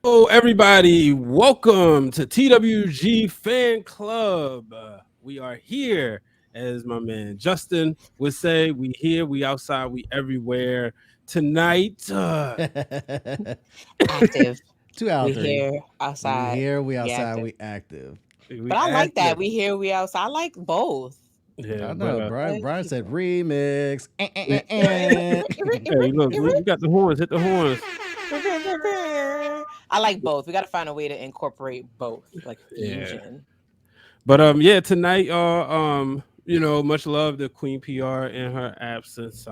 Hello, everybody. Welcome to TWG Fan Club. We are here, as my man Justin would say. We here, we outside, we everywhere. Tonight, Active. Two out We of three. here, We outside, here, we we outside, active. we active. But we I like that. active. We here, we outside. I like both. Yeah, I but know, Brian. Let Brian said people. remix. hey, look, we got the horns. Hit the horns. I like both. We got to find a way to incorporate both, like Yeah. fusion. But yeah, tonight, much love to Queen PR in her absence.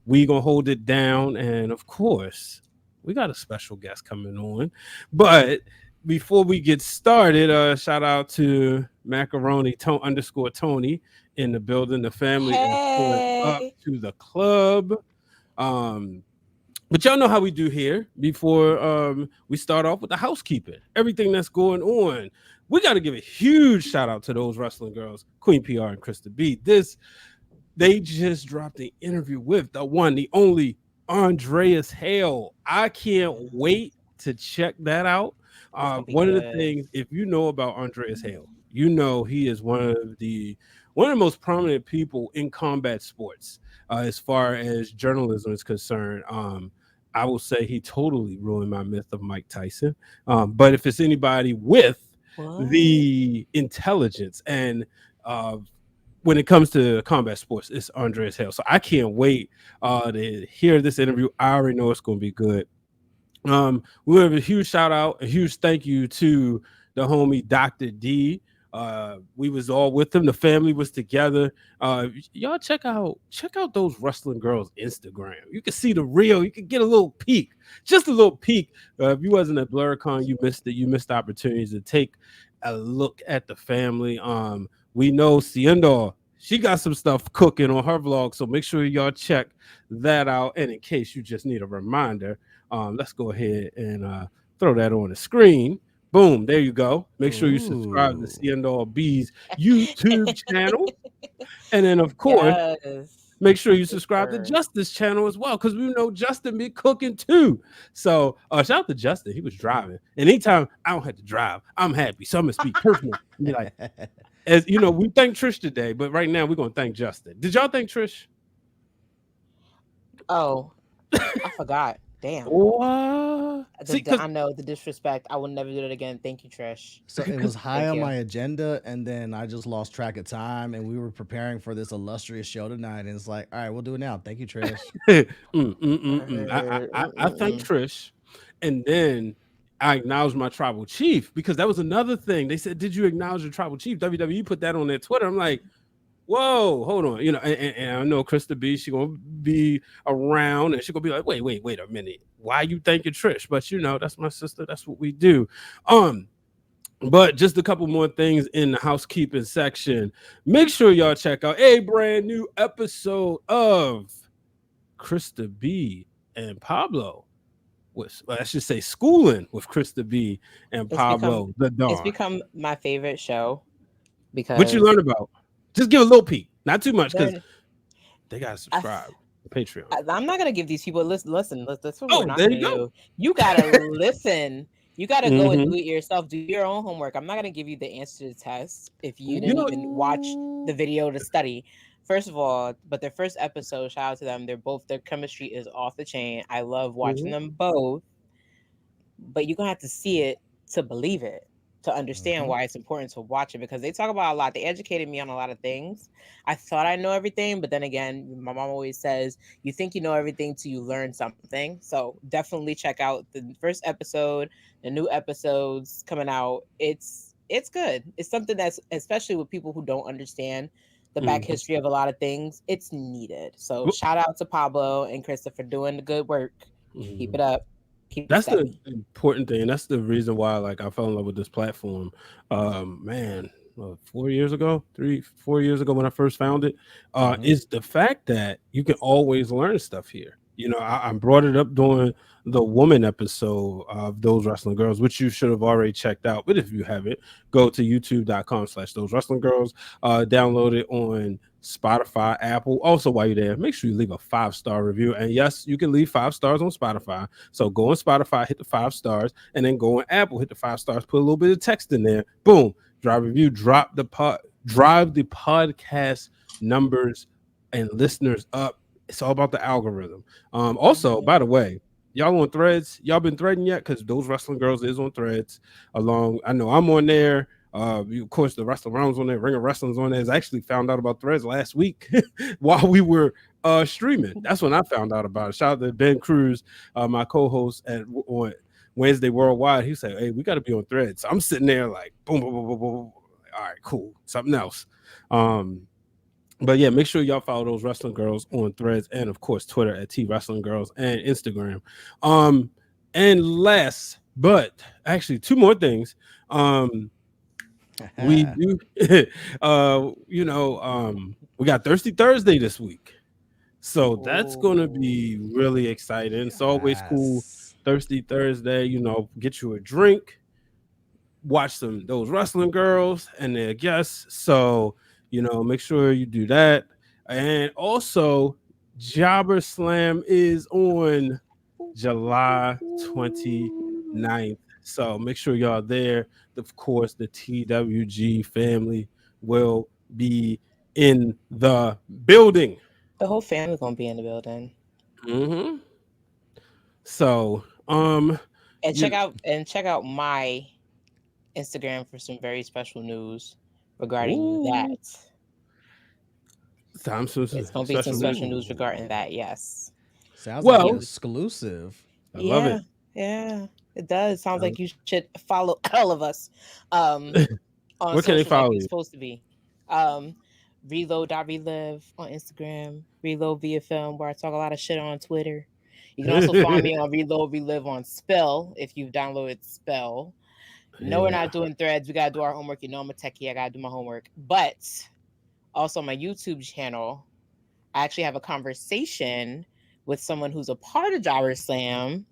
We gonna hold it down, and of course, we got a special guest coming on. But before we get started, shout out to Macaroni underscore Tony in the building. The family is pulling up Hey. to the club. Um, but y'all know how we do here. Before we start off with the housekeeping, everything that's going on, we got to give a huge shout out to those wrestling girls, Queen PR and Krista B. They just dropped the interview with the one, the only Andreas Hale. I can't wait to check that out. It's gonna be One of the good. things, if you know about Andreas Hale, you know he is one of the most prominent people in combat sports as far as journalism is concerned. I will say he totally ruined my myth of Mike Tyson. But if it's anybody with What? the intelligence and when it comes to combat sports, it's Andreas Hale. So I can't wait to hear this interview. I already know it's going to be good. We have a huge shout out, a huge thank you to the homie Dr. D. We was all with him. The family was together. Y'all check out those wrestling girls Instagram. You can see the real. You can get a little peek, just a little peek. If you wasn't at BlurCon, you missed it. You missed opportunities to take a look at the family. We know Seindole, she got some stuff cooking on her vlog, so make sure y'all check that out. And in case you just need a reminder, let's go ahead and throw that on the screen. Boom, there you go. Make sure you subscribe to Ooh. Seindole B's YouTube channel. And then, of course, Yes. make sure you For subscribe to sure. Justice channel as well, because we know Justin be cooking too. So shout out to Justin. He was driving. And anytime I don't have to drive, I'm happy. So I'm gonna speak personal and be like, as you know, we thank Trish today, but right now we're gonna thank Justin. Did y'all thank Trish? Oh, I forgot. Damn. What? See, because I know the disrespect. I will never do it again. Thank you, Trish. So it was high Thank on you. my agenda, and then I just lost track of time. And we were preparing for this illustrious show tonight, and it's like, all right, we'll do it now. Thank you, Trish. I thank Trish, and then I acknowledge my tribal chief because that was another thing. They said, "Did you acknowledge your tribal chief?" WWE put that on their Twitter. I'm like, "Whoa, hold on," and I know Krista B. She gonna be around, and she gonna be like, "Wait a minute, why you thanking Trish?" But that's my sister. That's what we do. But just a couple more things in the housekeeping section. Make sure y'all check out a brand new episode of Krista B and Pablo. I should say schooling with Krista B and It's become Pablo the it's Don. become my favorite show What you because learn about? Just give a little peek, not too much, because they're. they gotta I, subscribe to Patreon. I'm not gonna give these people listen. Listen, that's what we're Oh, not there gonna you go. do. You gotta listen. You gotta go and Mm-hmm. do it yourself. Do your own homework. I'm not gonna give you the answer to the test if you You didn't know, even watch the Ooh. video to study. First of all, but their first episode, shout out to them. Their chemistry is off the chain. I love watching mhm, them both, but you're gonna have to see it to believe it, to understand Mhm. why it's important to watch it, because they talk about a lot. They educated me on a lot of things. I thought I know everything, but then again, my mom always says you think you know everything till you learn something. So definitely check out the first episode, the new episodes coming out. It's good. It's something that's, especially with people who don't understand the back mhm. history of a lot of things, it's needed. So shout out to Pablo and Krista for doing the good work. Keep it Mhm. up. Keep it That's the steady. important thing. That's the reason why, like, I fell in love with this platform. Man, 4 years ago, 3, 4 years ago when I first found it, Mhm. is the fact that you can always learn stuff here. I brought it up during the woman episode of Those Wrestling Girls, which you should have already checked out. But if you haven't, go to youtube.com/Those Wrestling Girls. Download it on Spotify, Apple. Also, while you're there, make sure you leave a 5-star review. And yes, you can leave 5 stars on Spotify. So go on Spotify, hit the 5 stars, and then go on Apple, hit the 5 stars, put a little bit of text in there. Boom, drive review, drive the podcast numbers and listeners up. It's all about the algorithm. Also, by the way, y'all on Threads? Y'all been threading yet? Because those wrestling girls is on Threads. I know I'm on there. Of course, the Wrestling Rounds on there, Ring of Wrestling's on there. I actually found out about Threads last week while we were streaming. That's when I found out about it. Shout out to Ben Cruz, my co-host on Wednesday Worldwide. He said, "Hey, we got to be on Threads." So I'm sitting there like, boom, boom, boom, boom, boom. All right, cool. Something else. But yeah, make sure y'all follow those wrestling girls on Threads and of course Twitter at T Wrestling Girls and Instagram. And last, but actually 2 more things. We do we got Thirsty Thursday this week. So that's gonna be really exciting. It's always cool. Thirsty Thursday, get you a drink, watch those wrestling girls and their guests. So, make sure you do that. And also, Jobber Slam is on July 29th. So make sure y'all there. Of course, the TWG family will be in the building. The whole family gonna be in the building. Mm-hmm. So, and check out my Instagram for some very special news regarding that. It's gonna be some special news regarding that. Yes. Sounds like an exclusive. I love it. Yeah, it does. Sounds like you should follow all of us. On where can they follow like you? It's supposed to be. Reload.relive on Instagram, Reload via Film, where I talk a lot of shit on Twitter. You can also find me on Reload Relive on Spell if you've downloaded Spell. No, we're not doing Threads. We gotta do our homework. I'm a techie. I gotta do my homework. But also my YouTube channel, I actually have a conversation with someone who's a part of Jobber Slam,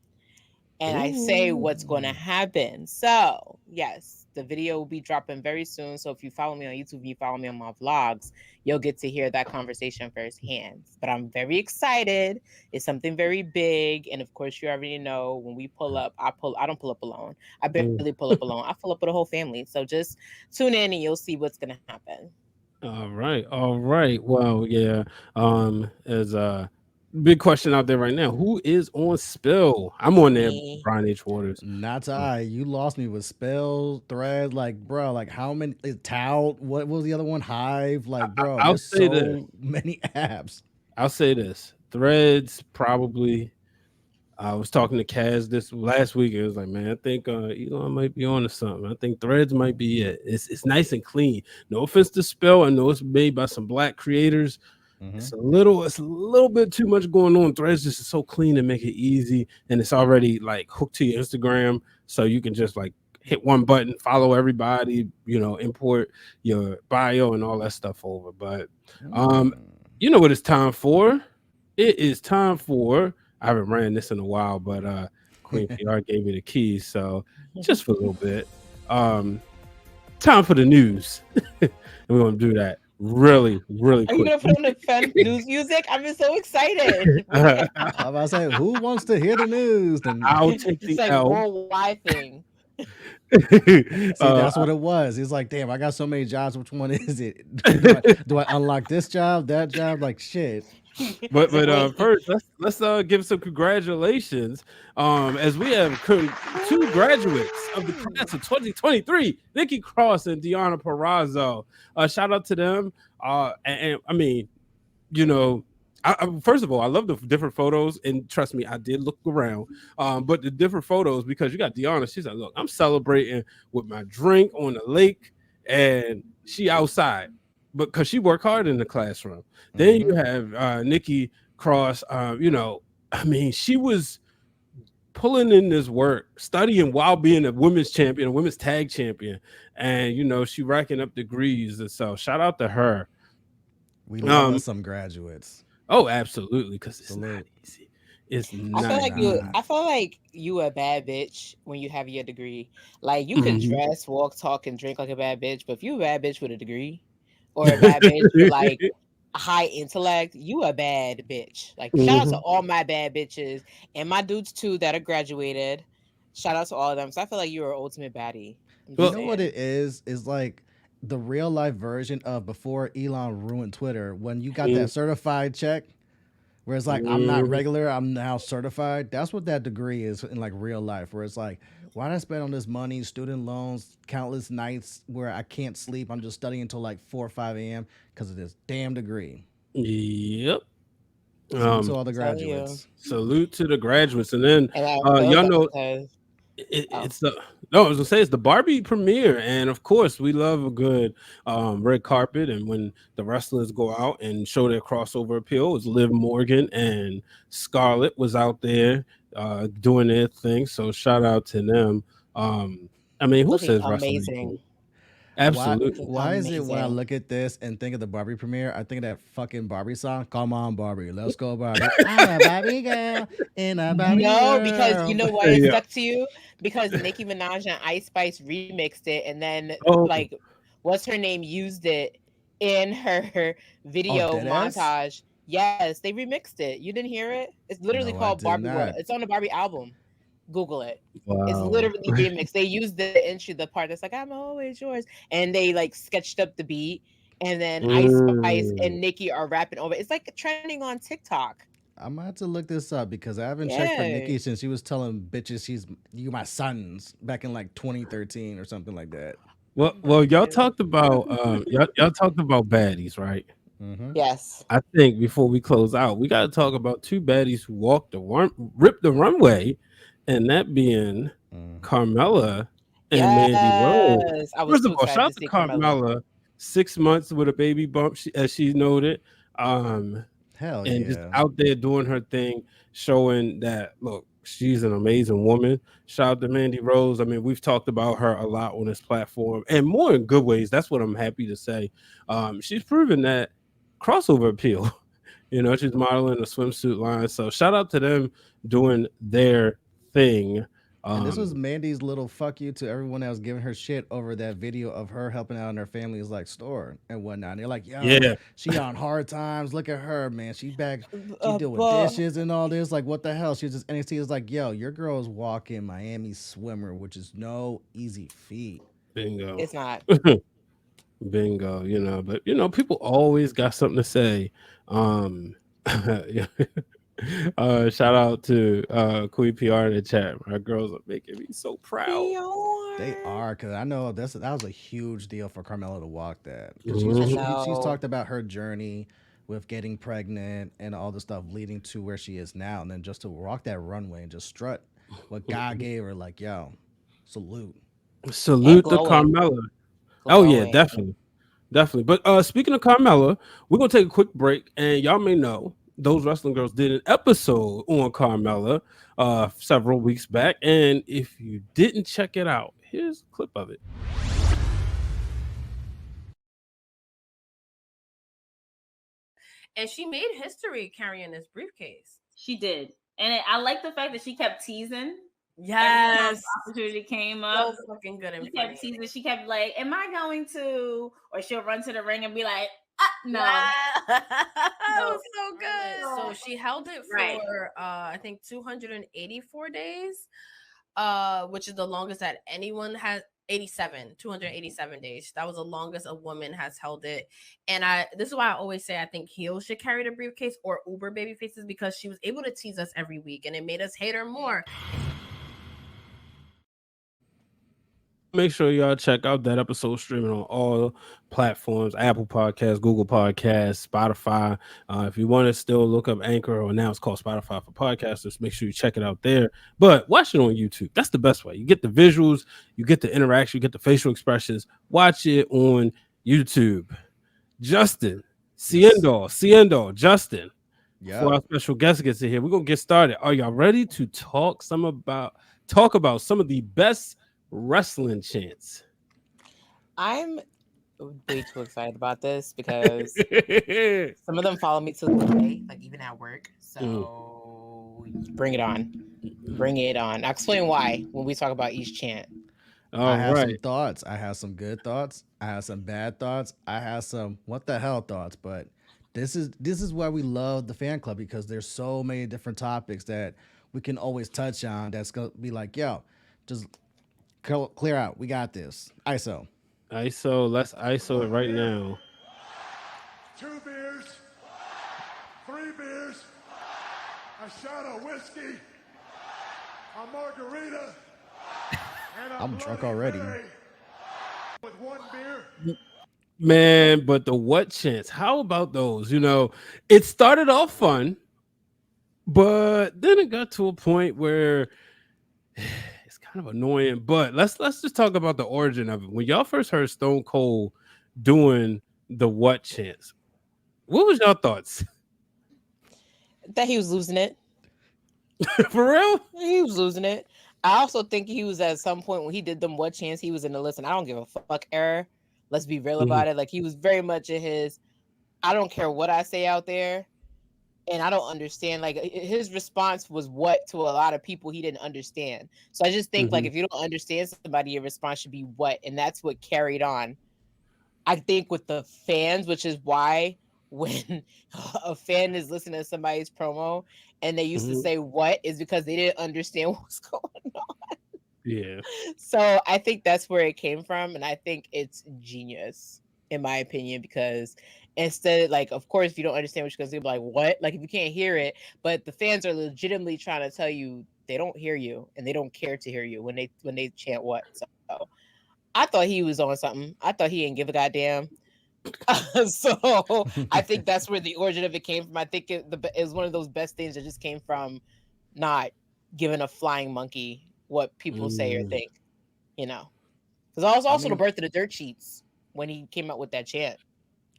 and I say what's going to happen. So yes, the video will be dropping very soon. So if you follow me on YouTube, you follow me on my vlogs, you'll get to hear that conversation firsthand. But I'm very excited. It's something very big. And of course, you already know when we pull up, I don't pull up alone. I barely pull up alone. I pull up with a whole family. So just tune in and you'll see what's going to happen. All right. Well, yeah. There's a big question out there right now. Who is on Spill? I'm on there, Brian H. Waters. Not I. You lost me with Spell, Thread. Like, bro, like how many? Tout. What was the other one? Hive. Like, bro, I'll there's say so many apps. I'll say this. Threads probably. I was talking to Kaz this last week. It was like, man, I think Elon might be on to something. I think Threads might be it. It's nice and clean. No offense to Spell. I know it's made by some black creators. It's a little bit too much going on. Threads just is so clean and make it easy, and it's already like hooked to your Instagram, so you can just like hit one button, follow everybody, import your bio and all that stuff over. But you know what it's time for? It is time for. I haven't ran this in a while, but Queen PR gave me the keys, so just for a little bit. Time for the news. And we're gonna do that really quick. Are you gonna put on the fun news music? I'm so excited. I'm about to say, who wants to hear the news? Then I'll take the like L. worldwide thing. See, that's what it was. He's like, damn, I got so many jobs. Which one is it? Do I unlock this job, that job? Like shit. But first, let's give some congratulations. As we have 2 graduates of the class of 2023, Nikki Cross and Deanna Perrazzo. Shout out to them. And I mean, first of all, I love the different photos, and trust me, I did look around. But the different photos, because you got Deanna, she's like, look, I'm celebrating with my drink on the lake, and she outside. But because she worked hard in the classroom. Then you have Nikki Cross. I mean, she was pulling in this work, studying while being a women's champion, a women's tag champion, and she racking up degrees. And so, shout out to her. We love some graduates. Oh, absolutely, because it's not easy. It's not. I feel like you a bad bitch when you have your degree. Like you can dress, walk, talk, and drink like a bad bitch, but if you a bad bitch with a degree. Or a bad bitch with like high intellect, you a bad bitch. Like shout out to Mhm. all my bad bitches and my dudes too that are graduated. Shout out to all of them. So I feel like you are ultimate baddie. I'm You just Well, know what saying. it is like the real life version of before Elon ruined Twitter when you got that mhm, certified check where it's like I'm not mhm. regular, I'm now certified. That's what that degree is in like real life, where it's like, why did I spend on this money, student loans, countless nights where I can't sleep? I'm just studying until like 4 or 5 a.m. because of this damn degree. Yep. Salute to all I'm the telling you. graduates. Salute to the graduates, and then And I feel y'all that know because oh, it's the no, I was gonna say it's the Barbie premiere, and of course we love a good red carpet. And when the wrestlers go out and show their crossover appeal, it's Liv Morgan and Scarlett was out there doing their thing. So shout out to them. I mean, who looking says wrestling ain't amazing. cool? Why Looking Absolutely. why is it when I amazing. look at this and think of the Barbie premiere, I think of that fucking Barbie song? Come on, Barbie, let's go, Barbie. I'm a Barbie girl in a Barbie No, because you world. know why it Yeah. stuck to you? Because Nicki Minaj and Ice Spice remixed it, and then Oh, like, what's her name used it in her Oh, video dead ass? montage. Yes, they remixed it. You didn't hear it? It's literally No, I called did Barbie World. not. It's on the Barbie album. Google it. It's wow. literally remixed. They used the intro, the part that's like "I'm always yours," and they like sketched up the beat, and then Ice Spice and Mm. Nicki are rapping over. It's like trending on TikTok. I'm gonna have to look this up because I haven't checked for Yeah. Nikki since she was telling bitches she's you my sons back in like 2013 or something like that. Well, y'all Yeah. talked about y'all talked about baddies, right? Mm-hmm. Yes. I think before we close out, we got to talk about two baddies who ripped the runway, and that being Mm. Carmella and Mandy Rose. Yes. I was First too of all, excited shout to out to see Carmella. Carmella, 6 months with a baby bump, as she noted, um, Hell and just yeah. out there doing her thing, showing that look, she's an amazing woman. Shout out to Mandy Rose. I mean, we've talked about her a lot on this platform, and more in good ways. That's what I'm happy to say. She's proven that crossover appeal. You know, she's modeling a swimsuit line. So shout out to them doing their thing. And this was Um, Mandy's little fuck you to everyone that was giving her shit over that video of her helping out in her family's like store and whatnot. And they're like, yo, yeah, she on hard times. Look at her, man. She back, she doing But dishes and all this. Like, what the hell? She was just NXT is like, yo, your girl is walking Miami swimmer, which is no easy feat. bingo. it's not. Bingo, you know, but you know, people always got something to say. Um yeah. Shout out to Queen PR in the chat. My girls are making me so proud. They Beyond. are because I know that was a huge deal for Carmella to walk that because I Mhm. she's know. talked about her journey with getting pregnant and all the stuff leading to where she is now, and then just to walk that runway and just strut what God gave her, like yo, salute. And Salute to glowing. Carmella. Oh yeah, Glowing. definitely. Definitely. But speaking of Carmella, we're gonna take a quick break, and y'all may know those wrestling girls did an episode on Carmella several weeks back. And if you didn't check it out, here's a clip of it. And she made history carrying this briefcase. She did. And I like the fact that she kept teasing. Every time Yes. the opportunity came So up, fucking good and she funny. kept teasing. She kept like, "Am I going to?" Or she'll run to the ring and be like, "No." That No. was so good. So she held it Right. for I think 284 days, which is the longest that anyone has. 287 days. That was the longest a woman has held it. And this is why I always say I think heels should carry the briefcase or Uber baby faces, because she was able to tease us every week and it made us hate her more. Make sure y'all check out that episode streaming on all platforms: Apple Podcasts, Google Podcasts, Spotify. If you want to still look up Anchor, or now it's called Spotify for podcasters, make sure you check it out there. But watch it on YouTube. That's the best way. You get the visuals, you get the interaction, you get the facial expressions. Watch it on YouTube. Justin, Yes. Seindole, Justin. Before Yep. our special guest gets in here, we're gonna get started. Are y'all ready to talk about some of the best wrestling chants? I'm way too excited about this because some of them follow me to the day, like even at work. So bring it on. Bring it on. I'll explain why when we talk about each chant. I All have some right. thoughts. I have some good thoughts. I have some bad thoughts. I have some what the hell thoughts. But this is why we love the fan club, because there's so many different topics that we can always touch on. That's gonna be like, yo, just clear out. We got this. ISO. ISO, let's ISO it right now. 2 beers, 3 beers, a shot of whiskey, a margarita, and a I'm drunk Bloody already. Mary with 1 beer. Man, but the what chance? How about those? It started off fun, but then it got to a point where it's kind of annoying. But let's just talk about the origin of it. When y'all first heard Stone Cold doing the what chance, what was y'all thoughts? That he was losing it. For real? He was losing it. I also think he was at some point when he did them what chance, he was in the listen, I don't give a fuck era. Let's be real about it. Like he was very much in his, I don't care what I say out there. And I don't understand. Like his response was what to a lot of people he didn't understand. So I just think like if you don't understand somebody, your response should be what, and that's what carried on. I think with the fans, which is why when a fan is listening to somebody's promo and they used to say what, is because they didn't understand what was going on. Yeah. So I think that's where it came from, and I think it's genius in my opinion, because instead, like, of course, if you don't understand what you're gonna say, be like, what? Like, if you can't hear it, but the fans are legitimately trying to tell you they don't hear you and they don't care to hear you when they chant what. So I thought he was on something. I thought he didn't give a goddamn. So I think that's where the origin of it came from. I think it was one of those best things that just came from not giving a flying monkey what people say or think, Because I was also the birth of the dirt sheets when he came out with that chant.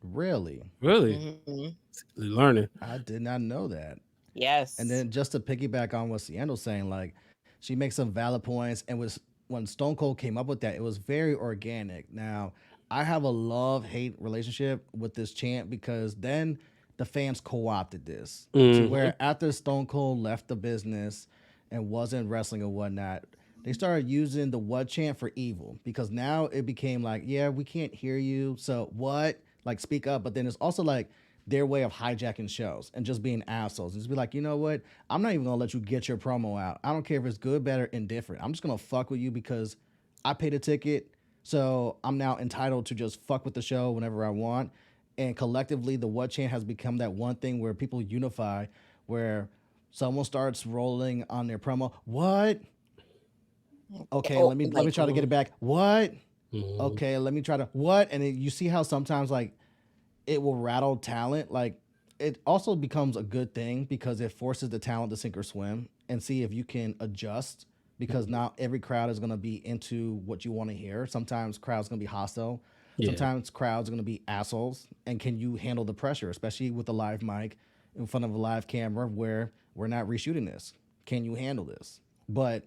Really? Learning. I did not know that. Yes. And then just to piggyback on what Seindole saying, like she makes some valid points, and was when Stone Cold came up with that, it was very organic. Now I have a love-hate relationship with this chant, because then the fans co-opted this to where after Stone Cold left the business and wasn't wrestling or whatnot, they started using the what chant for evil, because now it became like, yeah, we can't hear you, so what? Like speak up. But then it's also like their way of hijacking shows and just being assholes. Just be like, you know what? I'm not even gonna let you get your promo out. I don't care if it's good, bad, or indifferent. I'm just gonna fuck with you because I paid a ticket. So I'm now entitled to just fuck with the show whenever I want. And collectively, the what chant has become that one thing where people unify, where someone starts rolling on their promo. What? Okay, let me try to get it back. What? Okay, let me try to what? And you see how sometimes like it will rattle talent. Like it also becomes a good thing because it forces the talent to sink or swim and see if you can adjust. Because not every crowd is going to be into what you want to hear. Sometimes crowds going to be hostile. Yeah. Sometimes crowds are going to be assholes. And can you handle the pressure, especially with a live mic in front of a live camera where we're not reshooting this? Can you handle this? But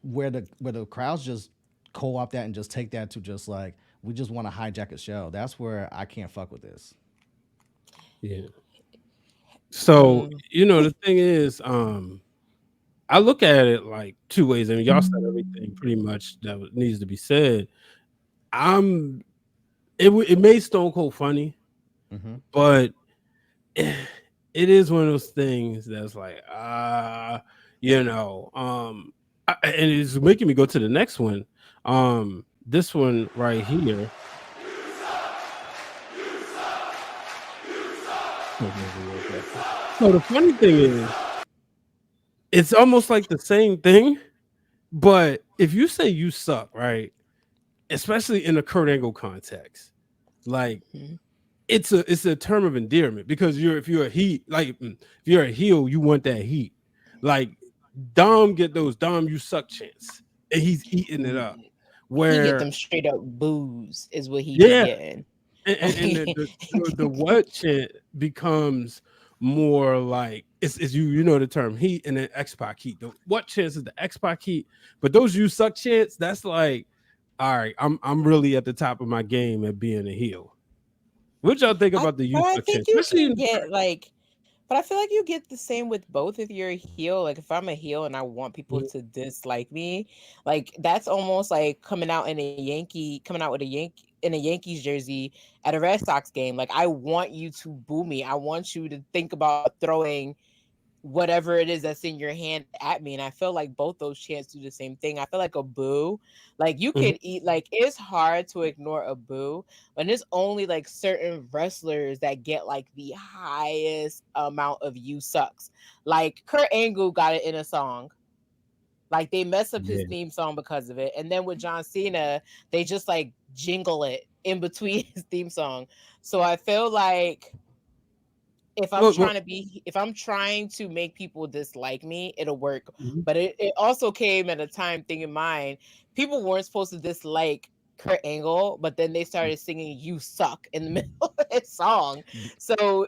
where the crowds just co-opt that and just take that to just like, we just want to hijack a show. That's where I can't fuck with this. Yeah. So, the thing is, I look at it like two ways. I mean, y'all said everything pretty much that needs to be said. It made Stone Cold funny, but it is one of those things that's like, and it's making me go to the next one. This one right here. So the funny thing is, it's almost like the same thing, but if you say you suck, right? Especially in a Kurt Angle context, like it's a term of endearment because if you're a heel, you want that heat. Like Dom get those Dom you suck chants, and he's eating it up. Where he get them straight up booze is what he be getting. And the what chant becomes more like it's you know the term heat and then X-Pac heat. The what chants is the X-Pac heat, but those you suck chants, that's like, all right, I'm really at the top of my game at being a heel. What y'all think about the you suck chants? But I feel like you get the same with both if you're a heel. Like if I'm a heel and I want people to dislike me, like that's almost like coming out with a Yankee in a Yankees jersey at a Red Sox game. Like, I want you to boo me. I want you to think about throwing whatever it is that's in your hand at me. And I feel like both those chants do the same thing. I feel like a boo, like you Mhm. could eat, like it's hard to ignore a boo, but there's only like certain wrestlers that get like the highest amount of you sucks. Like Kurt Angle got it in a song. Like they mess up his Yeah. theme song because of it. And then with John Cena, they just like jingle it in between his theme song. So I feel like Well, if I'm trying to make people dislike me, it'll work. mhm. But it also came at a time thing in mind. People weren't supposed to dislike Kurt Angle, but then they started singing "You Suck" in the middle of his song. So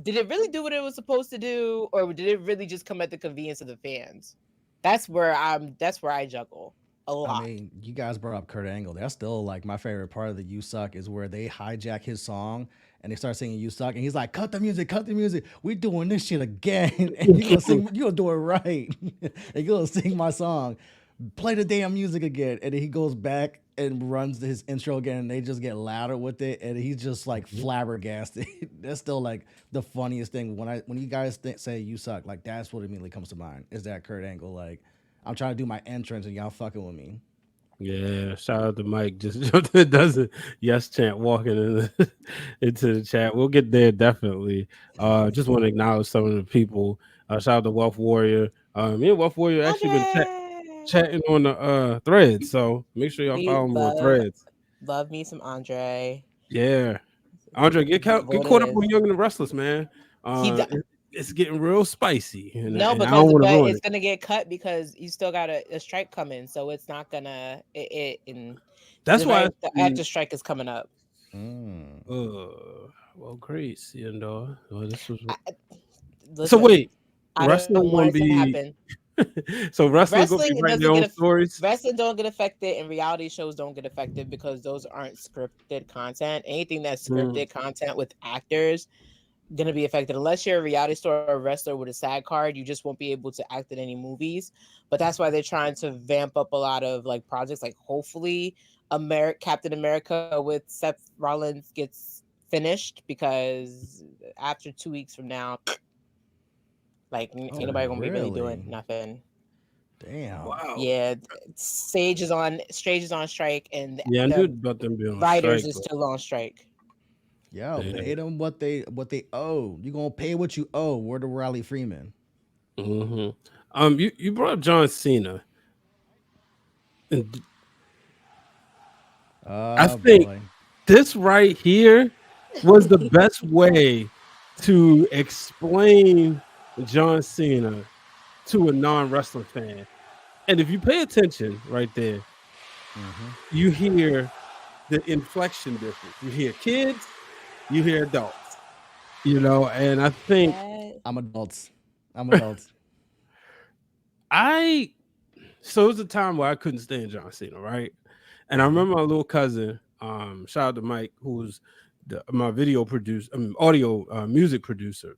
did it really do what it was supposed to do, or did it really just come at the convenience of the fans? That's where I juggle a I lot. mean, you guys brought up Kurt Angle. That's still like my favorite part of the "You Suck" is where they hijack his song and they start singing "You Suck," and he's like, "Cut the music, cut the music. We doing this shit again, and you gonna sing, you gonna do it right, and you gonna sing my song. Play the damn music again." And then he goes back and runs his intro again, and they just get louder with it, and he's just like flabbergasted. That's still like the funniest thing when you guys say "You Suck," like that's what immediately comes to mind is that Kurt Angle like. I'm trying to do my entrance and y'all fucking with me. Yeah, shout out to Mike. Just does a yes chant walking into the chat. We'll get there definitely. Just want to acknowledge some of the people. Shout out to Wealth Warrior. Me and Wealth Warrior actually been Andre, chatting on the threads, so make sure y'all we follow him on threads. love me some Andre. Yeah, Andre, get What caught up is on Young and the Restless, man. he? It's getting real spicy, No, and I don't want to but ruin it's it. gonna get cut because you still got a strike coming, so it's not gonna and That's why. the actor strike is coming up. Mm. Well, great, Seindole. Well, this was I, so. listen, Wait, I don't wrestling want gonna it to be happen. so wrestling gonna be Wrestling it writing their doesn't own get stories. wrestling don't get affected, and reality shows don't get affected because those aren't scripted content. Anything that's Mm, scripted content with actors gonna be affected unless you're a reality star or a wrestler with a SAG card. You just won't be able to act in any movies. But that's why they're trying to vamp up a lot of like projects. Like hopefully, Captain America with Seth Rollins gets finished because after 2 weeks from now, like ain't Oh, nobody gonna be really doing really? nothing. Damn. wow. Yeah, Stage is on strike, and Yeah, I knew the about them being on writers strike, is but still on strike. Yo, yeah. pay them what they owe. You gonna pay what you owe. Word of Riley Freeman. hmm you brought up John Cena, and I Oh think boy. this right here was the best way to explain John Cena to a non-wrestling fan. And if you pay attention right there, Hmm. you hear the inflection difference. You hear kids, you hear adults, and I think That I'm adults. I'm adults. I so it was a time where I couldn't stand John Cena, right? And I Hmm. remember my little cousin, shout out to Mike, who was my video producer, audio music producer.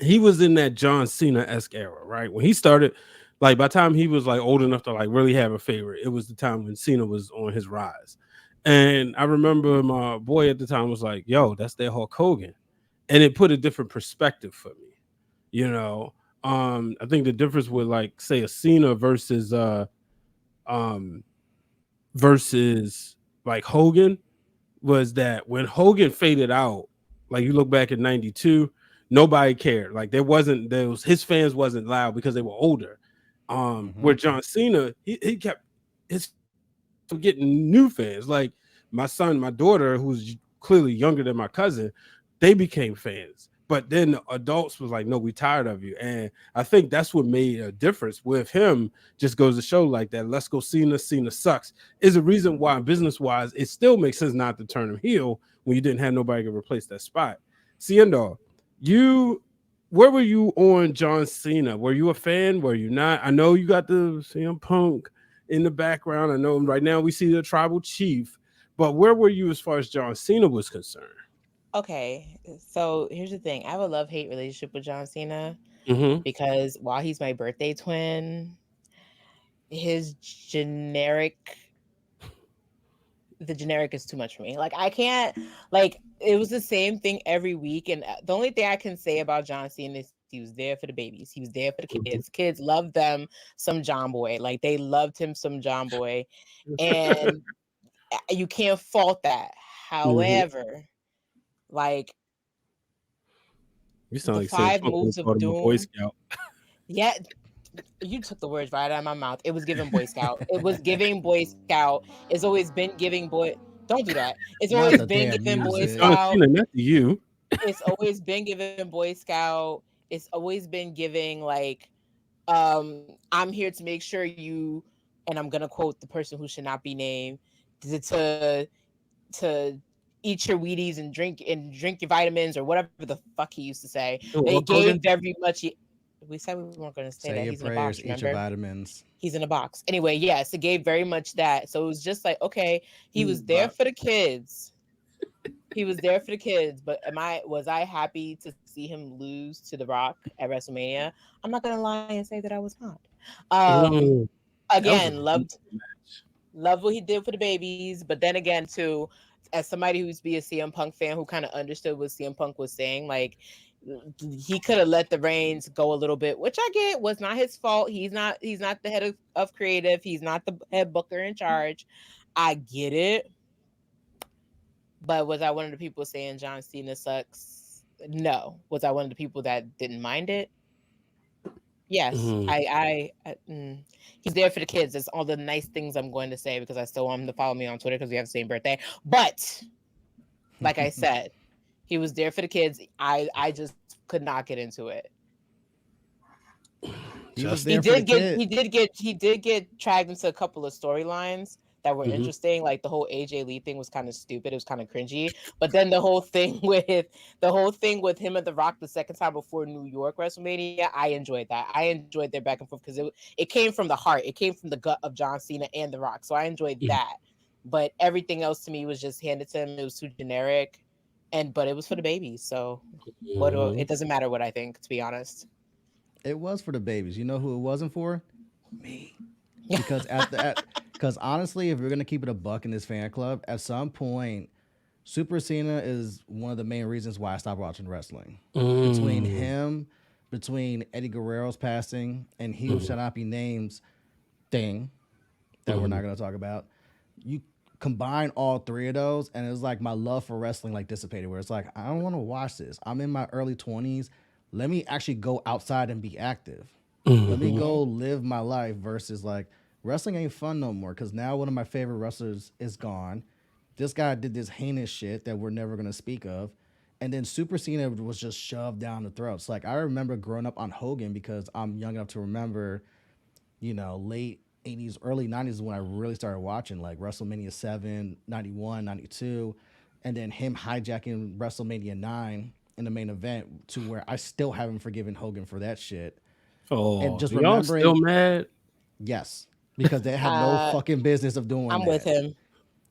He was in that John Cena-esque era, right? When he started, like by the time he was like old enough to like really have a favorite, it was the time when Cena was on his rise. And I remember my boy at the time was like, "Yo, that's their Hulk Hogan," and it put a different perspective for me. You know, I think the difference with like say a Cena um versus like Hogan was that when Hogan faded out, like you look back at '92, nobody cared. Like there was his fans wasn't loud because they were older. Hmm. Where John Cena, he kept his fans were getting new fans. Like my son, my daughter, who's clearly younger than my cousin, they became fans. But then the adults was like, no, we tired of you. And I think that's what made a difference with him. Just goes to show like that. Let's go Cena. Cena sucks is a reason why business wise it still makes sense not to turn him heel when you didn't have nobody to replace that spot. Ciendo, you where were you on John Cena? Were you a fan? Were you not? I know you got the CM Punk in the background. I know right now we see the tribal chief, but where were you as far as John Cena was concerned? okay. So here's the thing: I have a love hate relationship with John Cena Mm-hmm. because while he's my birthday twin, his generic the generic is too much for me. Like I can't, like it was the same thing every week, and the only thing I can say about John Cena is he was there for the babies. He was there for the kids. Mhm. Kids loved them some John Boy. Like they loved him some John Boy, and you can't fault that. Mhm. However, like You sound the like Sam five Punk when he moves of called him a Boy doom. Scout. Yeah, you took the words right out of my mouth. It was giving Boy Scout. It was giving Boy Scout. It's always been giving boy. Don't do that. It's Not always the been damn giving I Boy said music. John Scout. Cena, not to you. It's always been giving Boy Scout. It's always been giving like I'm here to make sure you, and I'm gonna quote the person who should not be named, to to eat your Wheaties and drink your vitamins or whatever the fuck he used to say. Oh, They Hulk gave Hogan? very much. We said we weren't going to say that. Say He's your in a box. prayers, eat your Remember? vitamins. He's in a box. Anyway, yes, it gave very much that. So it was just like, okay, he was there But for the kids. He was there for the kids, but was I happy to see him lose to The Rock at WrestleMania? I'm not gonna lie and say that I was not. Um, mm, that was a again, beautiful match. loved what he did for the babies, but then again, too, as somebody who's be a CM Punk fan who kind of understood what CM Punk was saying, like he could have let the reins go a little bit, which I get was not his fault. He's not the head of creative. He's not the head booker in charge. I get it, but was I one of the people saying John Cena sucks? No. Was I one of the people that didn't mind it? Yes, Mhm. he's there for the kids. That's all the nice things I'm going to say because I still want him to follow me on Twitter because we have the same birthday. But like I said, he was there for the kids. I just could not get into it. He was Just He there for the did get kid. dragged into a couple of storylines that were mhm. interesting. Like the whole AJ Lee thing was kind of stupid. It was kind of cringy. But then the whole thing with him and The Rock the second time before New York WrestleMania, I enjoyed that. I enjoyed their back and forth because it came from the heart. It came from the gut of John Cena and The Rock. So I enjoyed Mm, that. But everything else to me was just handed to him. It was too generic. But it was for the babies. So mhm. it doesn't matter what I think, to be honest. It was for the babies. You know who it wasn't for? Me. Because because honestly, if we're gonna keep it a buck in this fan club, at some point, Super Cena is one of the main reasons why I stopped watching wrestling. Between Mm, him, between Eddie Guerrero's passing, and he who mhm, shall not be named thing that we're mhm. not gonna talk about, you combine all three of those, and it's like my love for wrestling like dissipated. Where it's like I don't want to watch this. I'm in my early 20s. Let me actually go outside and be active. Let me Mhm. go live my life versus like wrestling ain't fun no more because now one of my favorite wrestlers is gone. This guy did this heinous shit that we're never gonna speak of. And then Super Cena was just shoved down the throats. Like I remember growing up on Hogan because I'm young enough to remember, late 80s, early 90s is when I really started watching like WrestleMania 7, 91, 92, and then him hijacking WrestleMania 9 in the main event to where I still haven't forgiven Hogan for that shit. And Oh, just y'all still remembering, mad? yes, because they had no Uh, fucking business of doing I'm with that. him.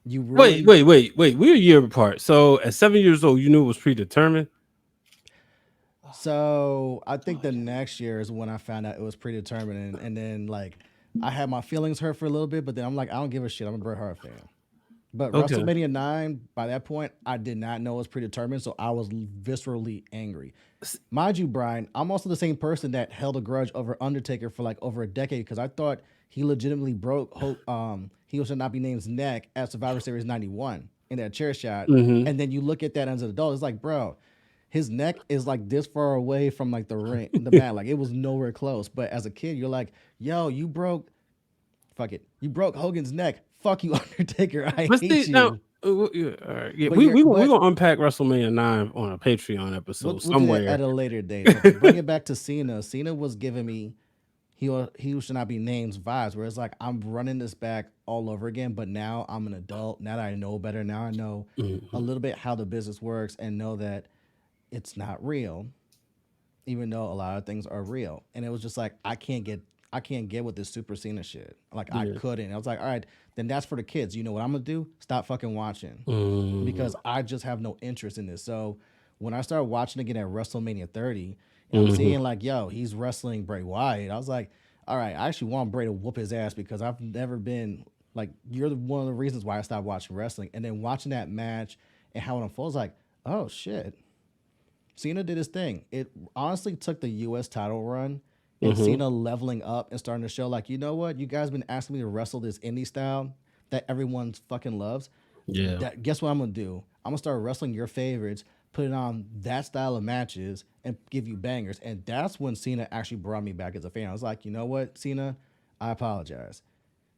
You Wait, really wait, wait, wait. We're a year apart. So at 7 years old, you knew it was predetermined. So I think the God. next year is when I found out it was predetermined, and then like I had my feelings hurt for a little bit, but then I'm like, I don't give a shit. I'm a Bret Hart fan. But Okay. WrestleMania 9, by that point, I did not know it was predetermined, so I was viscerally angry. S- Mind you, Brian, I'm also the same person that held a grudge over Undertaker for like over a decade because I thought he legitimately broke he should not be named's neck at Survivor Series 91 in that chair shot. mhm. And then you look at that as an adult, it's like, bro, his neck is like this far away from like the mat. Like it was nowhere close. But as a kid, you're like, yo, you broke fuck it. You broke Hogan's neck. Fuck you, Undertaker. I But hate see now, you. yeah, all right. Yeah, But you're we but gonna unpack WrestleMania 9 on a Patreon episode we'll do that somewhere. at a later date. But to bring it back to Cena, Cena was giving me he who should not be named vibes, where it's like I'm running this back all over again, but now I'm an adult. Now that I know better, now I know a Mhm. little bit how the business works and know that it's not real, even though a lot of things are real. And it was just like I can't get with this Super Cena shit. Like I Yeah. couldn't. I was like, all right, then that's for the kids. You know what I'm gonna do? Stop fucking watching. Mhm. Because I just have no interest in this. So when I started watching again at WrestleMania 30, and I'm Mhm. seeing like, yo, he's wrestling Bray Wyatt, I was like, all right, I actually want Bray to whoop his ass because I've never been Like you're one of the reasons why I stopped watching wrestling. And then watching that match and how it unfolds, like, oh shit, Cena did his thing. It honestly took the U.S. title run and Mm-hmm. Cena leveling up and starting to show, like, you know what, you guys been asking me to wrestle this indie style that everyone fucking loves. Yeah. That guess what I'm gonna do? I'm gonna start wrestling your favorites, putting on that style of matches, and give you bangers. And that's when Cena actually brought me back as a fan. I was like, you know what, Cena, I apologize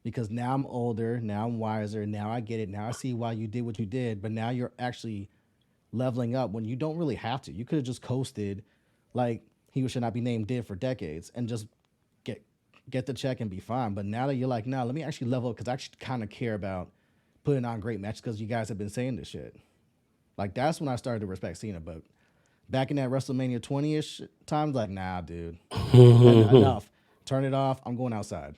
because now I'm older, now I'm wiser, now I get it, now I see why you did what you did, but now you're actually leveling up when you don't really have to. You could have just coasted, like he should not be named did for decades, and just get get the check and be fine. But now that you're like, nah, let me actually level up because I actually kind of care about putting on great matches because you guys have been saying this shit. Like that's when I started to respect Cena. But back in that WrestleMania 20-ish times, like, nah, dude, enough. Turn it off. I'm going outside.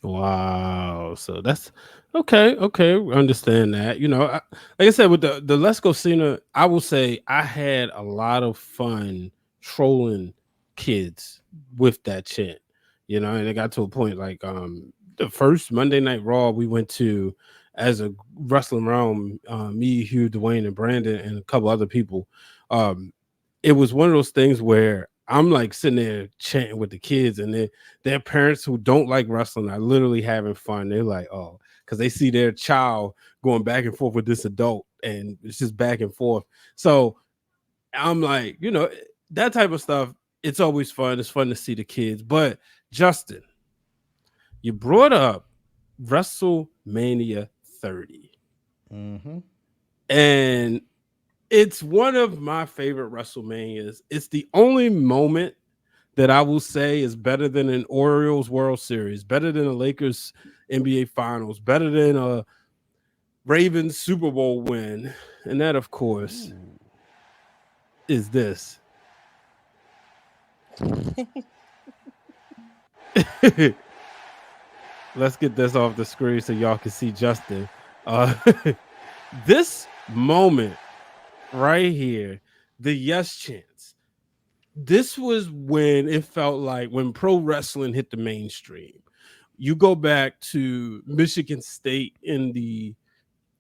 Wow. So that's okay. Okay, understand that. Like I said, with the Let's Go Cena, I will say I had a lot of fun trolling kids with that chant. And it got to a point like the first Monday Night Raw we went to as a wrestling realm, me, Hugh, Dwayne, and Brandon, and a couple other people. Um, it was one of those things where I'm like sitting there chanting with the kids, and their parents who don't like wrestling are literally having fun. They're like, oh, because they see their child going back and forth with this adult, and it's just back and forth. So I'm like, that type of stuff. It's always fun. It's fun to see the kids. But Justin, you brought up WrestleMania 30, Mm-hmm. and it's one of my favorite WrestleManias. It's the only moment that I will say is better than an Orioles World Series, better than a Lakers NBA Finals, better than a Ravens Super Bowl win. And that, of course, is this. Let's get this off the screen so y'all can see Justin. Uh, this moment right here, the yes chance. This was when it felt like when pro wrestling hit the mainstream. You go back to Michigan State in the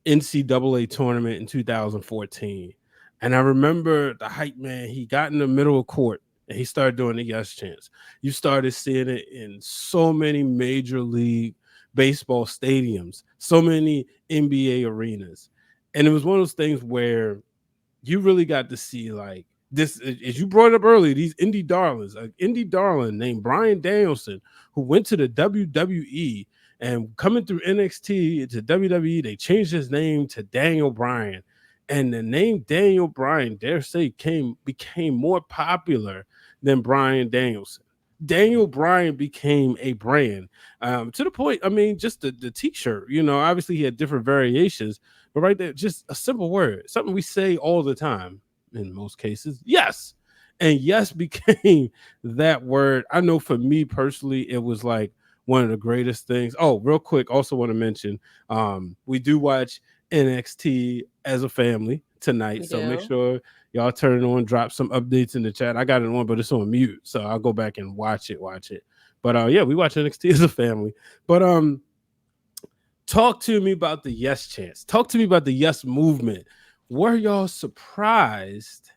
NCAA tournament in 2014. And I remember the hype man, he got in the middle of court and he started doing the yes chants. You started seeing it in so many major league baseball stadiums, so many NBA arenas. And it was one of those things where you really got to see like this, as you brought up earlier, these indie darlings, an indie darling named Brian Danielson, who went to the WWE and coming through NXT to WWE, they changed his name to Daniel Bryan. And the name Daniel Bryan, dare say, became more popular than Brian Danielson. Daniel Bryan became a brand to the point. I mean, just the t-shirt, obviously he had different variations, but right there, just a simple word, something we say all the time in most cases. Yes. And yes became that word. I know for me personally, it was like one of the greatest things. Oh, real quick, also want to mention we do watch NXT as a family tonight. We So make do. sure y'all turn it on, drop some updates in the chat. I got it on, but it's on mute. So I'll go back and watch it. But yeah, we watch NXT as a family. But talk to me about the yes chance. Talk to me about the yes movement. Were y'all surprised?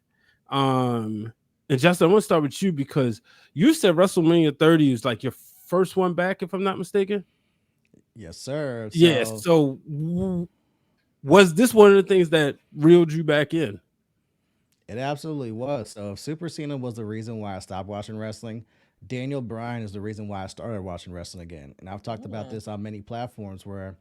And Justin, I want to start with you because you said WrestleMania 30 is like your first one back, if I'm not mistaken. Yes, sir. Yes. So So was this one of the things that reeled you back in? it absolutely was. So if Super Cena was the reason why I stopped watching wrestling, Daniel Bryan is the reason why I started watching wrestling again. And I've talked about Mm. this on many platforms where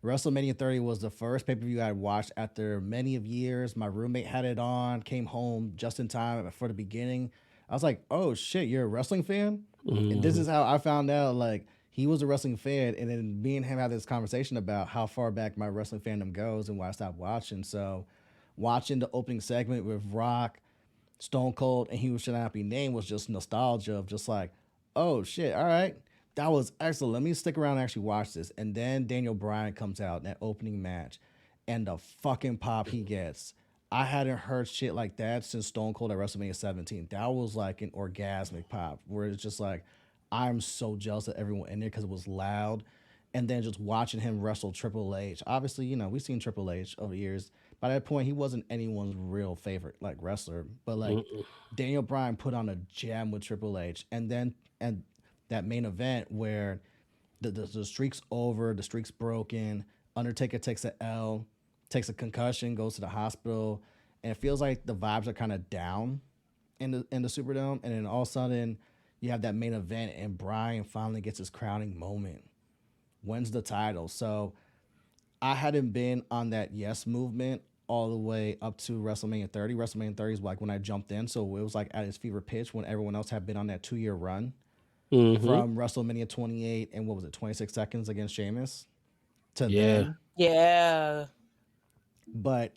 WrestleMania 30 was the first pay-per-view I watched after many of years. My roommate had it on, came home just in time for the beginning. I was like, "Oh shit, you're a wrestling fan?" And this Mhm. is how I found out like he was a wrestling fan, and then me and him had this conversation about how far back my wrestling fandom goes and why I stopped watching. So watching the opening segment with Rock, Stone Cold, and He Who Should Not Be Named was just nostalgia of just like, oh shit, all right, that was excellent. Let me stick around and actually watch this. And then Daniel Bryan comes out in that opening match, and the fucking pop he gets. I hadn't heard shit like that since Stone Cold at WrestleMania 17. That was like an orgasmic pop where it's just like, I'm so jealous of everyone in there because it was loud and then just watching him wrestle Triple H. Obviously, we've seen Triple H over the years. By that point, he wasn't anyone's real favorite like wrestler, but like Daniel Bryan put on a jam with Triple H, and that main event where the streak's over, the streak's broken. Undertaker takes a L, takes a concussion, goes to the hospital, and it feels like the vibes are kind of down in the Superdome, and then all of a sudden you have that main event, and Bryan finally gets his crowning moment, wins the title. So I hadn't been on that yes movement all the way up to WrestleMania 30. WrestleMania 30 is like when I jumped in, so it was like at its fever pitch when everyone else had been on that 2-year run from WrestleMania 28 and what was it, 26 seconds against Sheamus to then. Yeah. But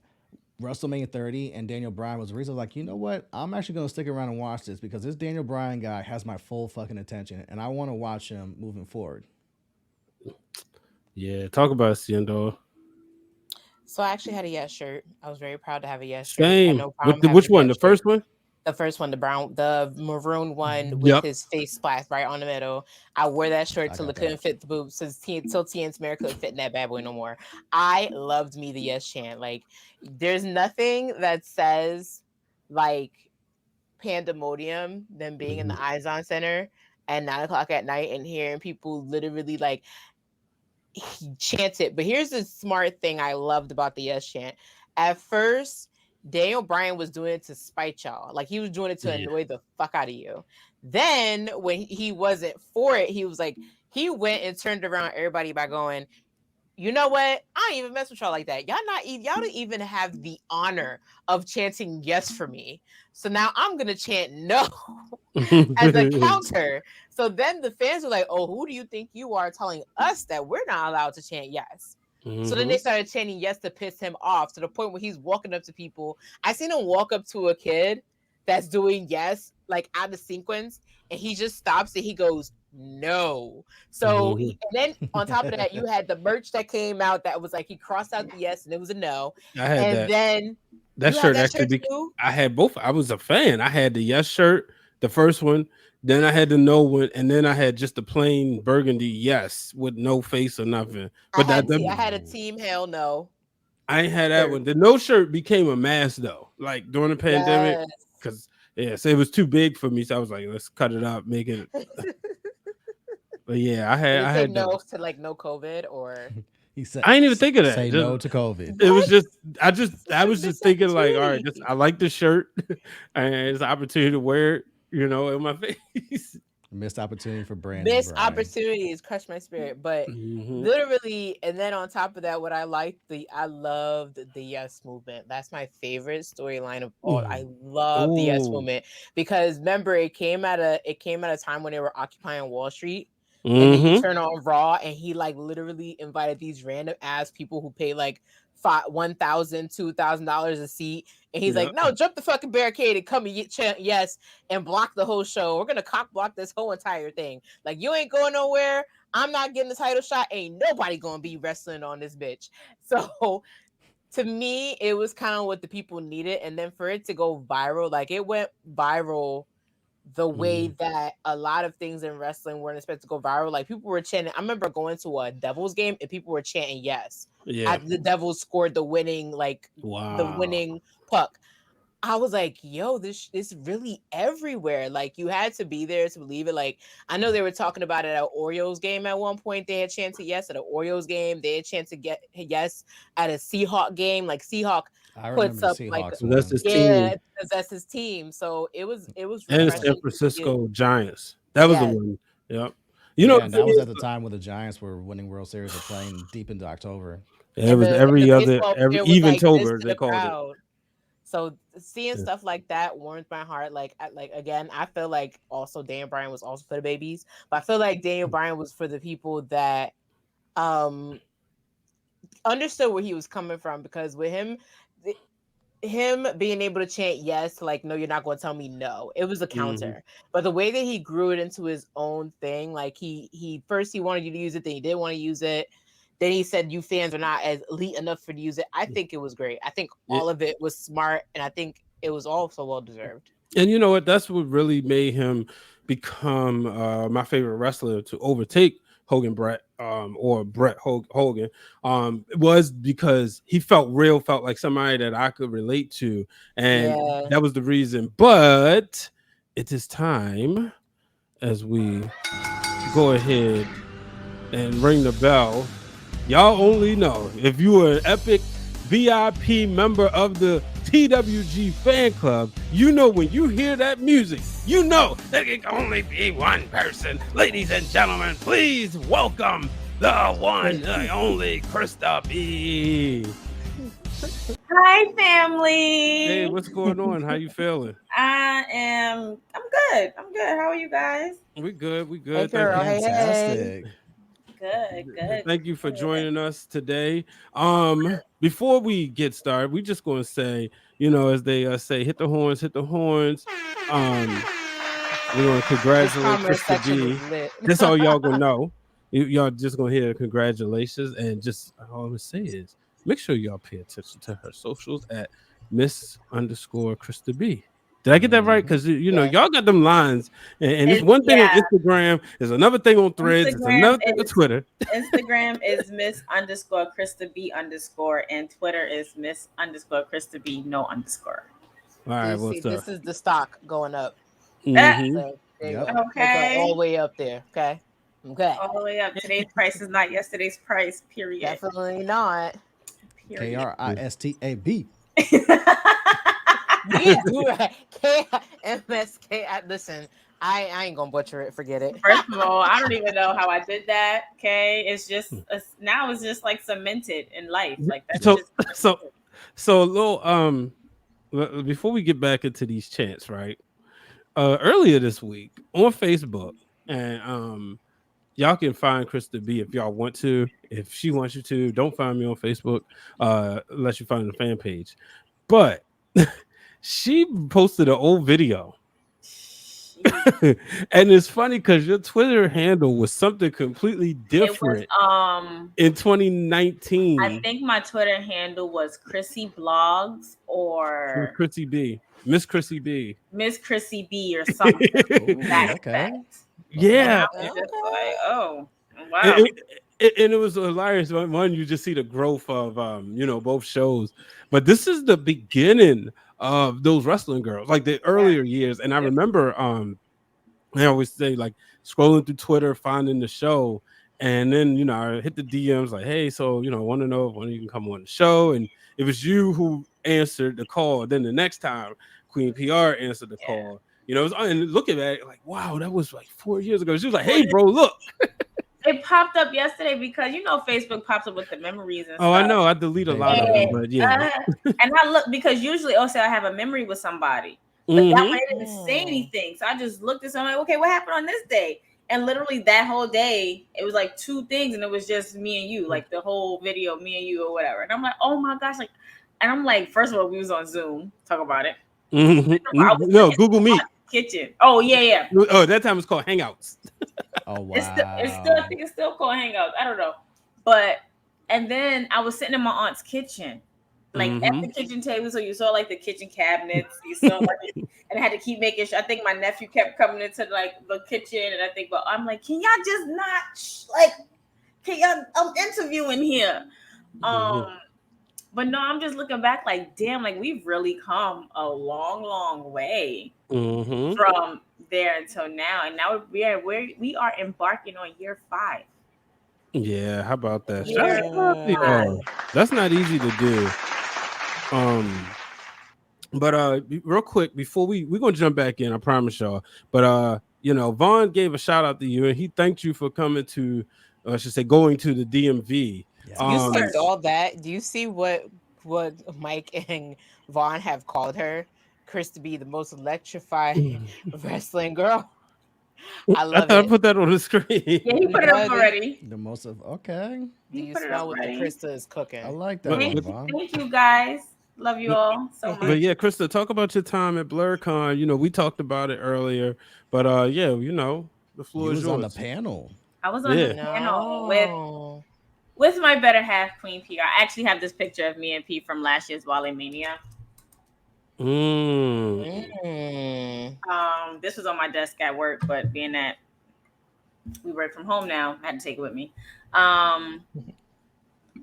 WrestleMania 30 and Daniel Bryan was the reason I was like, you know what? I'm actually going to stick around and watch this because this Daniel Bryan guy has my full fucking attention and I want to watch him moving forward. Yeah, talk about Seindole. So I actually had a yes shirt. I was very proud to have a yes shirt. Same. No With problem. which one? The first one? The first one, the maroon one with Yep. his face splashed right on the middle. I wore that shirt till it couldn't fit the boobs. Till T and Tamara couldn't fit in that bad boy no more. I loved me the yes chant. Like, there's nothing that says like pandemonium than being in the Izon Center at 9:00 at night and hearing people literally like chant it. But here's the smart thing I loved about the yes chant. At first, Daniel Bryan was doing it to spite y'all. Like, he was doing it to annoy the fuck out of you. Then when he wasn't for it, he was like, he went and turned around everybody by going, you know what? I ain't even mess with y'all like that. Y'all don't even have the honor of chanting yes for me. So now I'm gonna chant no as a counter. So then the fans were like, oh, who do you think you are telling us that we're not allowed to chant yes? So then they started chanting yes to piss him off to the point where he's walking up to people. I seen him walk up to a kid that's doing yes, like out of sequence, and he just stops and he goes, no. So and then on top of that, you had the merch that came out that was like he crossed out the yes and it was a no. I had and that. Then that shirt actually I had both. I was a fan. I had the yes shirt, the first one, then I had the no one, and then I had just the plain burgundy yes with no face or nothing. But I had a team hell no. I ain't had that one. The no shirt became a mask though, like during the pandemic, because so it was too big for me. So I was like, let's cut it up, make it. But yeah, I had no those. to like no COVID or. He said, I didn't even think of that. Say no to COVID. It was just, I was just thinking like, all right, I like the shirt, and it's an opportunity to wear it, in my face. Missed opportunity for brand. Missed opportunities crushed my spirit, but literally, and then on top of that, what I loved the yes movement. That's my favorite storyline of all. I love the yes movement because remember, it came at a time when they were occupying Wall Street. And then you turn on Raw, and he like literally invited these random ass people who pay like $1,000, $2,000 a seat, and he's like, "No, jump the fucking barricade and come and chant yes and block the whole show. We're gonna cock block this whole entire thing. Like, you ain't going nowhere. I'm not getting the title shot. Ain't nobody gonna be wrestling on this bitch." So to me, it was kind of what the people needed, and then for it to go viral, like it went viral. The way that a lot of things in wrestling weren't expected to go viral. Like, people were chanting. I remember going to a Devils game and people were chanting yes. Yeah. After the Devils scored the winning, the winning puck. I was like, yo, this is really everywhere. Like, you had to be there to believe it. Like, I know they were talking about it at Orioles game at one point. They had chanted yes at an Orioles game. They had chanted get yes at a Seahawk game. Like, Seahawk puts up like that's his team. That's his team. So it was and San Francisco Giants. That was the one. Yep. That was at the time when the Giants were winning World Series or playing deep into October. It was every Eventtober they called it. So seeing stuff like that warms my heart. Like again, I feel like also Daniel Bryan was also for the babies, but I feel like Daniel Bryan was for the people that understood where he was coming from, because with him being able to chant yes, like, no, you're not going to tell me no. It was a counter. But the way that he grew it into his own thing, like he first he wanted you to use it, then he didn't want to use it. Then he said you fans are not as elite enough for to use it. I think it was great. I think all of it was smart, and I think it was also well deserved. And you know what? That's what really made him become my favorite wrestler to overtake Hogan Brett, or Brett Hogan, was because he felt like somebody that I could relate to, and Yeah. that was the reason. But it is time, as we go ahead and ring the bell. Y'all only know if you are an epic VIP member of the TWG Fan Club, you know when you hear that music, you know that it can only be one person. Ladies and gentlemen, please welcome the one, the only Krista B. Hi, family. Hey, what's going on? How you feeling? I'm good. I'm good. How are you guys? We good. We Hey, good. Thank girl. you. Hey, hey. Fantastic. Good. Thank you for good. joining us today. Before we get started, we just going to say, as they say, hit the horns, hit the horns. We're going to This congratulate comment Krista section B. is lit. That's all y'all going to know. Y'all just going to hear congratulations, and just all I'm going to say is make sure y'all pay attention to her socials at Miss_Krista B. Did I get that right? Because Yeah. y'all got them lines, and it's It's- one thing on yeah. Instagram, there's another thing on Threads, it's another thing on Twitter. Instagram is Miss_Krista B_, and Twitter is Miss_Krista B _. All right, See, this is the stock going up. Mhm. So there you Yep. go. Okay. All the way up there. Okay. All the way up. Today's price is not yesterday's price. Period. Definitely not. Period. KRISTAB. We do KMSK. Listen, I ain't gonna butcher it. Forget it. First of all, I don't even know how I did that. Okay, it's just now it's just like cemented in life. Like that's So just so a little before we get back into these chants, right? Earlier this week on Facebook, and y'all can find Krista B if y'all want to. If she wants you to, don't find me on Facebook unless you find the fan page. But she posted an old video. And it's funny because your Twitter handle was something completely different. In 2019. I think my Twitter handle was Chrissy Blogs or Chrissy B. Miss Chrissy B. Miss Chrissy B or something. That Okay. effect. Yeah. And I was just like, oh wow. And it was hilarious. One, you just see the growth of both shows, but this is the beginning of those wrestling girls, like the earlier years. And I remember I always say, like, scrolling through Twitter, finding the show, and then I hit the DMs like, hey, so want to know if one of you can come on the show, and it was you who answered the call. Then the next time Queen PR answered the call. It was, and looking at it like, wow, that was like 4 years ago. She was like, hey, bro, look. It popped up yesterday because Facebook pops up with the memories and stuff. I know. I delete a lot of them, but yeah. And I look because usually also I have a memory with somebody. But that one didn't say anything. So I just looked at something like, okay, what happened on this day? And literally that whole day, it was like two things, and it was just me and you, like the whole video, me and you or whatever. And I'm like, oh my gosh, like, and I'm like, first of all, we was on Zoom, talk about it. No, Google Meet. Kitchen. Oh yeah. Oh, that time it's called Hangouts. Oh wow. It's still, I think it's still called Hangouts. I don't know. But and then I was sitting in my aunt's kitchen. Like at the kitchen table, so you saw like the kitchen cabinets, you saw like, and I had to keep making sure. I think my nephew kept coming into like the kitchen, and I think, but I'm like, can y'all just not can y'all? I'm interviewing here. But no, I'm just looking back like, damn, like we've really come a long way from there until now, and now we are embarking on year 5. Yeah, how about that? Yeah. That's not easy to do. But real quick before we're gonna jump back in, I promise y'all. But Vaughn gave a shout out to you, and he thanked you for coming to, I should say, going to the DMV. You skipped all that. Do you see what Mike and Vaughn have called her? Chris to be the most electrifying wrestling girl. I love I it. put that on the screen. Yeah, he put it up already. The most of okay. Do you smell what the Krista is cooking? I like that one, Vaughn. Thank you guys. Love you all so much. But yeah, Krista, talk about your time at BlurCon. We talked about it earlier, but the floor is yours. On the panel. I was on the panel with my better half, Queen P. I actually have this picture of me and P from last year's Wale Mania. This was on my desk at work, but being that we work from home now. I had to take it with me. Um,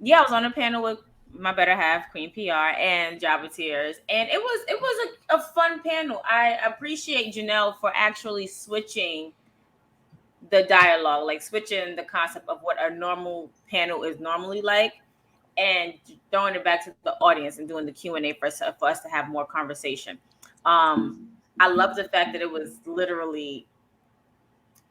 yeah, I was on a panel with my better half, Queen PR, and Java Tears, and it was a fun panel. I appreciate Janelle for actually switching the dialogue, like switching the concept of what a normal panel is normally like, and throwing it back to the audience and doing the Q&A for us to have more conversation. I love the fact that it was literally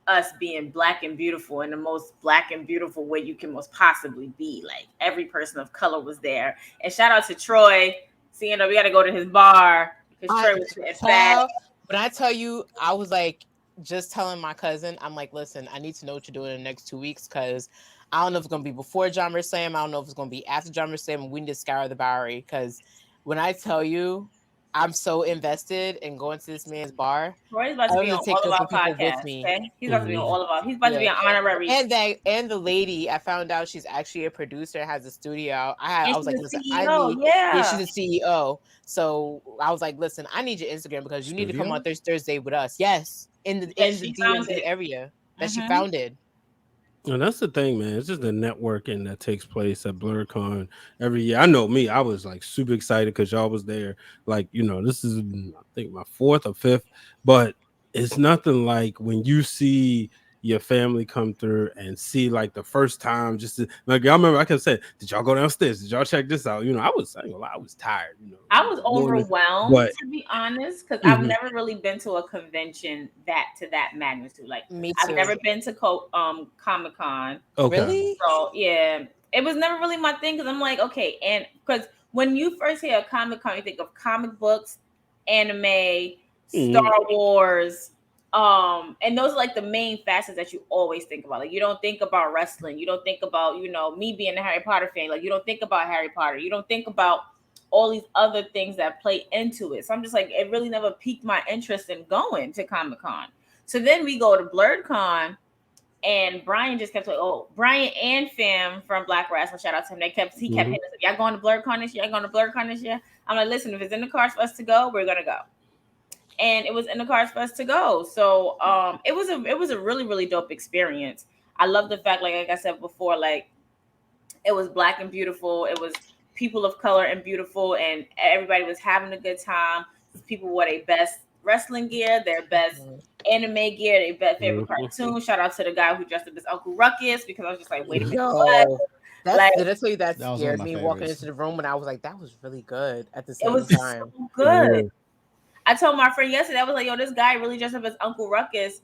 us being black and beautiful in the most black and beautiful way you can most possibly be. Like every person of color was there. And shout out to Troy. Cena, we got to go to his bar because Troy was sitting fat. When I tell you, I was like just telling my cousin, I'm like, listen, I need to know what you're doing in the next 2 weeks because I don't know if it's gonna be before John Slam. I don't know if it's gonna be after John Slam. We need to scour the Bowery because when I tell you, I'm so invested in going to this man's bar. Troy's about to be on all of our podcasts. Okay, he's about to be on all of our. He's about to be an honorary. And the lady, I found out she's actually a producer, has a studio. I was like, listen, CEO, she's a CEO. So I was like, listen, I need your Instagram because you need to come on Thursday with us. Yes, in the DMV area that she founded. And that's the thing, man. It's just the networking that takes place at BlurCon every year. I know me, I was like super excited because y'all was there. Like, this is I think my 4th or 5th, but it's nothing like when you see your family come through and see like the first time like I remember I can say, did y'all go downstairs? Did y'all check this out? I was tired, I was overwhelmed to be honest, because I've never really been to a convention to that magnitude. Like me too. I've never been to Comic-Con. Okay. Really? So yeah, it was never really my thing because I'm like, okay, and because when you first hear Comic-Con, you think of comic books, anime, Star Wars. And those are like the main facets that you always think about. Like you don't think about wrestling, you don't think about me being a Harry Potter fan, like you don't think about Harry Potter, you don't think about all these other things that play into it. So I'm just like, it really never piqued my interest in going to Comic-Con. So then we go to BlurCon, and Brian just kept like, Brian and Fam from Black Wrestling, shout out to him. He kept hitting us up, y'all going to BlurCon this year? Y'all going to BlurCon this year? I'm like, listen, if it's in the cards for us to go, we're gonna go. And it was in the cards for us to go. So it was a really, really dope experience. I love the fact, like I said before, like it was black and beautiful. It was people of color and beautiful, and everybody was having a good time. People wore their best wrestling gear, their best anime gear, their best favorite cartoon. Shout out to the guy who dressed up as Uncle Ruckus, because I was just like, wait a minute. Did I tell you that scared me walking into the room when I was like, that was really good at the same time. So good. I told my friend yesterday, I was like, yo, this guy really dressed up as Uncle Ruckus,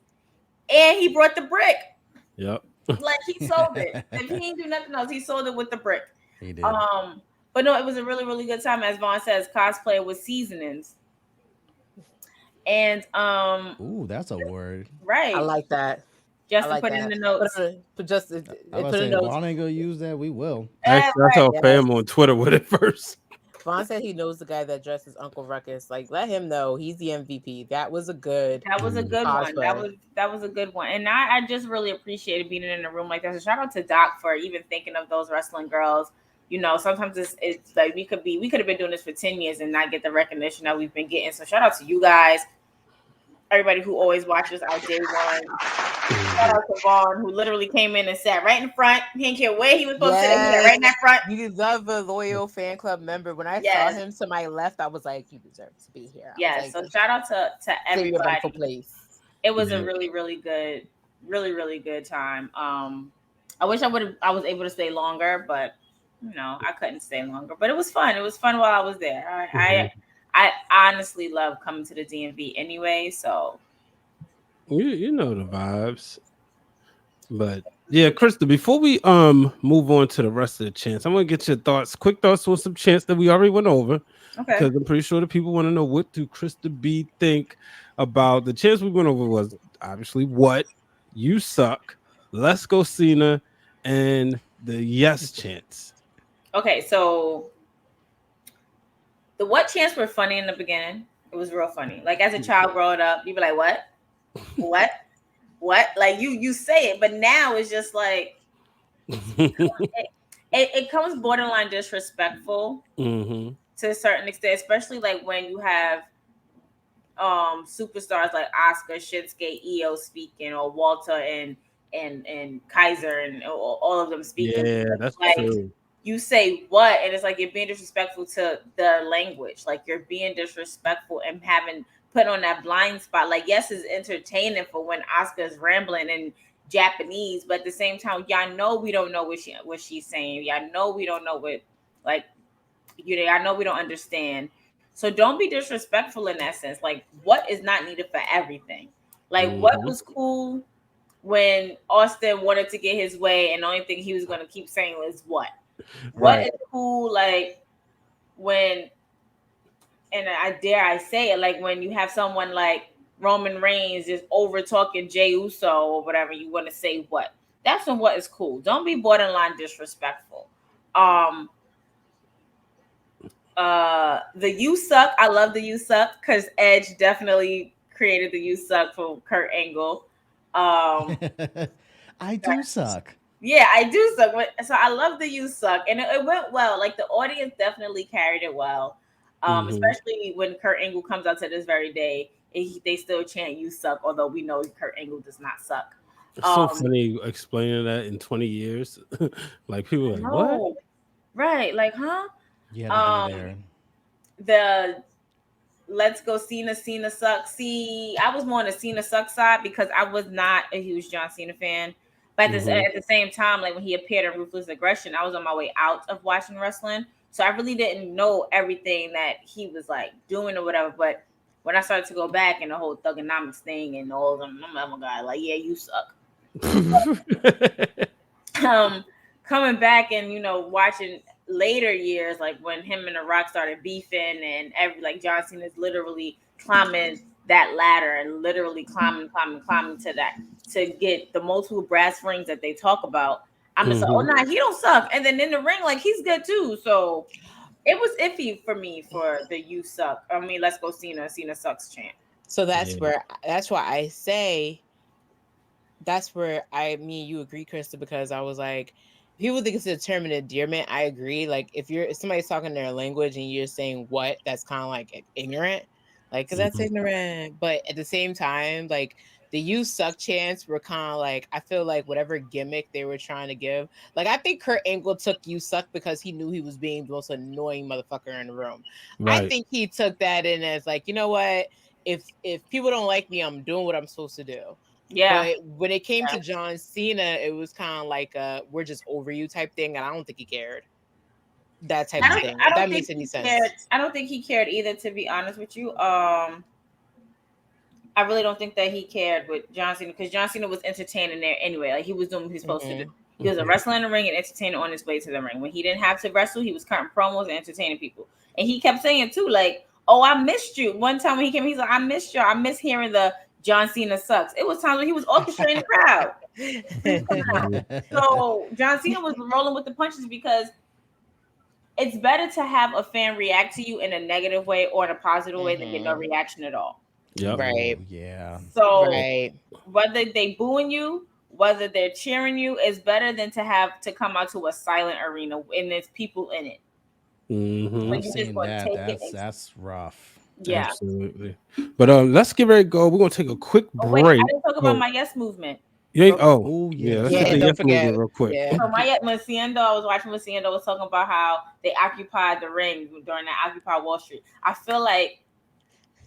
and he brought the brick. Yep. Like he sold it. If he didn't do nothing else, he sold it with the brick. He did. But no, it was a really, really good time. As Vaughn says, cosplay with seasonings. And ooh, that's a word. Right. I like that. Just to put it in the notes. But just I was saying, Vaughn ain't gonna use that. We will. Actually, I saw Fam on Twitter with it first. Vaughn said he knows the guy that dresses Uncle Ruckus. Like, let him know he's the MVP. That was a good. That was a good one. That was a good one. And I just really appreciated being in a room like that. So shout out to Doc for even thinking of those wrestling girls. Sometimes it's like we could have been doing this for 10 years and not get the recognition that we've been getting. So shout out to you guys, everybody who always watches our day one. Shout out to Vaughn, who literally came in and sat right in front. He didn't care where he was supposed to sit. He sat right in that front. You love a loyal fan club member. When I saw him to my left, I was like, you deserve to be here. Yeah, so shout out to everybody. It was a really, really good, really, really good time. I wish I was able to stay longer, but I couldn't stay longer. But it was fun. It was fun while I was there. I honestly love coming to the DMV anyway, so you know the vibes. But yeah, KRISTA, before we move on to the rest of the chants, I'm gonna get your quick thoughts on some chants that we already went over. Okay. Because I'm pretty sure the people want to know, what do KRISTA B think about the chants we went over? Was obviously what, you suck, let's go Cena, and the yes chants. Okay, so the what chants were funny in the beginning. It was real funny. Like as a child growing up, you'd be like, what? What? Like you say it, but now it's just like it comes borderline disrespectful to a certain extent, especially like when you have superstars like Oscar, Shinsuke, Io speaking, or Walter and and Kaiser and all of them speaking. Yeah, that's Like true. you say what, and it's like you're being disrespectful to the language. Like you're being disrespectful and having put on that blind spot. Like yes, it's entertaining for when Oscar's rambling in Japanese, but at the same time, y'all know we don't know what she's saying. Y'all know we don't know what like I know we don't understand. So don't be disrespectful in that sense. Like what is not needed for everything. Like what Mhm. was cool when Austin wanted to get his way, and the only thing he was going to keep saying was what? What Right. is cool, like when, and I dare I say it, like when you have someone like Roman Reigns just over talking Jey Uso or whatever, you want to say what? That's when what is cool. Don't be borderline disrespectful. Um, the You Suck. I love the You Suck because Edge definitely created the You Suck for Kurt Angle. Um, I do suck. Yeah, I do suck. So I love the You Suck, and it went well. Like the audience definitely carried it well, Mhm. especially when Kurt Angle comes out to this very day. They still chant You Suck, although we know Kurt Angle does not suck. It's so funny explaining that in 20 years. Like people are like, what? No, right? Like, huh? You had to be Um, there. the Let's Go Cena, Cena sucks. See, I was more on the Cena suck side because I was not a huge John Cena fan. But Mhm. at the same time, like when he appeared in Ruthless Aggression, I was on my way out of watching wrestling. So I really didn't know everything that he was like doing or whatever. But when I started to go back and the whole thugonomics thing and all of them, I'm like, oh my God, like, yeah, you suck. um Coming back and watching later years, like when him and The Rock started beefing, and every like John Cena's literally climbing that ladder and literally climbing to that to get the multiple brass rings that they talk about. I'm just like, oh Mhm. nah, he don't suck. And then in the ring, like he's good too. So it was iffy for me for the You Suck. I mean, Let's Go Cena, Cena sucks chant. So Yeah. that's why I say that's where me and you agree, Krista, because I was like, people think it's a term of endearment. I agree. Like if somebody's talking their language and you're saying what, that's kind of like ignorant, like because that's Mhm. ignorant. But at the same time, like the "you suck" chants were kind of like, I feel like whatever gimmick they were trying to give. Like I think Kurt Angle took "you suck" because he knew he was being the most annoying motherfucker in the room. I Right. think he took that in as like, you know what? If people don't like me, I'm doing what I'm supposed to do. Yeah. But when it came to John Cena, it was kind of like we're just over you type thing, and I don't think he cared. That type of thing. I If don't that think makes any he cared. sense. I don't think he cared either, to be honest with you. I really don't think that he cared with John Cena because John Cena was entertaining there anyway. Like he was doing what he's supposed to do. Hmm. He was a Mhm. wrestler in the ring and entertainer on his way to the ring. When he didn't have to wrestle, he was cutting promos and entertaining people. And he kept saying too, like, "Oh, I missed you." One time when he came, he's like, "I missed you. I miss hearing the John Cena sucks." It was times when he was orchestrating the crowd. Mhm. So John Cena was rolling with the punches because it's better to have a fan react to you in a negative way or in a positive way than get no Hmm. reaction at all. Yep. Right. Ooh, yeah. So Right. whether they booing you, whether they're cheering you, is better than to have to come out to a silent arena and there's people in it. Mhm. But I've you just seen gonna that. take it That's and that's rough. yeah. Absolutely. But let's get ready to go. We're gonna take a quick Oh wait, I break. didn't talk about Oh, my yes movement. you ain't, oh, Oh yeah, yeah. let's Let's get get Yeah. the that. Don't yes movement forget. real quick. Yeah. So my when Seindole, I was watching with Seindole was talking about how they occupied the ring during that Occupy Wall Street. I feel like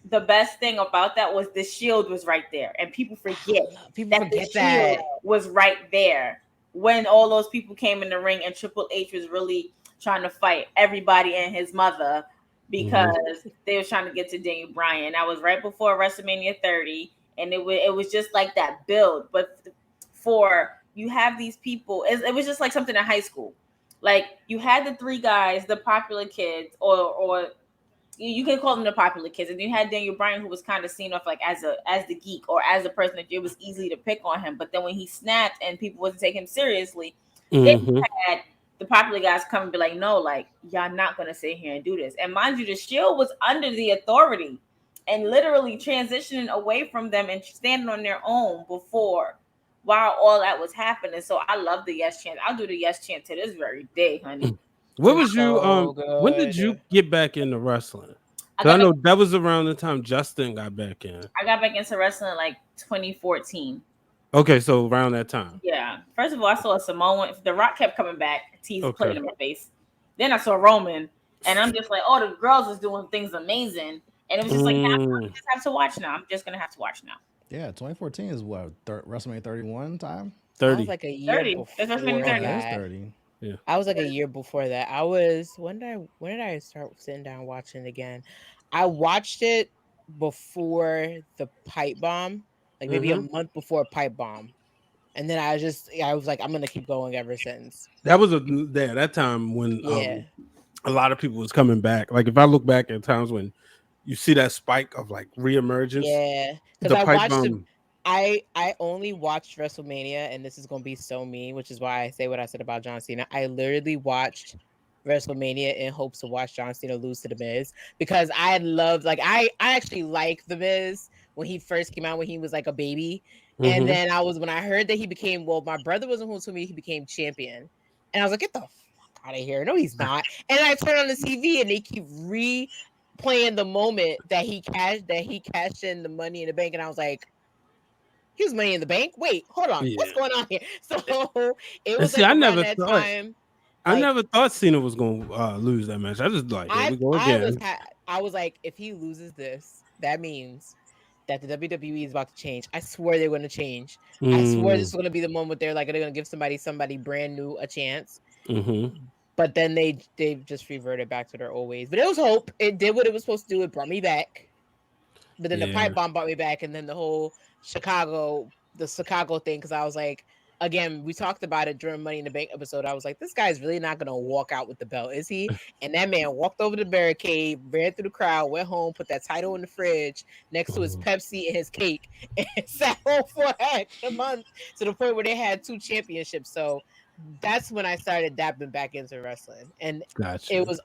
the best thing about that was the shield was right there, and people forget People that the forget shield that. was right there when all those people came in the ring, and Triple H was really trying to fight everybody and his mother Mhm. because they was trying to get to Daniel Bryan. That was right before WrestleMania 30, and it was just like that build. But for you have these people, it was just like something in high school. Like you had the three guys, the popular kids, or you can call them the popular kids, and you had Daniel Bryan, who was kind of seen off like as the geek or as the person that it was easy to pick on him. But then when he snapped and people wasn't taking him seriously, then you Mhm. had the popular guys come and be like, "No, like y'all not gonna sit here and do this." And mind you, the Shield was under the authority and literally transitioning away from them and standing on their own before while all that was happening. So I love the yes chant. I'll do the yes chant to this very day, honey. What was you So when did you good. get back into wrestling? I Because I got back know that was around the time Justin got back in. I got back into wrestling like 2014. Okay, so around that time. Yeah. First of all, I saw a Samoan. The Rock kept coming back. T's playing Okay. in my face. Then I saw Roman, and I'm just like, oh, the girls is doing things amazing, and it was just like, I just have to watch now. I'm just gonna have to watch now. Yeah, 2014 is what WrestleMania 31 time. I was 30. like a year 30. That's WrestleMania before Oh, 30. that is that. 30. Yeah. I was like a year before that. I was when did I start sitting down watching it again? I watched it before the pipe bomb, like maybe a Mm-hmm. month before pipe bomb. And then I was like, I'm gonna keep going ever since. That was that time when Yeah. a lot of people was coming back. Like if I look back at times when you see that spike of like reemergence, Yeah. Because the I pipe watched the bomb. I only watched WrestleMania, and this is gonna be so mean, which is why I say what I said about John Cena. I literally watched WrestleMania in hopes to watch John Cena lose to the Miz, because I loved, like, I actually like the Miz when he first came out, when he was like a baby. And Mm-hmm. then when I heard that he became, well, my brother wasn't who told me he became champion. And I was like, get the fuck out of here. No, he's not. And I turned on the TV and they keep replaying the moment that he cashed in the money in the bank. And I was like, here's money in the bank. Wait, hold on. What's Yeah. going on here? So it And was see, like around that time. I Like never thought Cena was going to lose that match. I just like, here we go again. I was like, if he loses this, that means that the WWE is about to change. I swear they're going to change. I swear this is Mm, going to be the moment they're going to give somebody brand new a chance. mm-hmm. But then they just reverted back to their old ways. But it was hope. It did what it was supposed to do. It brought me back. But then the Yeah. pipe bomb brought me back, and then the Chicago thing, because I was like, again, we talked about it during Money in the Bank episode. I was like, this guy's really not gonna walk out with the belt, is he? And that man walked over the barricade, ran through the crowd, went home, put that title in the fridge next to his Mhm. Pepsi and his cake, and sat home for an extra month, to the point where they had 2 championships. So that's when I started dabbing back into wrestling, and it Gotcha. was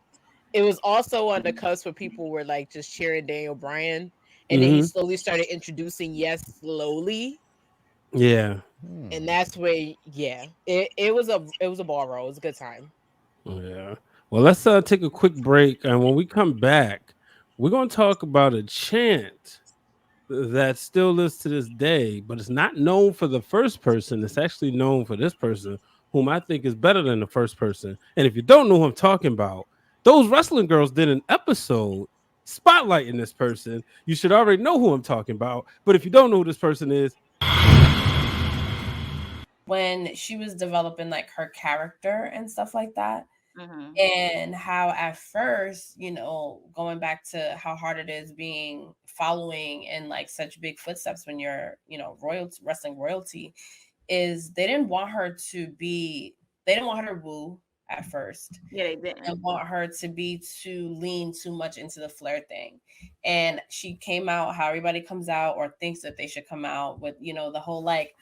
it was also on the cusp where people were like just cheering Daniel Bryan, and then he Mm-hmm. slowly started introducing Yes slowly, Yeah. and that's where, yeah, it was a ball roll. It was a good time. Yeah. Well, let's take a quick break, and when we come back, we're going to talk about a chant that still lives to this day, but it's not known for the first person. It's actually known for this person, whom I think is better than the first person. And if you don't know who I'm talking about, those wrestling girls did an episode spotlighting this person. You should already know who I'm talking about. But if you don't know who this person is, When she was developing like her character and stuff like that, and how at first, going back to how hard it is being following in like such big footsteps when you're, royalty, wrestling royalty, is they didn't want her to woo at first. Yeah, they didn't. And want her to lean too much into the flair thing. And she came out how everybody comes out or thinks that they should come out with, the whole like,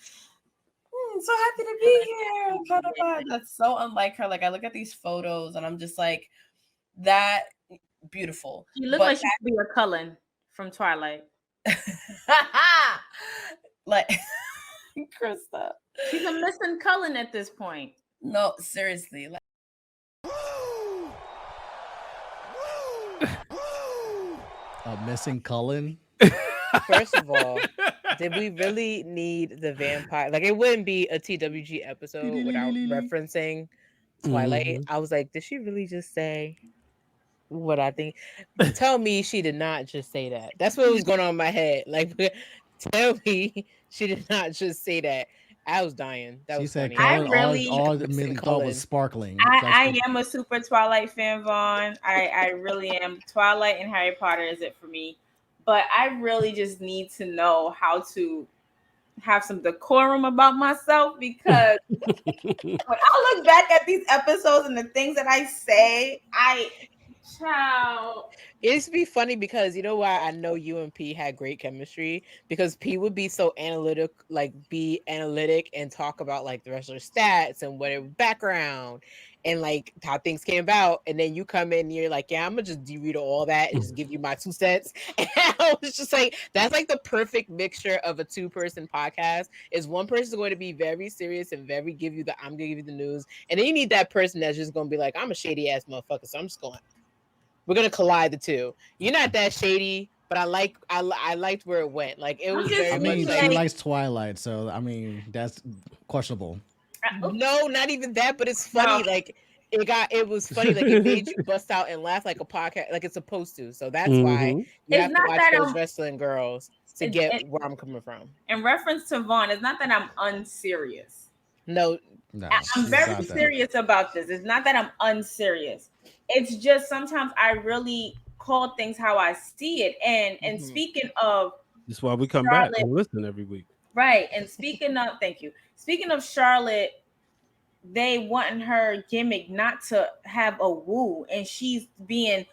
so happy to be here. Blah, blah, blah. That's so unlike her. Like I look at these photos and I'm just like, that beautiful. She looked But like she could be a Cullen from Twilight. like Krista. She's a missing Cullen at this point. No, seriously. Like Missing Cullen. First of all, did we really need the vampire? Like, it wouldn't be a TWG episode without referencing Twilight. Mhm. I was like, did she really just say what I think? Tell me she did not just say that. That's what was going on in my head. Like, tell me she did not just say that. I was dying. That She was said funny. Cullen. really- all Missing immediately thought Cullen. was sparkling. I am a super Twilight fan, Vaughn. I really am. Twilight and Harry Potter is it for me. But I really just need to know how to have some decorum about myself, because when I look back at these episodes and the things that I say, child. It's be funny because you know why I know you and P had great chemistry, because P would be so analytic, and talk about like the wrestler stats and what their background and like how things came about, and then you come in and you're like, yeah, I'm gonna just read all that and just give you my 2 cents. And I was just like, that's like the perfect mixture of a 2-person podcast. Is one person going to be very serious and I'm gonna give you the news, and then you need that person that's just gonna be like, I'm a shady ass motherfucker, so we're gonna collide the two. You're not that shady, but I liked where it went. Like it I'm was just I very much mean, speaking she like like likes Twilight, so I mean that's questionable. oops, no, not even that, but it's no. funny. Like it was funny. Like it made you bust out and laugh like a podcast, like it's supposed to. So that's why Mm-hmm. you It's have to not watch that those I'm wrestling girls to it, get it, where I'm coming from. in reference to Vaughn. It's not that I'm unserious. No, No, I'm she's very not that. serious about this. It's not that I'm unserious. It's just sometimes I really call things how I see it. And mhm. speaking of That's why we come back Charlotte, and listen every week. right? And speaking of, thank you. Speaking of Charlotte, they wanting her gimmick not to have a woo, and she's being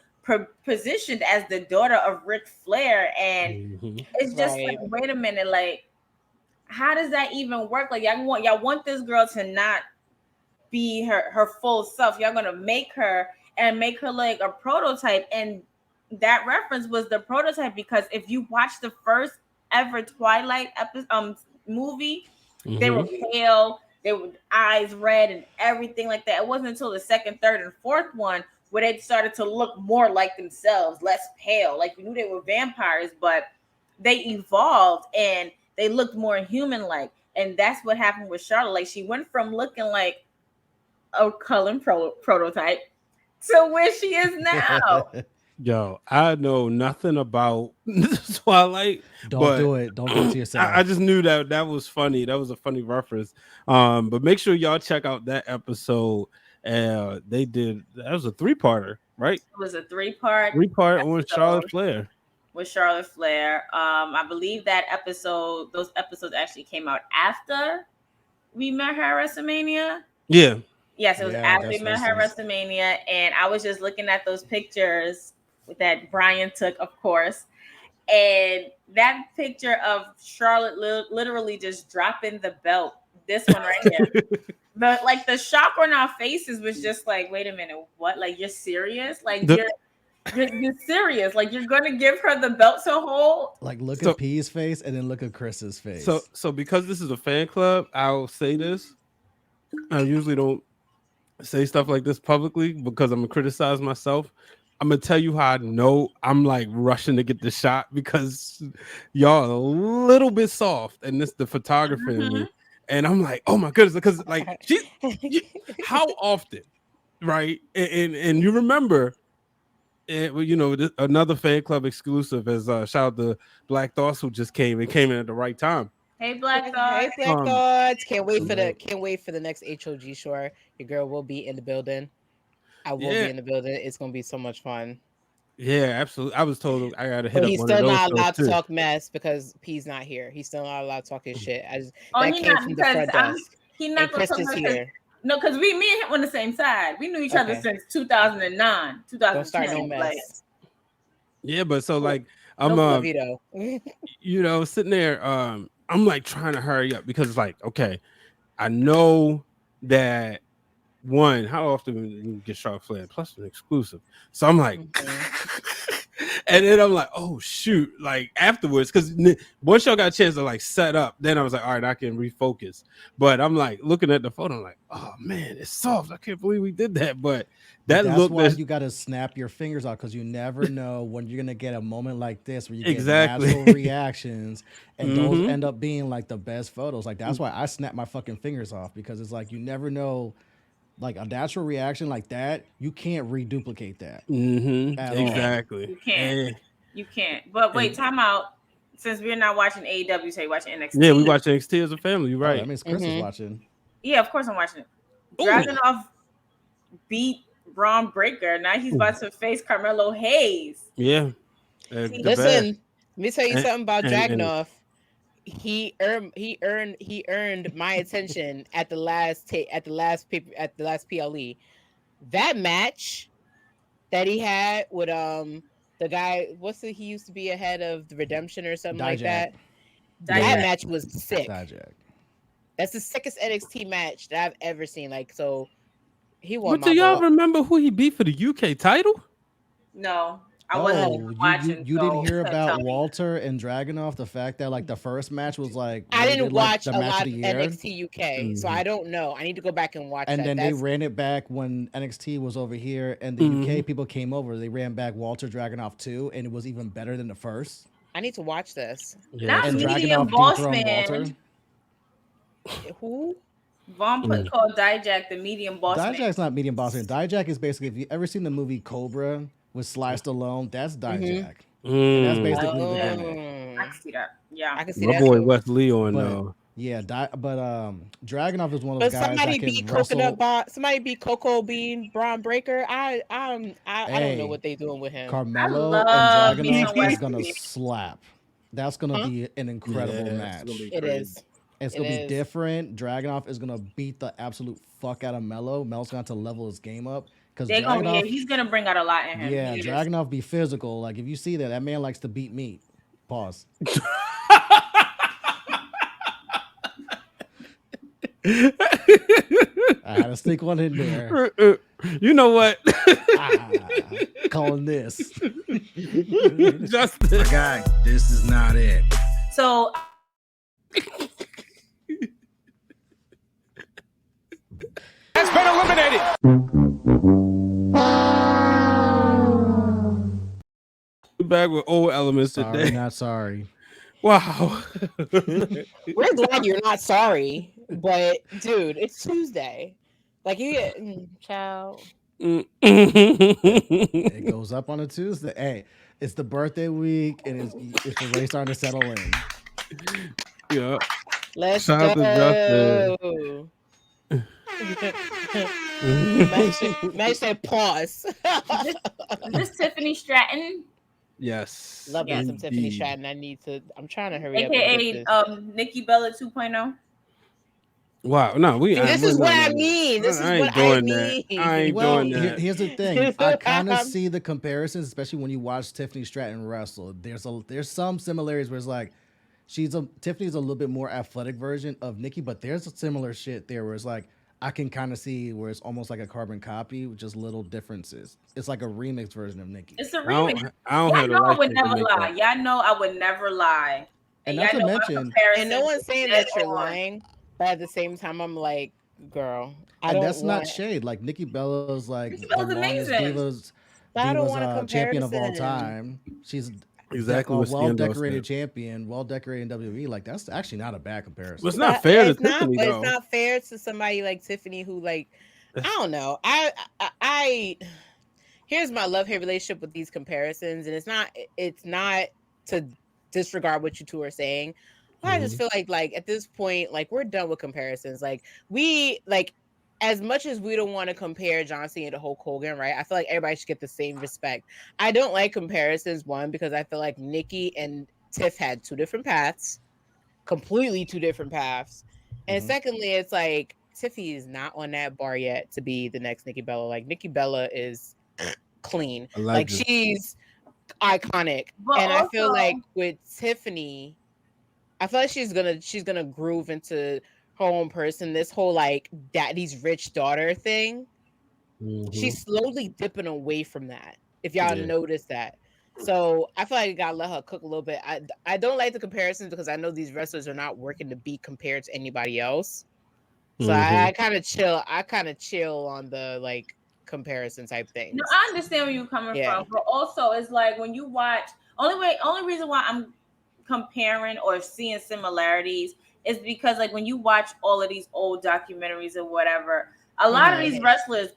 positioned as the daughter of Ric Flair, and Mm-hmm. it's just like, Right. wait a minute, like, how does that even work? Like, y'all want this girl to not be her full self. Y'all gonna make her and make her like a prototype, and that reference was the prototype because if you watch the first ever Twilight movie, they were Mm-hmm. pale, they were eyes red and everything like that. It wasn't until the second, third, and fourth one where they started to look more like themselves, less pale. Like we knew they were vampires, but they evolved and they looked more human like. And that's what happened with Charlotte. Like she went from looking like a Cullen prototype to where she is now. Yo, I know nothing about Twilight, Don't but do it. Don't do it to I yourself. just knew that was funny. That was a funny reference. But make sure y'all check out that episode. They did that was a three-parter, right? It was a three-part Three-part on episode Charlotte Flair. with Charlotte Flair. I believe those episodes actually came out after we met her at WrestleMania. Yeah. Yes, it was Yeah, after we that's met makes her at sense. WrestleMania, and I was just looking at those pictures that Brian took, of course, and that picture of Charlotte literally just dropping the belt. This one right here. The shock on our faces was just like, wait a minute, what? Like you're serious? Like The, you're serious? Like you're gonna give her the belt to hold? Like look so at P's face and then look at Chris's so face. so because this is a fan club, I'll say this. I usually don't say stuff like this publicly because I'm gonna criticize myself. I'm gonna tell you how I know I'm like rushing to get the shot because y'all are a little bit soft, and this the photographer in Mm-hmm. me, and I'm like, oh my goodness, because like you, how often, right? And you remember, well, another fan club exclusive is shout out to Black Thoughts who just came in at the right time. Hey, Black Dog. Hey, Black Um, Thoughts! Salute. Can't wait for the next HOG show. Your girl will be in the building. I will yeah, be in the building. It's gonna be so much fun. yeah, absolutely. I was told I gotta hit But up he's one of still those not shows allowed to too. talk mess because P's not here. He's still not allowed to talk his shit. Oh, That he came not from the because front desk. he And not gonna talk Krista's about because here. no, because me and him on the same side. We knew each other Okay. since 2009, Don't start no 2010. Like mess. Yeah, but so like I'm Nope. Love you though. sitting there I'm like trying to hurry up because it's like okay, I know that one, how often we get Charlotte Flair plus an exclusive. So I'm like Mhm. and then I'm like, oh shoot, like afterwards, because once y'all got a chance to like set up, then I was like, all right, I can refocus. But I'm like looking at the photo, I'm like, oh man, it's soft. I can't believe we did that. But But that that's look why that's you got to snap your fingers out because you never know when you're gonna get a moment like this where you get exactly. natural reactions, and those Hmm. end up being like the best photos. Like that's why I snap my fucking fingers off because it's like you never know, like a natural reaction like that, you can't reduplicate that Hmm. at all. Exactly. you can't, And you can't. But wait, and time out. Since we're not watching AEW, so you're watching yeah, we NXT. watch NXT as a family. You're Oh, that right. means Chris is Mhm. watching. Yeah, of course I'm watching it. Ooh. Dragunov beat Braun Breaker. Now he's about to face Carmelo Hayes. Yeah. See, The best. Listen, let me tell you And, something about and Dragunov. He earned my attention at the last PLE. That match that he had with the guy, he used to be ahead of the Redemption or something like Dijak. that. That Dijak. match was sick. Dijak. That's the sickest NXT match that I've ever seen. Like, so he won but do my y'all vote. remember who he beat for the UK title? No. I wasn't even Oh, watching. you didn't So hear tell about me. Walter and Dragunov? The fact that like the first match was like I didn't rated like watch the a match lot of of the year, NXT UK, so I don't know. I need to go back and watch and that. then they That's ran it back when NXT was over here, and the UK people came over. They ran back Walter Dragunov 2, and it was even better than the first. I need to watch this. Not And medium Dragunov boss dethroned man. Walter. Who? Vaughn called Dijak the medium boss man. Dijak's not medium boss man. Dijak is basically, if you ever seen the movie Cobra with Sly Stallone, that's Dijak. And that's basically the gimmick. I can see that. Yeah. I can see My that boy too. Wes Leon, But yeah, Dragunov is one of But those guys somebody that be can coconut wrestle. bar, somebody be cocoa bean Braun Breaker. I don't know what they doing with him. Carmelo and love me some Dragunov is gonna Wesley. slap. That's gonna Huh? be an incredible Yeah, match. it's gonna be It crazy. is. It's It gonna be is. different. Dragunov is gonna beat the absolute fuck out of Melo. Melo's gonna have to level his game up because They're gonna Dragunov, he's gonna bring out a lot in him. yeah, He is. Dragunov be physical. Like if you see that, that man likes to beat meat. Pause. I had to stick one in there. You know what? Calling this. Justin. Guy, this is not it. So Has been eliminated. Back with old elements Sorry, today. not sorry. Wow. We're glad you're not sorry, but dude, it's Tuesday. Like you, child. It goes up on a Tuesday. Hey, it's the birthday week, and it's the race starting to settle in. Yeah. Let's Shout out to go. May say pause. is this Tiffany Stratton, Yes. Love me some Tiffany indeed. Stratton. I'm trying to hurry up. And aka get this. Nikki Bella 2.0? Wow. No, we. This is what I mean. This is I ain't what I doing mean. that. I ain't Well, doing that. here's the thing. I kind of see the comparisons, especially when you watch Tiffany Stratton wrestle. There's some similarities where it's like Tiffany's a little bit more athletic version of Nikki, but there's a similar shit there where it's like I can kind of see where it's almost like a carbon copy with just little differences. It's like a remix version of Nikki. It's a I don't, remix. I don't Y'all have the know I right would to never make lie. that. Y'all know I would never lie. And y'all not to know my mention- comparison And no one's is saying dead that you're on. lying, but at the same time, I'm like, girl, I And don't that's want. not shade. Like Nikki Bella's like Nikki the Bella's longest amazing. But I don't want a champion of all comparison. time. She's Exactly a what Seindole well-decorated said. champion, well-decorated in WWE. Like that's actually not a bad comparison. But it's not fair to It's not, Tiffany but though. it's not fair to somebody like Tiffany who, like, I don't know. I here's my love-hate relationship with these comparisons, and it's not to disregard what you two are saying. But I just feel like at this point, like we're done with comparisons. Like as much as we don't want to compare John Cena to Hulk Hogan, right? I feel like everybody should get the same respect. I don't like comparisons, one, because I feel like Nikki and Tiff had two different paths, completely two different paths. And secondly, it's like Tiffy is not on that bar yet to be the next Nikki Bella. Like Nikki Bella is clean. Like she's iconic. But and I feel also- like with Tiffany, I feel like she's gonna groove into her own person. This whole like daddy's rich daughter thing. She's slowly dipping away from that. If y'all notice that. So I feel like you gotta let her cook a little bit. I don't like the comparisons because I know these wrestlers are not working to be compared to anybody else. So I kind of chill. I kind of chill on the like comparison type things. No, I understand where you're coming from, but also it's like when you watch. Only reason why I'm comparing or seeing similarities is because like when you watch all of these old documentaries or whatever, a lot of these wrestlers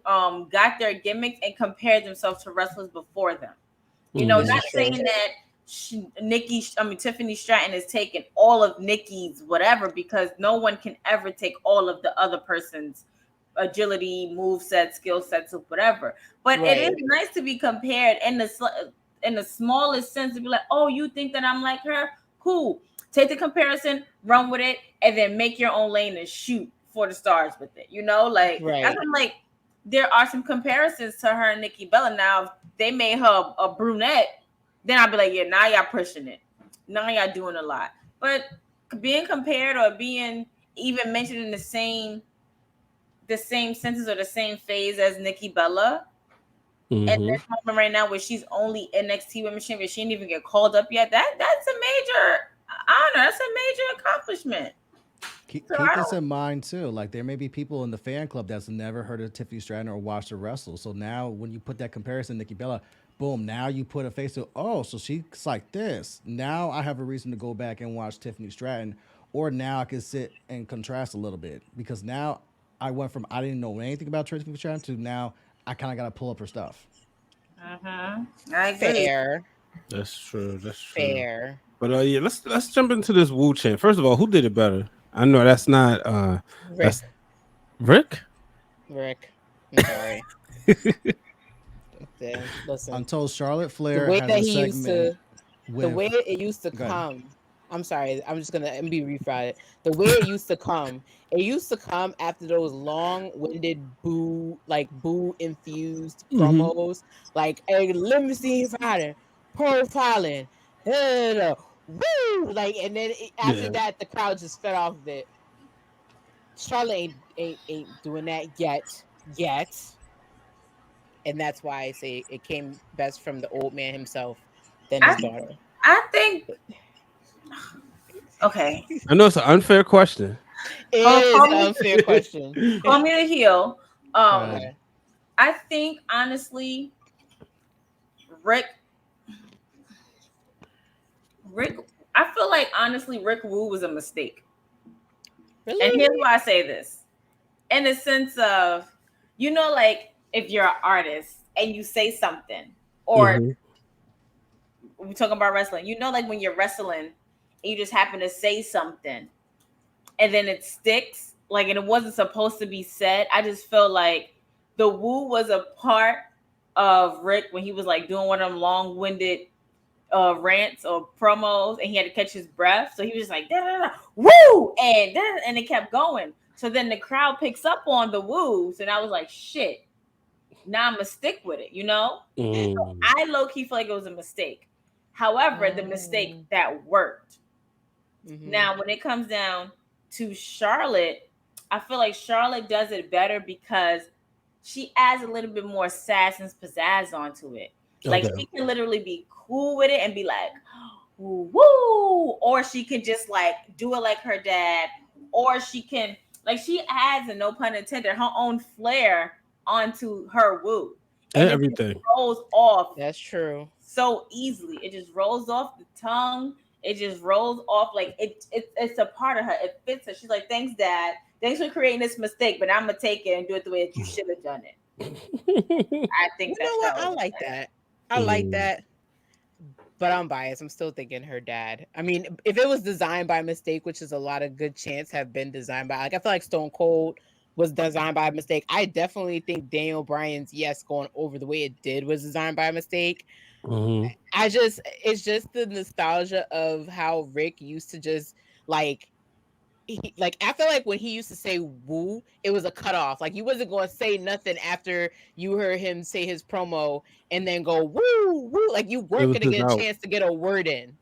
got their gimmicks and compared themselves to wrestlers before them. You know, not saying that Tiffany Stratton is taking all of Nikki's whatever, because no one can ever take all of the other person's agility, move sets, skill sets, or whatever. But it is nice to be compared in the smallest sense, to be like, oh, you think that I'm like her? Cool. Take the comparison, run with it, and then make your own lane and shoot for the stars with it. You know, like that's what I'm like. There are some comparisons to her and Nikki Bella. Now, if they made her a brunette, then I'd be like, yeah, now y'all pushing it. Now y'all doing a lot. But being compared or being even mentioned in the same sentence or the same phase as Nikki Bella, And this moment right now where she's only NXT Women's Champion, she didn't even get called up yet. That's a major honor. That's a major accomplishment. Keep this in mind too. Like there may be people in the fan club that's never heard of Tiffany Stratton or watched her wrestle. So now when you put that comparison, Nikki Bella, boom, now you put a face to, oh, so she's like this. Now I have a reason to go back and watch Tiffany Stratton, or now I can sit and contrast a little bit because now I went from I didn't know anything about Tiffany Stratton to now I kind of got to pull up her stuff. I agree. Fair. That's true. That's true. Fair. But yeah, let's jump into this Woo chant. First of all, who did it better? I know that's not that's Rick. Rick. I'm sorry. Listen. Until Charlotte Flair the way has that a he used segment to, with, the way it used to come. I'm sorry. I'm just gonna be refried. The way it used to come after those long-winded boo infused promos, like a limousine rider, profiling, woo, like, and then after that, the crowd just fed off of it. Charlotte ain't doing that yet, and that's why I say it came best from the old man himself than his daughter. I think. Okay. I know it's an unfair question. It is an unfair question. Call me the heel. I think honestly, Rick. I feel like honestly, Rick Woo was a mistake. Really? And here's why I say this. In the sense of, like if you're an artist and you say something, or we're talking about wrestling, like when you're wrestling and you just happen to say something and then it sticks, like, and it wasn't supposed to be said. I just feel like the Woo was a part of Rick when he was like doing one of them long-winded rants or promos and he had to catch his breath. So he was just like, da, da, da, woo! And it kept going. So then the crowd picks up on the woos, and I was like, shit. Now I'm gonna stick with it, So I low-key feel like it was a mistake. However, the mistake that worked. Now, when it comes down to Charlotte, I feel like Charlotte does it better because she adds a little bit more sass and pizzazz onto it. Like she can literally be cool with it and be like, woo, woo, or she can just like do it like her dad, or she can like she adds, and no pun intended, her own flair onto her woo. And everything it rolls off. That's true. So easily. It just rolls off the tongue. It just rolls off like it's a part of her. It fits her. She's like, thanks, Dad. Thanks for creating this mistake, but I'm gonna take it and do it the way that you should have done it. I think you know what? I like that. I like that. But I'm biased. I'm still thinking her dad. I mean, if it was designed by mistake, which is a lot of good chants have been designed by, like, I feel like Stone Cold was designed by mistake. I definitely think Daniel Bryan's going over the way it did was designed by mistake. It's just the nostalgia of how Rick used to just like, I feel like when he used to say woo, it was a cutoff. Like, you wasn't going to say nothing after you heard him say his promo and then go woo, woo. Like, you weren't going to get a chance to get a word in.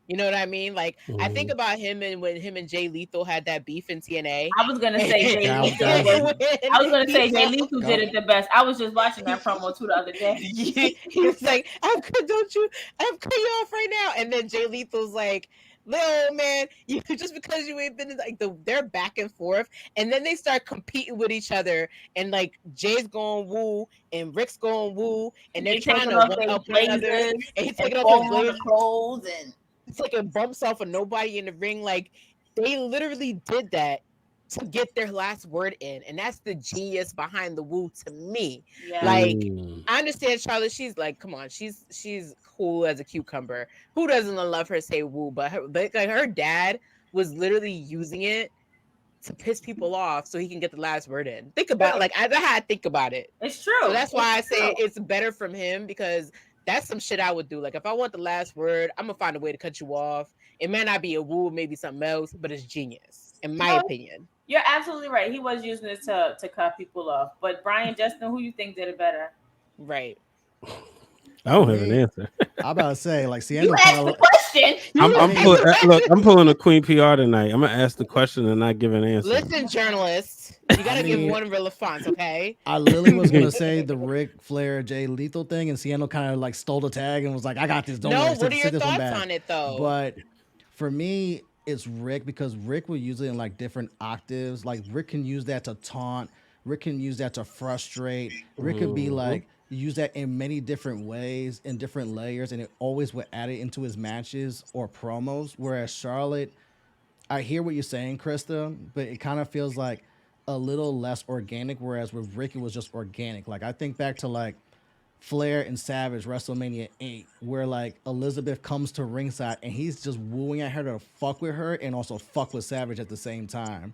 You know what I mean? Like, I think about him and when him and Jay Lethal had that beef in TNA. I was gonna say Jay Lethal. I was gonna say Jay Lethal did it the best. I was just watching that promo too the other day. He was like, I'm cut you off right now. And then Jay Lethal's like, little man, you just because you ain't been like they're back and forth, and then they start competing with each other, and like Jay's going woo and Rick's going woo, and they're trying to one up one another, and he's taking off his clothes and taking bumps off of nobody in the ring. Like, they literally did that to get their last word in, and that's the genius behind the woo to me. Yeah. Like, I understand Charlotte, she's like, come on, she's cool as a cucumber. Who doesn't love her say woo? But her dad was literally using it to piss people off so he can get the last word in. Think about it. Like, I had to think about it. It's true. So that's why I say it's better from him, because that's some shit I would do. Like, if I want the last word, I'm gonna find a way to cut you off. It may not be a woo, maybe something else, but it's genius, in my opinion. You're absolutely right. He was using it to cut people off. But Brian, Justin, who you think did it better? Right. I For don't have an me, answer. I'm about to say like You Seindole asked kind the of. question. I mean, Look, I'm pulling a Queen PR tonight. I'm gonna ask the question and not give an answer. Listen, journalists, you I gotta give mean, one real response, okay? I literally was gonna say the Ric Flair Jay Lethal thing, and Seattle kind of like stole the tag and was like, "I got this. Don't No, worry, what sit, are sit your this one thoughts back." on it though? But for me, it's Rick because Rick will use it in like different octaves. Like Rick can use that to taunt. Rick can use that to frustrate. Rick could be Mhm. like use that in many different ways, in different layers, and it always would add it into his matches or promos. Whereas Charlotte, I hear what you're saying, Krista, but it kind of feels like a little less organic. Whereas with Rick, it was just organic. Like I think back to like Flair and Savage WrestleMania 8, where like Elizabeth comes to ringside and he's just wooing at her to fuck with her and also fuck with Savage at the same time.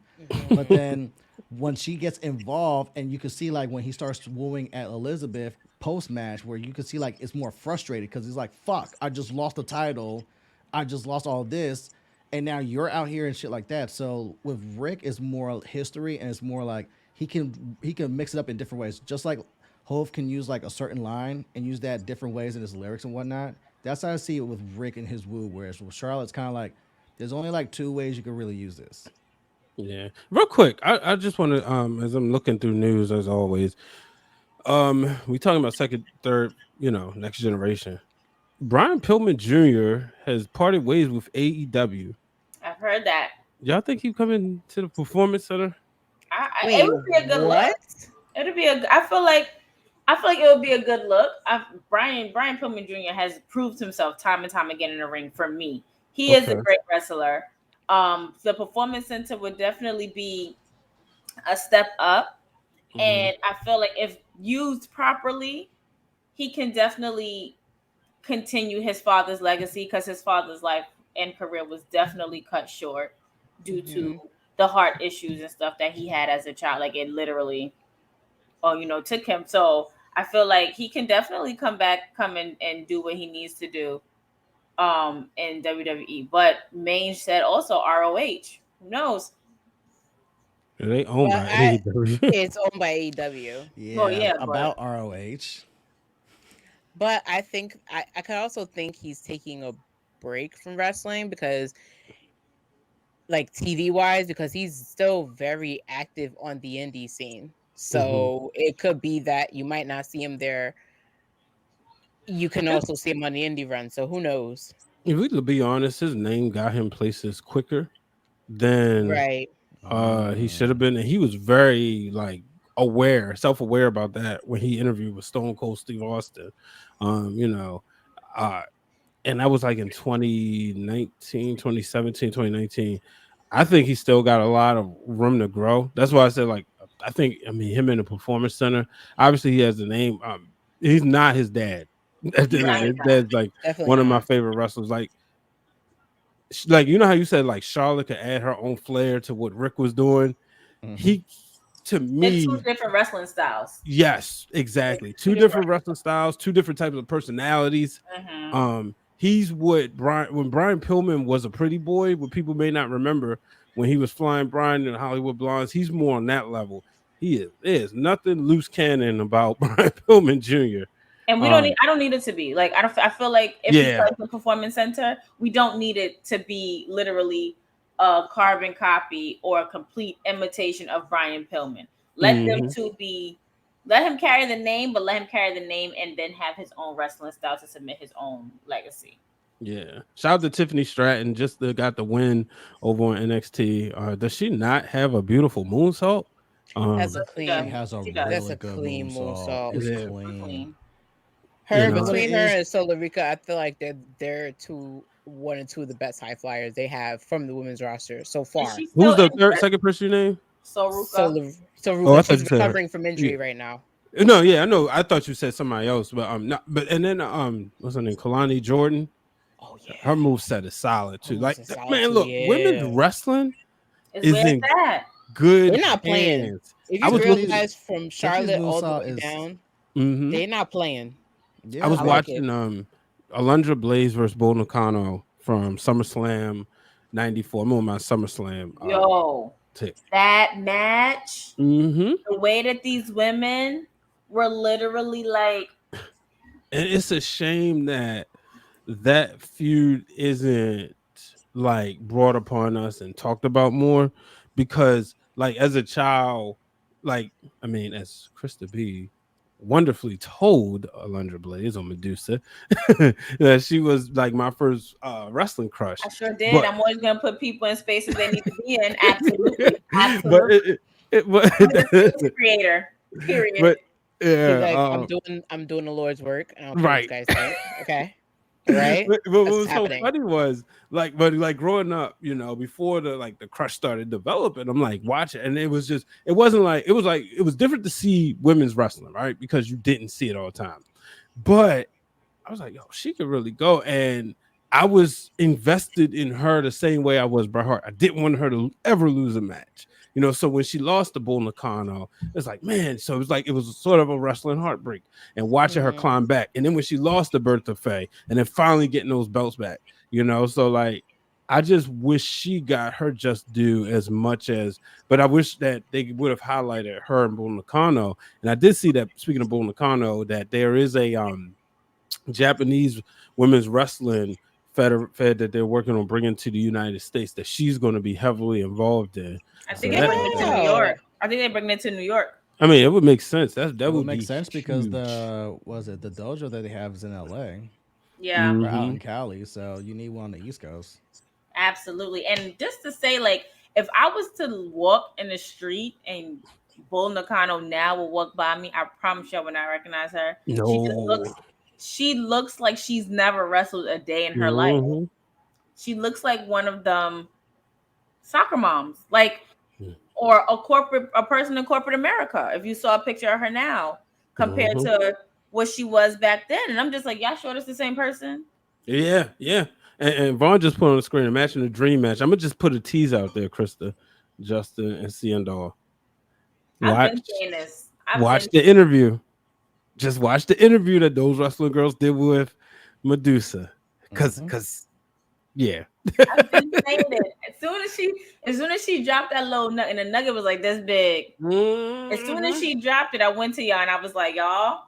But Mhm. then when she gets involved, and you can see like when he starts wooing at Elizabeth post match, where you can see like it's more frustrated because he's like, fuck, I just lost the title. I just lost all this. And now you're out here and shit like that. So with Rick, it's more history and it's more like he can mix it up in different ways. Just like Hove can use like a certain line and use that different ways in his lyrics and whatnot. That's how I see it with Rick and his woo. Whereas with Charlotte's kind of like there's only like two ways you could really use this. Yeah. Real quick, I just want to as I'm looking through news as always, we talking about second, third, next generation. Brian Pillman Jr. has parted ways with AEW. I've heard that. Y'all think he coming to the Performance Center? It Wait, would be a good look. what? It'd be a. I feel like it would be a good look. Brian Pillman Jr. has proved himself time and time again in the ring. For me, he is a Okay. great wrestler. The Performance Center would definitely be a step up, Mhm. and I feel like if used properly, he can definitely continue his father's legacy because his father's life and career was definitely cut short due to Mhm. the heart issues and stuff that he had as a child. Like it literally, took him. So I feel like he can definitely come in and do what he needs to do in WWE. But Mange said also ROH. Who knows? They owned But by AEW. it's owned by AEW. Well, Yeah, yeah, but about ROH. But I think I could also think he's taking a break from wrestling because like TV wise, because he's still very active on the indie scene. Mhm. So it could be that you might not see him there. You can also see him on the indie run. So who knows? If we could be honest, his name got him places quicker than Right. he should have been, and he was very like self-aware about that when he interviewed with Stone Cold Steve Austin. You know, uh, and that was like in 2019, 2017, 2019. I think he still got a lot of room to grow. That's why I said like I mean him in the Performance Center. Obviously, he has the name. He's not his dad. At the end of no, the he's day, not. dad's like Definitely one of my not. favorite wrestlers. Like you know how you said like Charlotte could add her own flair to what Rick was doing. Mm-hmm. He to They're two me, different wrestling styles. yes, They're exactly. two Two different. different wrestling styles, two different types of personalities. Mm-hmm. He's what Brian when Brian Pillman was a pretty boy, what people may not remember when he was flying Brian in Hollywood Blondes. He's more on that level. He is. There's nothing loose cannon about Brian Pillman Jr. And we don't need. Um, I don't need it to be like. I don't. I feel like if he yeah. starts the Performance Center, we don't need it to be literally a carbon copy or a complete imitation of Brian Pillman. Let them Hmm. two be. Let him carry the name, but let him carry the name and then have his own wrestling style to submit his own legacy. Yeah. Shout out to Tiffany Stratton, just got the win over on NXT. Does she not have a beautiful moonsault? That's a Um, She She does. clean. has a She does. That's really a good clean moonsault. moonsault. It's yeah, clean. Clean. you Her But what know. it between her is, and Sola Rica, I feel like they're one and two of the best high flyers they have from the women's roster so And far. she's Who's still the injured. second person you name? Soruka. So Oh, I Ruka, thought she's you said her. recovering from Yeah. injury right now. No, yeah, I know. I thought you said somebody else, but not. But and then what's her name? Kalani Jordan. Oh yeah, Her move set is solid her too. moves Like are solid man, too. look, women's Yeah, wrestling Is is where in it's at. good they're not playing. hands. If I you was Tiffany's looking. realize from Tiffany's Charlotte all the moonsault way is down, Hmm. they're not playing. I yeah, was I like like it. watching Alundra Blaze versus Bull Nakano from SummerSlam '94. I'm on my SummerSlam Yo, tick. that match, Mm-hmm. the way that these women were literally like And it's a shame that that feud isn't like brought upon us and talked about more, because like as a child, like I mean as Krista B wonderfully told Alundra Blaze on Medusa that she was like my first wrestling crush. I sure did. But I'm always gonna put people in spaces they need to be in. Absolutely, but absolutely. but I'm the space creator. Period. but He's yeah, like, I'm doing the Lord's work. I don't care what you right. guys think. Okay. All right. But what That's was so happening. funny was like, but like growing up, you know, before the crush started developing, I'm like watching, and it was just, it wasn't like it was different to see women's wrestling, right? Because you didn't see it all the time. But I was like, yo, she could really go. And I was invested in her the same way I was Bret Hart. I didn't want her to ever lose a match. You know, so when she lost to Bull Nakano, it's like, man, so it was like it was sort of a wrestling heartbreak and watching her Mhm. climb back. And then when she lost to Bertha Faye and then finally getting those belts back, you know, so like I just wish she got her just due as much as, but I wish that they would have highlighted her and Bull Nakano. And I did see that, speaking of Bull Nakano, that there is a Japanese women's wrestling fed that they're working on bringing to the United States that she's going to be heavily involved in. I So think they that, bring it to New Wow. York. I think they bring it to New York. I mean, it would make sense. That It would would make be sense because huge. the dojo that they have is in LA Yeah, or out Hmm. in Cali, so you need one on the East Coast. absolutely. And just to say, like, if I was to walk in the street and Bull Nakano now will walk by me, I promise you I would not recognize her. No. She looks like she's never wrestled a day in her life. Hmm. She looks like one of them soccer moms, like, or a person in corporate America. If you saw a picture of her now compared Hmm. to what she was back then, and I'm just like, y'all sure it's the same person? Yeah, yeah. And Vaughn just put on the screen, imagine a dream match. I'm gonna just put a tease out there, Krista, Justin, and Seindole. I've been Watch, saying this. I've watch been the interview. Just watch the interview that those wrestling girls did with Medusa. Hmm. Cause yeah. I've been saying it. As soon as she dropped that little nugget, and the nugget was like this big. As soon as Mhm. she dropped it, I went to y'all and I was like, y'all.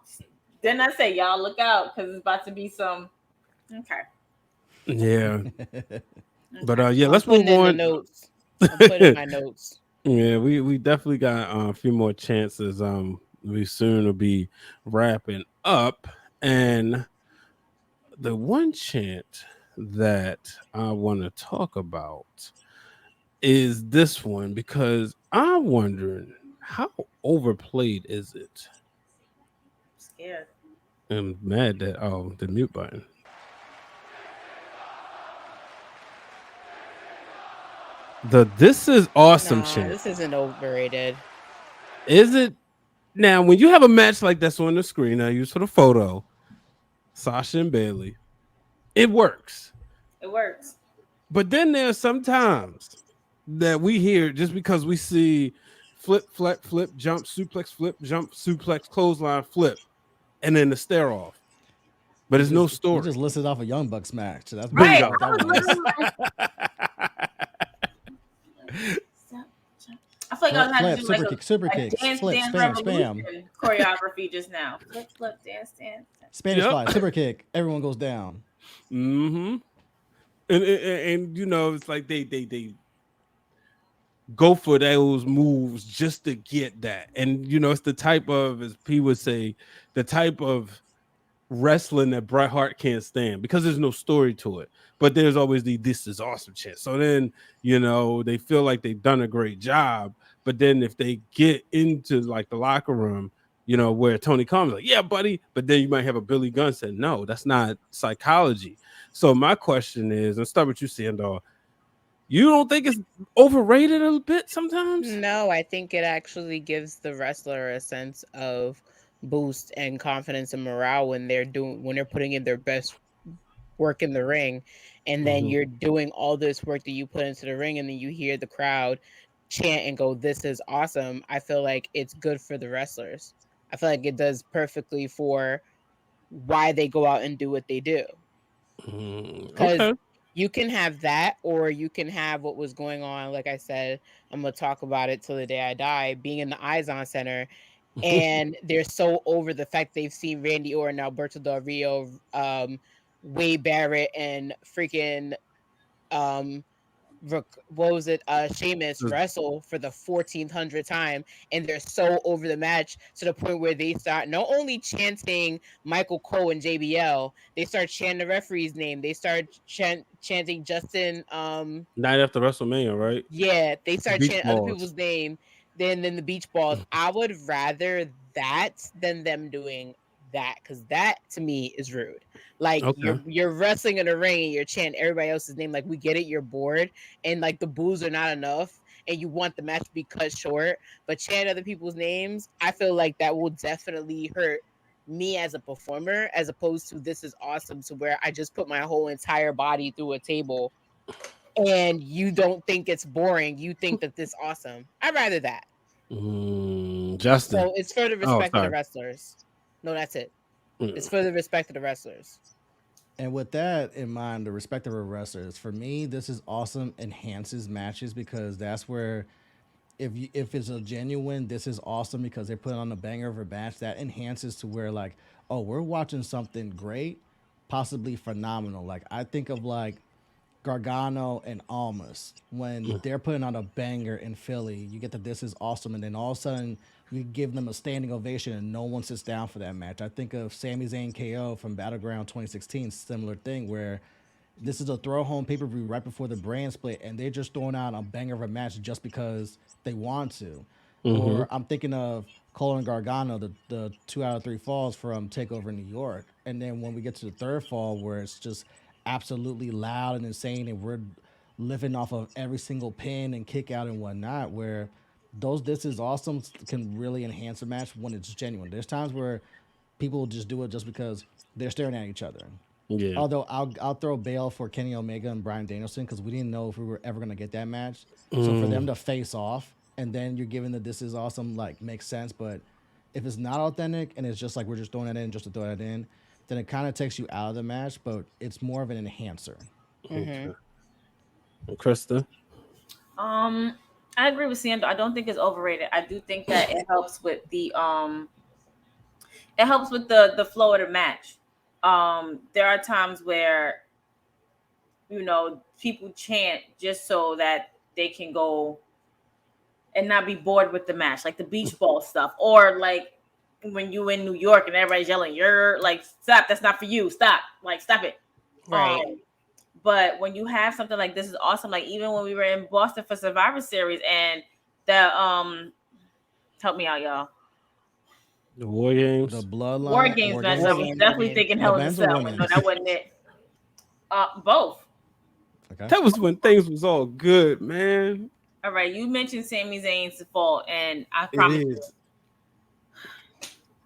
Then I say, y'all look out because it's about to be some. Okay. Yeah. But Okay. yeah, I'm let's putting move in the on. notes. I'm putting in my notes. Yeah, we definitely got a few more chances. We soon will be wrapping up. And the one chant that I want to talk about is this one because I'm wondering how overplayed is it? I'm scared. I'm mad that the mute button. The This Is Awesome Nah, chant. this isn't overrated. Is it now when you have a match like that's on the screen I use for the photo, Sasha and Bailey, it works. It works. But then there's sometimes that we hear just because we see flip, flip, flip, jump, suplex, clothesline, flip, and then the stare off. But there's no You just story. listed off a Young Bucks match. So that's Right. basically Bingo. what I that was was. literally like, I feel like I Flip, had to flip, do like super a kicks, dance flip, dance spam, spam, revolution choreography just now. Flip, flip, dance, dance. Spanish Yep. fly, super kick. Everyone goes down. Hmm. And you know it's like they go for those moves just to get that, and you know it's the type of, as P would say, the type of wrestling that Bret Hart can't stand because there's no story to it. But there's always the "this is awesome" chant. So then you know they feel like they've done a great job. But then if they get into like the locker room, you know, where Tony Khan's like, "Yeah, buddy," but then you might have a Billy Gunn say, "No, that's not psychology." So my question is, let's start with you, Sandor. You don't think it's overrated a bit sometimes? No, I think it actually gives the wrestler a sense of boost and confidence and morale when they're putting in their best work in the ring, and then Mhm. you're doing all this work that you put into the ring, and then you hear the crowd chant and go, "This is awesome." I feel like it's good for the wrestlers. I feel like it does perfectly for why they go out and do what they do. Because Okay. you can have that, or you can have what was going on. Like I said, I'm gonna talk about it till the day I die. Being in the Eyes On Center, and they're so over the fact they've seen Randy Orton, Alberto Del Rio, Wade Barrett, and freaking um what was it? Sheamus wrestle for the 1400th time, and they're so over the match to the point where they start not only chanting Michael Cole and JBL, they start chanting the referee's name. They start chanting Justin. Night after WrestleMania, right? Yeah, they start Beach chanting other balls. people's name than the beach balls. I would rather that than them doing that, because that to me is rude. Like Okay. you're wrestling in a ring and you're chanting everybody else's name. Like, we get it, you're bored, and like the boos are not enough, and you want the match to be cut short, but chant other people's names, I feel like that will definitely hurt me as a performer, as opposed to this is awesome, to where I just put my whole entire body through a table and you don't think it's boring. You think that this awesome. I'd rather that. Justin. So it's for the Oh, respect of the sorry. wrestlers. No, that's it. It's Mm. for the respect of the wrestlers. And with that in mind, the respect of our wrestlers, for me, this is awesome. Enhances matches because that's where if it's a genuine, this is awesome because they put on a banger of a match that enhances to where like, oh, we're watching something great, possibly phenomenal. Like I think of like Gargano and Almas when they're putting on a banger in Philly. You get that this is awesome, and then all of a sudden you give them a standing ovation, and no one sits down for that match. I think of Sami Zayn KO from Battleground 2016, similar thing where this is a throw home pay per view right before the brand split, and they're just throwing out a banger of a match just because they want to. Mm-hmm. Or I'm thinking of Cole and Gargano, the 2 out of 3 falls from Takeover New York, and then when we get to the third fall, where it's just absolutely loud and insane, and we're living off of every single pin and kick out and whatnot, where those this is awesome can really enhance a match when it's genuine. There's times where people just do it just because they're staring at each other. Yeah. Although I'll throw bail for Kenny Omega and Bryan Danielson because we didn't know if we were ever gonna get that match. So for them Mm. to face off and then you're giving the this is awesome like makes sense. But if it's not authentic and it's just like we're just throwing that in just to throw that in, then it kind of takes you out of the match. But it's more of an enhancer. Mm-hmm. Okay. And Krista. I agree with Sandra. I don't think it's overrated. I do think that it helps with the flow of the match. There are times where people chant just so that they can go and not be bored with the match, like the beach ball stuff, or like when you in New York and everybody's yelling, "You're like, stop! That's not for you! Stop! Like, stop it!" Right. But when you have something like this is awesome. Like even when we were in Boston for Survivor Series and the help me out, y'all. The War The Games. War bloodline Games war match. games, I War was games. War definitely games. thinking the Hell in a men's or Cell, but no, women's. that wasn't it. Both. Okay. That was when things was all good, man. All right, you mentioned Sami Zayn's fault, and I It promise. is.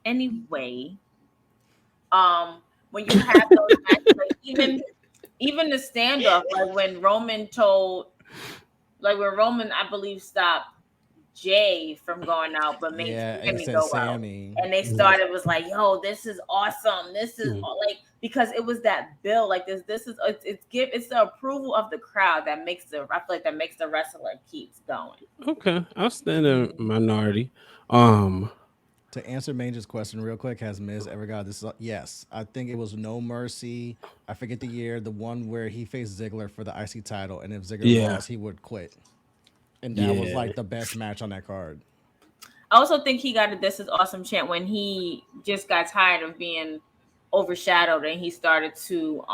Anyway, when you have those matches, like even the standoff, like when Roman, I believe, stopped Jay from going out, but made Yeah, and it Sammy says go out. Sammy. And they Mhm. started was like, "Yo, this is awesome. This is Mhm. like because it was that bill. Like this is it's the approval of the crowd that makes I feel like that makes the wrestler keeps going." Okay. I'll stand in minority. Um, To answer Major's question real quick, has Miz ever got this? Yes, I think it was No Mercy. I forget the year, the one where he faced Ziggler for the IC title, and if Ziggler yeah. lost, he would quit. And that was Yeah. like the best match on that card. I also think he got a "This is awesome" chant when he just got tired of being overshadowed and he started to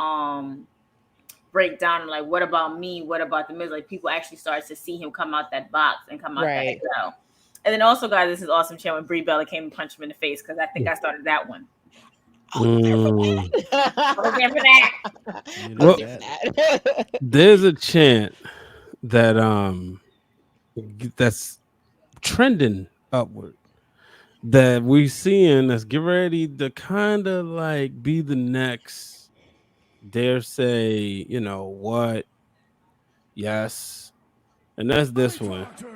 break down like, what about me? What about the Miz? Like people actually started to see him come out that box and come out that Right. cell. And then also, guys, this is awesome chant when Brie Bella came and punched him in the face because I think I started that one. Mm. I was there for that. You I was know Well, there for that. that. there's a chant that that's trending upward that we seeing that's get ready to kind of like be the next, dare say, what? Yes. And that's Let this me one. talk to you.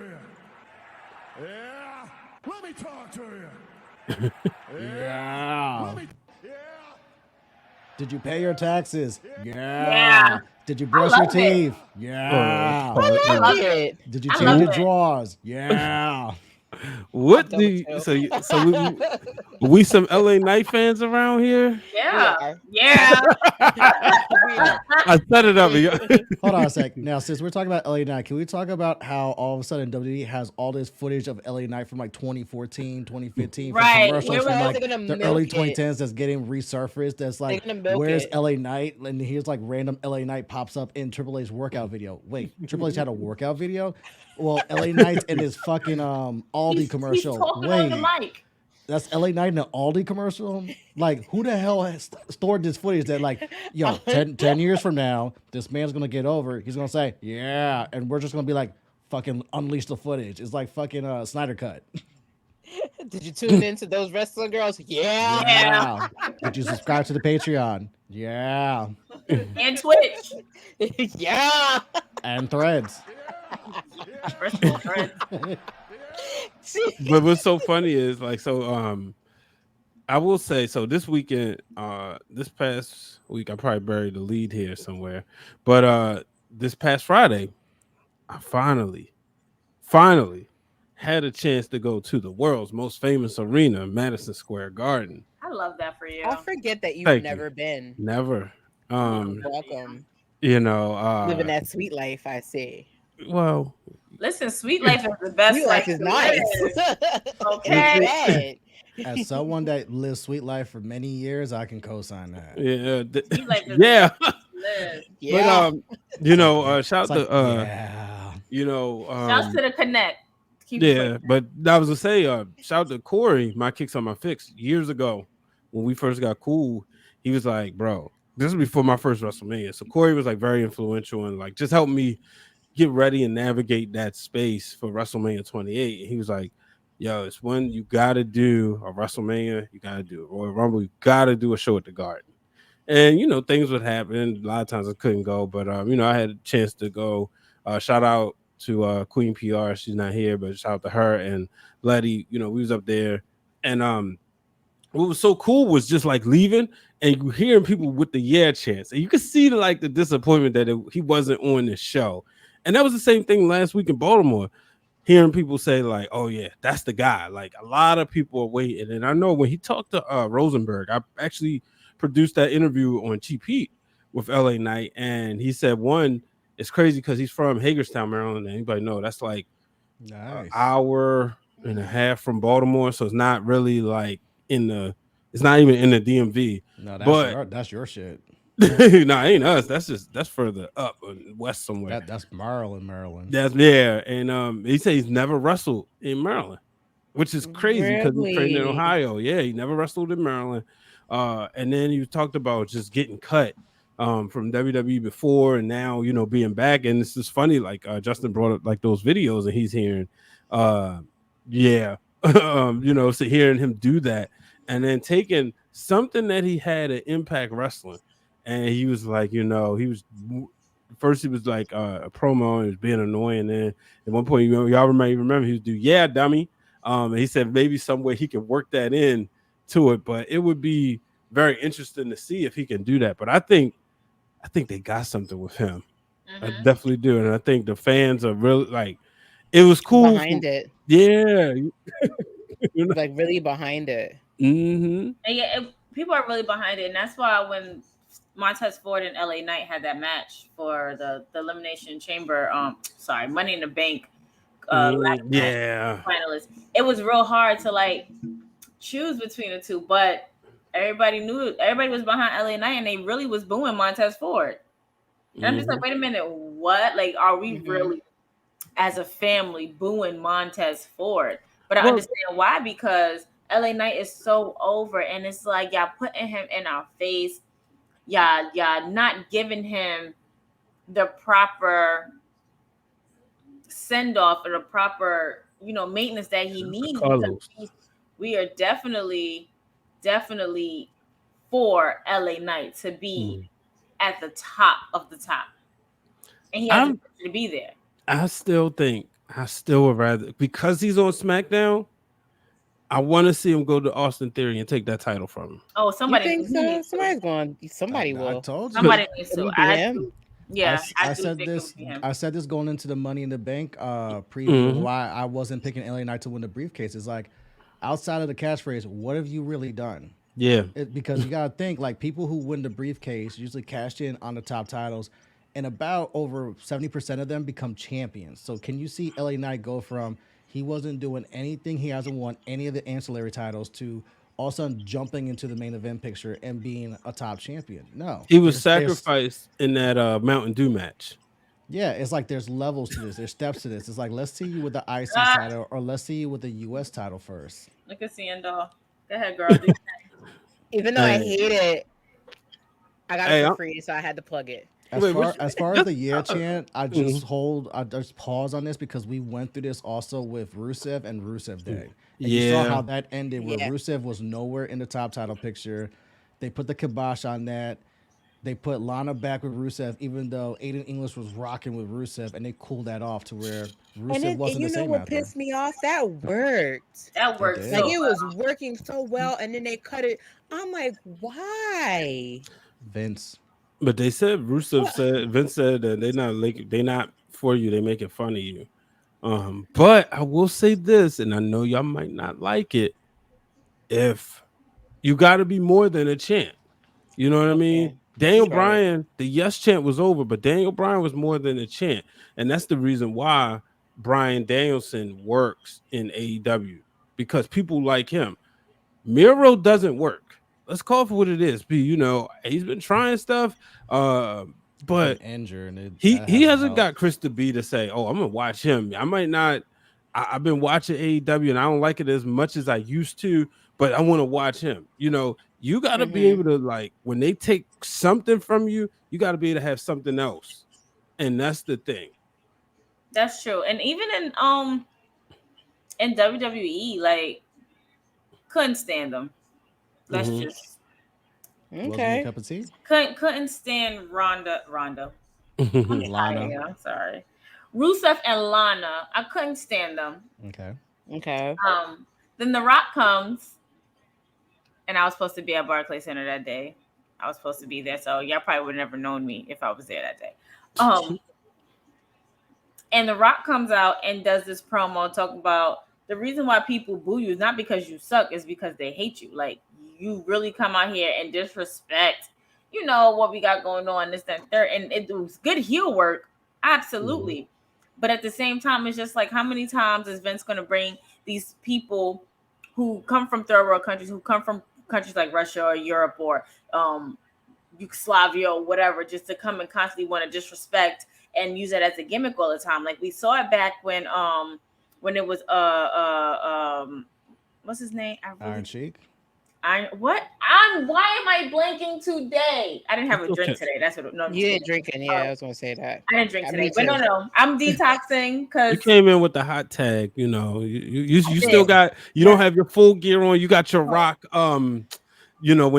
Yeah. Let me talk to you. Yeah. Let me. Yeah. Did you pay your taxes? Yeah, Yeah. Did you I brush your love it. teeth? Yeah. I I like love it. it. Did you I change love your it. drawers? Yeah. What I'm do done with you, you. we some LA Knight fans around here? We Yeah. are. Yeah. We are. I set it up. Hold on a sec. Now, since we're talking about LA Knight, can we talk about how all of a sudden WWE has all this footage of LA Knight from like 2014, 2015, from Right. commercials Where from was Because like they're gonna the milk early it. 2010s that's getting resurfaced? That's They're like, gonna milk where's it. LA Knight? And here's like random LA Knight pops up in Triple H's workout video. Wait, Triple H had a workout video? Well, LA Knight's in his fucking Aldi he's commercial. talking on the Wait. mic. That's LA Knight in an Aldi commercial? Like, who the hell has stored this footage that, like, yo, 10 years from now, this man's going to get over. He's going to say, yeah. And we're just going to be like, fucking unleash the footage. It's like fucking Snyder Cut. Did you tune into those wrestling girls? Yeah. Yeah. Did you subscribe to the Patreon? Yeah. And Twitch. Yeah. And Threads. First of all, friends. But what's so funny is like I will say so this weekend, this past week I probably buried the lead here somewhere. But this past Friday, I finally had a chance to go to the world's most famous arena, Madison Square Garden. I love that for you. I forget that you've Thank never you. been. Never. Welcome. Living Living that sweet life, I see. well, Listen, Sweet Life is the best. Sweet life is to nice. live. Okay. As someone that lived sweet life for many years, I can co-sign that. yeah, Sweet Life is yeah. live. Yeah. But shout It's like, to yeah. Shouts to the Connect. Keep it yeah, pushing. but I was gonna say, shout to Corey, my kicks on my fix years ago when we first got cool. He was like, bro, this was before my first WrestleMania. So Corey was like very influential and like just helped me get ready and navigate that space for WrestleMania 28. And he was like, yo, it's when you gotta do a WrestleMania, you gotta do a Royal Rumble, you gotta do a show at the Garden. And things would happen. A lot of times I couldn't go, but I had a chance to go. Shout out to Queen PR. She's not here, but shout out to her and Letty. We was up there, and what was so cool was just like leaving and you hearing people with the yeah chants, and you could see the disappointment that he wasn't on this show. And that was the same thing last week in Baltimore. Hearing people say like, "Oh yeah, that's the guy." Like a lot of people are waiting, and I know when he talked to Rosenberg, I actually produced that interview on Cheap Heat with LA Knight, and he said one, it's crazy because he's from Hagerstown, Maryland. And anybody know that's like an Nice. hour and a half from Baltimore, so it's not really like it's not even in the DMV. No, But that's your shit. no, ain't us. That's further up west somewhere. That's Maryland. That's yeah, and he said he's never wrestled in Maryland, which is crazy because he trained in Really? Ohio. Yeah, he never wrestled in Maryland. And then you talked about just getting cut from WWE before and now being back. And this is funny, like Justin brought up like those videos and he's hearing yeah so hearing him do that and then taking something that he had at Impact Wrestling, and he was like, he was first he was like a promo and he was being annoying, and then at one point y'all might remember he was do yeah dummy, and he said maybe some way he can work that in to it, but it would be very interesting to see if he can do that. But I think they got something with him. I definitely do, and I think the fans are really like, it was cool Behind it. Yeah, Like really behind it. mm-hmm. And yeah, people are really behind it, and that's why when Montez Ford and LA Knight had that match for the Elimination Chamber, Money in the Bank, Yeah, finalists, it was real hard to like choose between the two, but everybody was behind LA Knight, and they really was booing Montez Ford. And I'm just like, wait a minute, what? Like, are we really, as a family, booing Montez Ford? But I understand why, because LA Knight is so over, and it's like y'all putting him in our face, y'all not giving him the proper send off or the proper maintenance that he needs. We are definitely for LA Knight to be at the top of the top, and he has to be there. I still would rather, because he's on SmackDown, I want to see him go to Austin Theory and take that title from him. Oh, somebody You think so? Somebody's going. Somebody will. I told you. Somebody needs to. Yeah, I I do said think it this. would be him. I said this going into the Money in the Bank preview. Mhm. Why I wasn't picking LA Knight to win the briefcase is like, outside of the catchphrase, what have you really done? Yeah. Because you gotta think like people who win the briefcase usually cash in on the top titles, and about over 70% of them become champions. So can you see LA Knight go from he wasn't doing anything, he hasn't won any of the ancillary titles, to all of a sudden jumping into the main event picture and being a top champion? No, He was there's sacrificed in that Mountain Dew match. yeah, it's like there's levels to this. There's steps to this. It's like let's see you with the IC Ah, title, or let's see you with the US title first. look at Seindole. Go ahead, girl. Do Even though I Hey, hate it, I got it hey, for I'm, free, so I had to plug it. wait, what As far as just, the year chant, mhm. I just pause on this because we went through this also with Rusev and Rusev Day. And you saw how Yeah. that ended where Yeah. Rusev was nowhere in the top title picture. They put the kibosh on that. They put Lana back with Rusev, even though Aiden English was rocking with Rusev, and they cooled that off to where Rusev And wasn't you the know same what after. pissed me off? That worked. that It works Like so did. it well. was working so well, and then they cut it. I'm like, why? Vince. But they said Rusev What? said Vince said that they not for you, they making fun of you. But I will say this, and I know y'all might not like it. If you gotta be more than a champ. You know what I mean? Okay, Daniel he's right. Bryan, the yes chant was over, but Daniel Bryan was more than a chant. And that's the reason why Bryan Danielson works in AEW, because people like him. Miro doesn't work. Let's call it for what it is. He's been trying stuff, uh, He's been but injured, and he that he hasn't hasn't helped. got Krista B to say, "Oh, I'm gonna watch him." I might not. I've been watching AEW and I don't like it as much as I used to, but I want to watch him. You got to be Mm-hmm. able to, like, when they take something from you, you got to be able to have something else, and that's the thing. That's true. And even in WWE, like couldn't stand them. Let's Hmm. just Wasn't your Okay. cup of tea? couldn't stand Ronda. I'm Lana. tired. I'm sorry. Rusev and Lana. I couldn't stand them. Okay. Okay. Then The Rock comes, and I was supposed to be at Barclays Center that day. I was supposed to be there, so y'all probably would have never known me if I was there that day. And The Rock comes out and does this promo talking about the reason why people boo you is not because you suck, is because they hate you. Like, you really come out here and disrespect, what we got going on, this, that, third. And it was good heel work, absolutely. But at the same time, it's just like, how many times is Vince going to bring these people who come from third world countries, who come from countries like Russia or Europe or Yugoslavia or whatever, just to come and constantly want to disrespect and use it as a gimmick all the time? Like, we saw it back when it was what's his name? Iron Sheik. Why am I blanking today? I didn't have a It's drink okay. today. That's what. No, I'm You just didn't kidding. drinking, yeah. I was gonna say that. I didn't drink Me today, but too. no, I'm detoxing You because came in with the hot tag. You still got. You don't have your full gear on. You got your Rock. When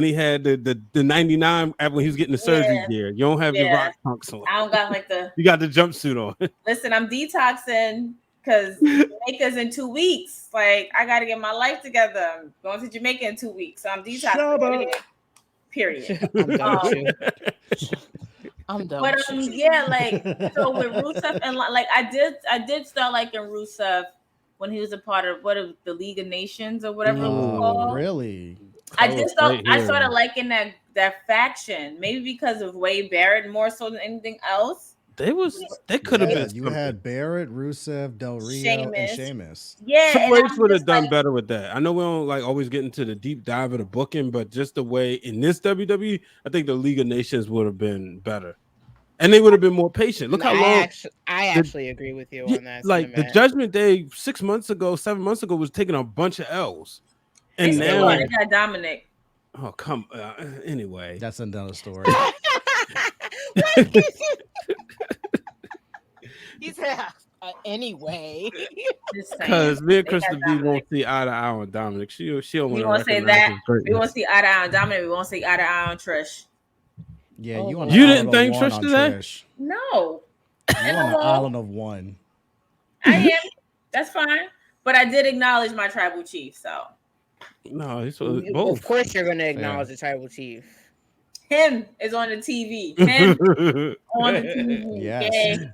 he had the 99 when he was getting the surgery yeah, gear. You don't have your yeah. Rock trunks on. I don't got like the. You got the jumpsuit on. Listen, I'm detoxing because Jamaica's in 2 weeks. Like, I got to get my life together. I'm going to Jamaica in 2 weeks, so I'm detoxing. Period. I'm done with you. I'm done But with you. yeah, like, so with Rusev and like I did start liking Rusev when he was a part of the League of Nations or whatever it was called. Really? I started liking that faction, maybe because of Wade Barrett more so than anything else. They could have been You something. had Barrett, Rusev, Del Rio, and Sheamus. Yeah, Triple and H I'm would have just done like, better with that. I know we don't like always get into the deep dive of the booking, but just the way in this WWE, I think the League of Nations would have been better, and they would have been more patient. Look how long. I actually agree with you on that Like the sentiment. Judgment Day 6 months ago, 7 months ago was taking a bunch of L's, they and still are. now, They got Dominic. oh come, anyway, That's another story. He said, anyway. Just saying. because me and They got Krista B Dominic. won't see eye to eye on Dominic. She don't We want to won't say recognize that. his We won't greatness. see eye to eye on Dominic. We won't see eye to eye on Trish. Yeah, Oh, you on Lord. the You island didn't of thank one Trish on today? Trish. No, You on the island of one. I am. That's fine. But I did acknowledge my tribal chief. So No, it's Of both. course, you're going to Fair. acknowledge the tribal chief. Him is on the TV. Him on the TV. Yes. Okay?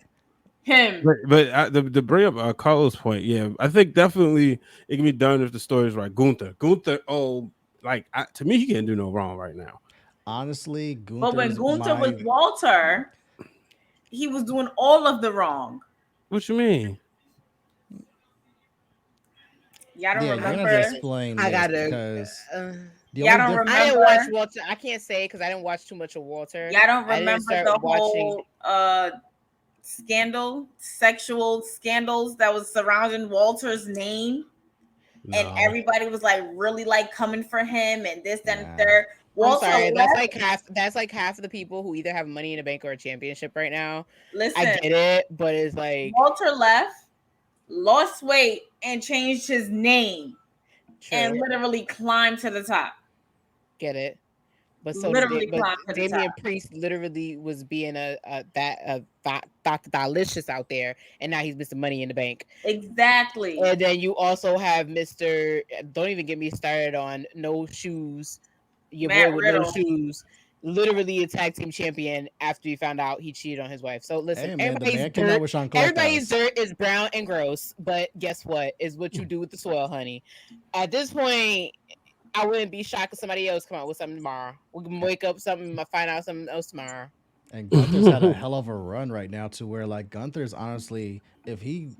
Him. But to bring up Carlos' point, yeah, I think definitely it can be done if the story is right. Gunther, to me, he can't do no wrong right now. Honestly, But when Gunther's Gunther was my Walter, he was doing all of the wrong. What you mean? Y'all don't You're gonna remember? have to explain I this gotta. because the Y'all only don't difference. I didn't remember? watch Walter. I can't say because I didn't watch too much of Walter. Y'all don't I didn't remember start the watching- whole sexual scandals that was surrounding Walter's name? No. And everybody was like really like coming for him and this, that, and Nah. third. I'm Walter sorry. left. That's like half of the people who either have money in the bank or a championship right now. Listen, I get it, but it's like Walter left, lost weight, and changed his name and true. literally climbed to the top. Get it. But so Literally but climbed to the Damian top. Priest literally was being Dr. Delicious out there, and now he's Mr. Money in the Bank. Exactly. And then you also have Mr. Don't even get me started on No Shoes. Your Matt boy with Riddle. No Shoes, literally a tag team champion after he found out he cheated on his wife. So listen, Hey man, the everybody's man came out dirt, with Sean Clark. everybody's dirt is brown and gross. But guess what? Is what you do with the soil, honey. At this point, I wouldn't be shocked if somebody else come out with something tomorrow. We can wake up something, find out something else tomorrow. And Gunther's had a hell of a run right now to where like Gunther's honestly, if he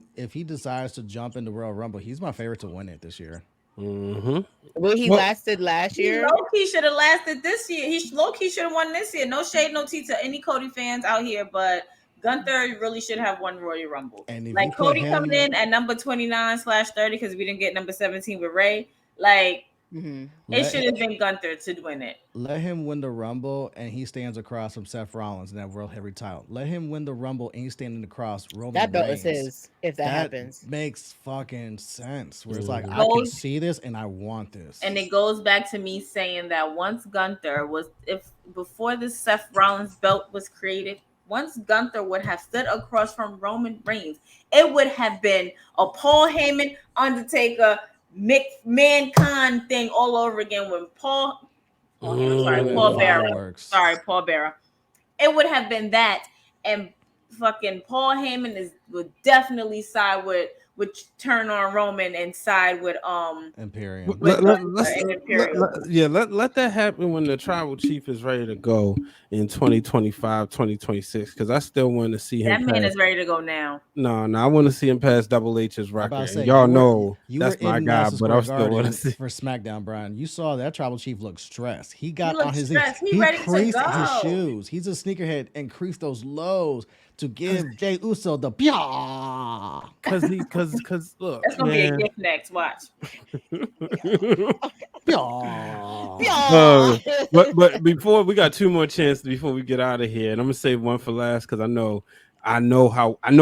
decides to jump into Royal Rumble, he's my favorite to win it this year. Mm-hmm. Well, he lasted last He year. low-key should have lasted this year. He low-key should have won this year. No shade, no tea to any Cody fans out here, but Gunther really should have won Royal Rumble. And if Like you put Cody him, coming in at number 29/30 because we didn't get number 17 with Ray. Like it let, should have been Gunther to win it. let him win the Rumble and he stands across from Seth Rollins in that World Heavy title. Let him win the Rumble and he's standing across Roman That belt Reigns. is his if that happens. Makes fucking sense. Where it's like Mhm. I can Goes- see this and I want this. And it goes back to me saying that once Gunther was, if before this Seth Rollins belt was created, once Gunther would have stood across from Roman Reigns, it would have been a Paul Heyman, Undertaker, Mankind thing all over again. When Paul Bearer. Paul Bearer. It would have been that, and fucking Paul Heyman would definitely side with turn on Roman and side with Imperium. Let Imperium. let that happen when the tribal chief is ready to go in 2025, 2026. Because I still want to see him. That man is ready to go now. No, I want to see him pass Double H's I'm about record. to say, And y'all you were- know you that's were my in guy, Madison but I Square still want Garden to see. for SmackDown, Brian. You saw that tribal chief look stressed. He got looked on his stressed. knees. He ready to creased go. his shoes. He's a sneakerhead and creased those lows to give Jey Uso the pia. Because look, That's gonna be a man. gift next. Watch. But before we got two more chances before we get out of here, and I'm gonna save one for last because I know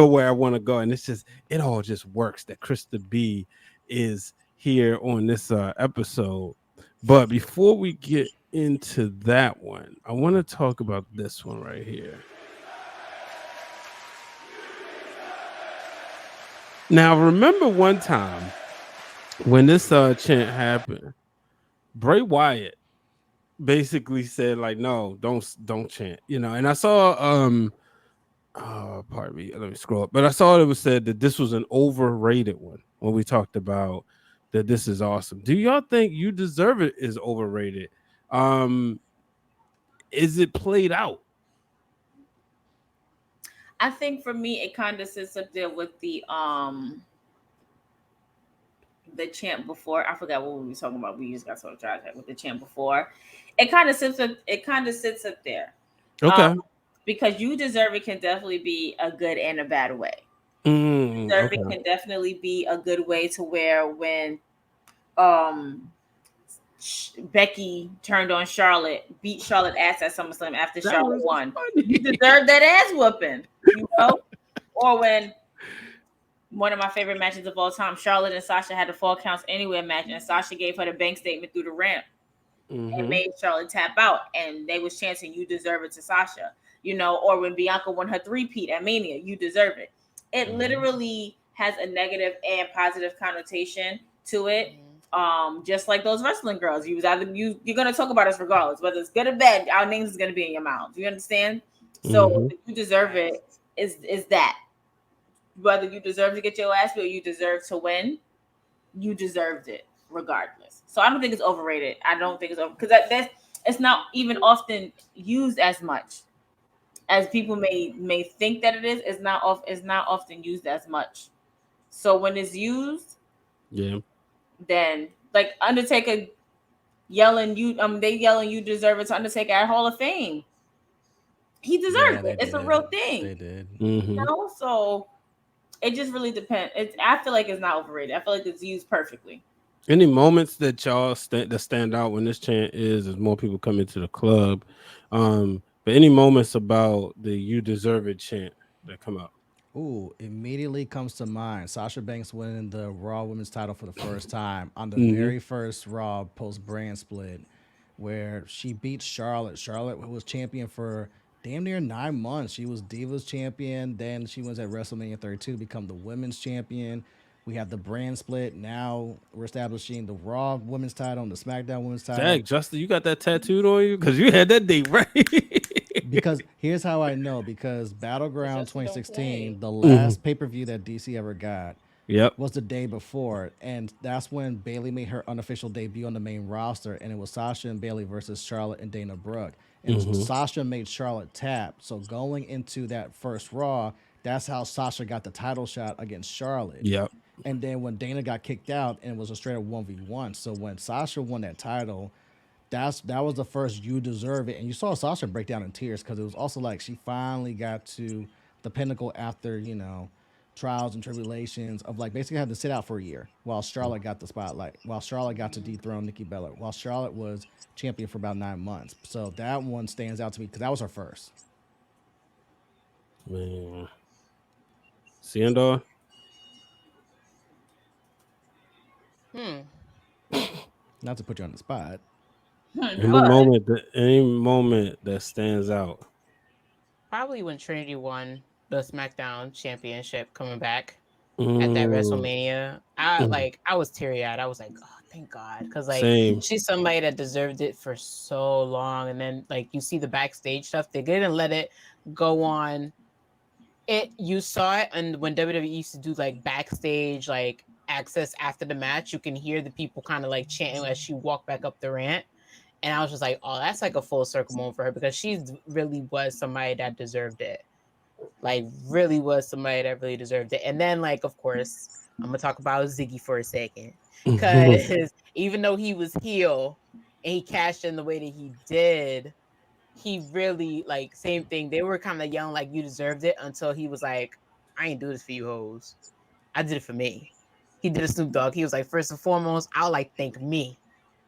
where I want to go, and it all just works that Krista B is here on this episode. But before we get into that one, I want to talk about this one right here. Now, remember one time when this chant happened, Bray Wyatt basically said like, no, don't chant, and I saw pardon me, let me scroll up, but I saw it was said that this was an overrated one when we talked about that this is awesome. Do y'all think You Deserve It is overrated? Is it played out? I think for me, it kind of sits up there with the chant before. I forgot what we were talking about. We just got so trash with the chant before. It kind of sits up there. Okay. Because You Deserve It can definitely be a good and a bad way. It can definitely be a good way to where when Becky turned on Charlotte, beat Charlotte ass at SummerSlam after Charlotte won. You deserve that ass whooping, Or when one of my favorite matches of all time, Charlotte and Sasha had a Fall Counts Anywhere match, and Sasha gave her the bank statement through the ramp and made Charlotte tap out, and they was chanting "You Deserve It" to Sasha, Or when Bianca won her 3-peat at Mania, "You Deserve It." It literally has a negative and positive connotation to it. Just like those wrestling girls, you're gonna talk about us regardless, whether it's good or bad. Our names is gonna be in your mouth. You understand? So you deserve it. Is that whether you deserve to get your ass beat or you deserve to win? You deserved it regardless. So I don't think it's overrated. I don't think it's over because that's it's not even often used as much as people may think that it is. It's not often used as much. So when it's used, Yeah. then like Undertaker yelling you they yelling you deserve it to Undertaker at Hall of Fame. He deserved it. It's a real thing. They did. You know, so it just really depends. I feel like it's not overrated. I feel like it's used perfectly. Any moments that y'all that stand out when this chant is as more people come into the club? But any moments about the "You Deserve It" chant that come up? Ooh, immediately comes to mind Sasha Banks winning the Raw Women's title for the first time on the very first Raw post brand split, where she beat Charlotte. Charlotte was champion for damn near 9 months. She was Divas champion. Then she was at WrestleMania 32 to become the women's champion. We have the brand split. Now we're establishing the Raw Women's title and the SmackDown Women's title. Dang, Justin, you got that tattooed on you because you had that date right. Because here's how I know. Because Battleground Justin don't 2016, play. the last pay-per-view that DC ever got, Yep. was the day before, and that's when Bailey made her unofficial debut on the main roster, and it was Sasha and Bailey versus Charlotte and Dana Brooke, and Sasha made Charlotte tap. So going into that first Raw, that's how Sasha got the title shot against Charlotte. Yep. And then when Dana got kicked out, and it was a straight up 1v1. So when Sasha won that title, that was the first "You Deserve It," and you saw Sasha break down in tears because it was also like she finally got to the pinnacle after trials and tribulations of like basically had to sit out for a year while Charlotte got the spotlight, while Charlotte got to dethrone Nikki Bella, while Charlotte was champion for about 9 months. So that one stands out to me because that was her first. Man. Seindole? Not to put you on the spot. Any moment that stands out. Probably when Trinity won the SmackDown Championship, coming back at that WrestleMania. I was teary eyed. I was like, oh, thank God, because like Same. she's somebody that deserved it for so long, and then like you see the backstage stuff, they didn't let it go on. You saw it, and when WWE used to do like backstage like access after the match, you can hear the people kind of like chanting as she walked back up the ramp. And I was just like, oh, that's like a full circle moment for her because she really was somebody that deserved it. Like, really was somebody that really deserved it. And then, like, of course, I'm going to talk about Ziggy for a second. Because even though he was heel and he cashed in the way that he did, he really, like, same thing. They were kind of yelling, like, you deserved it until he was like, I ain't do this for you hoes. I did it for me. He did a Snoop Dogg. He was like, first and foremost, I'll, like, thank me.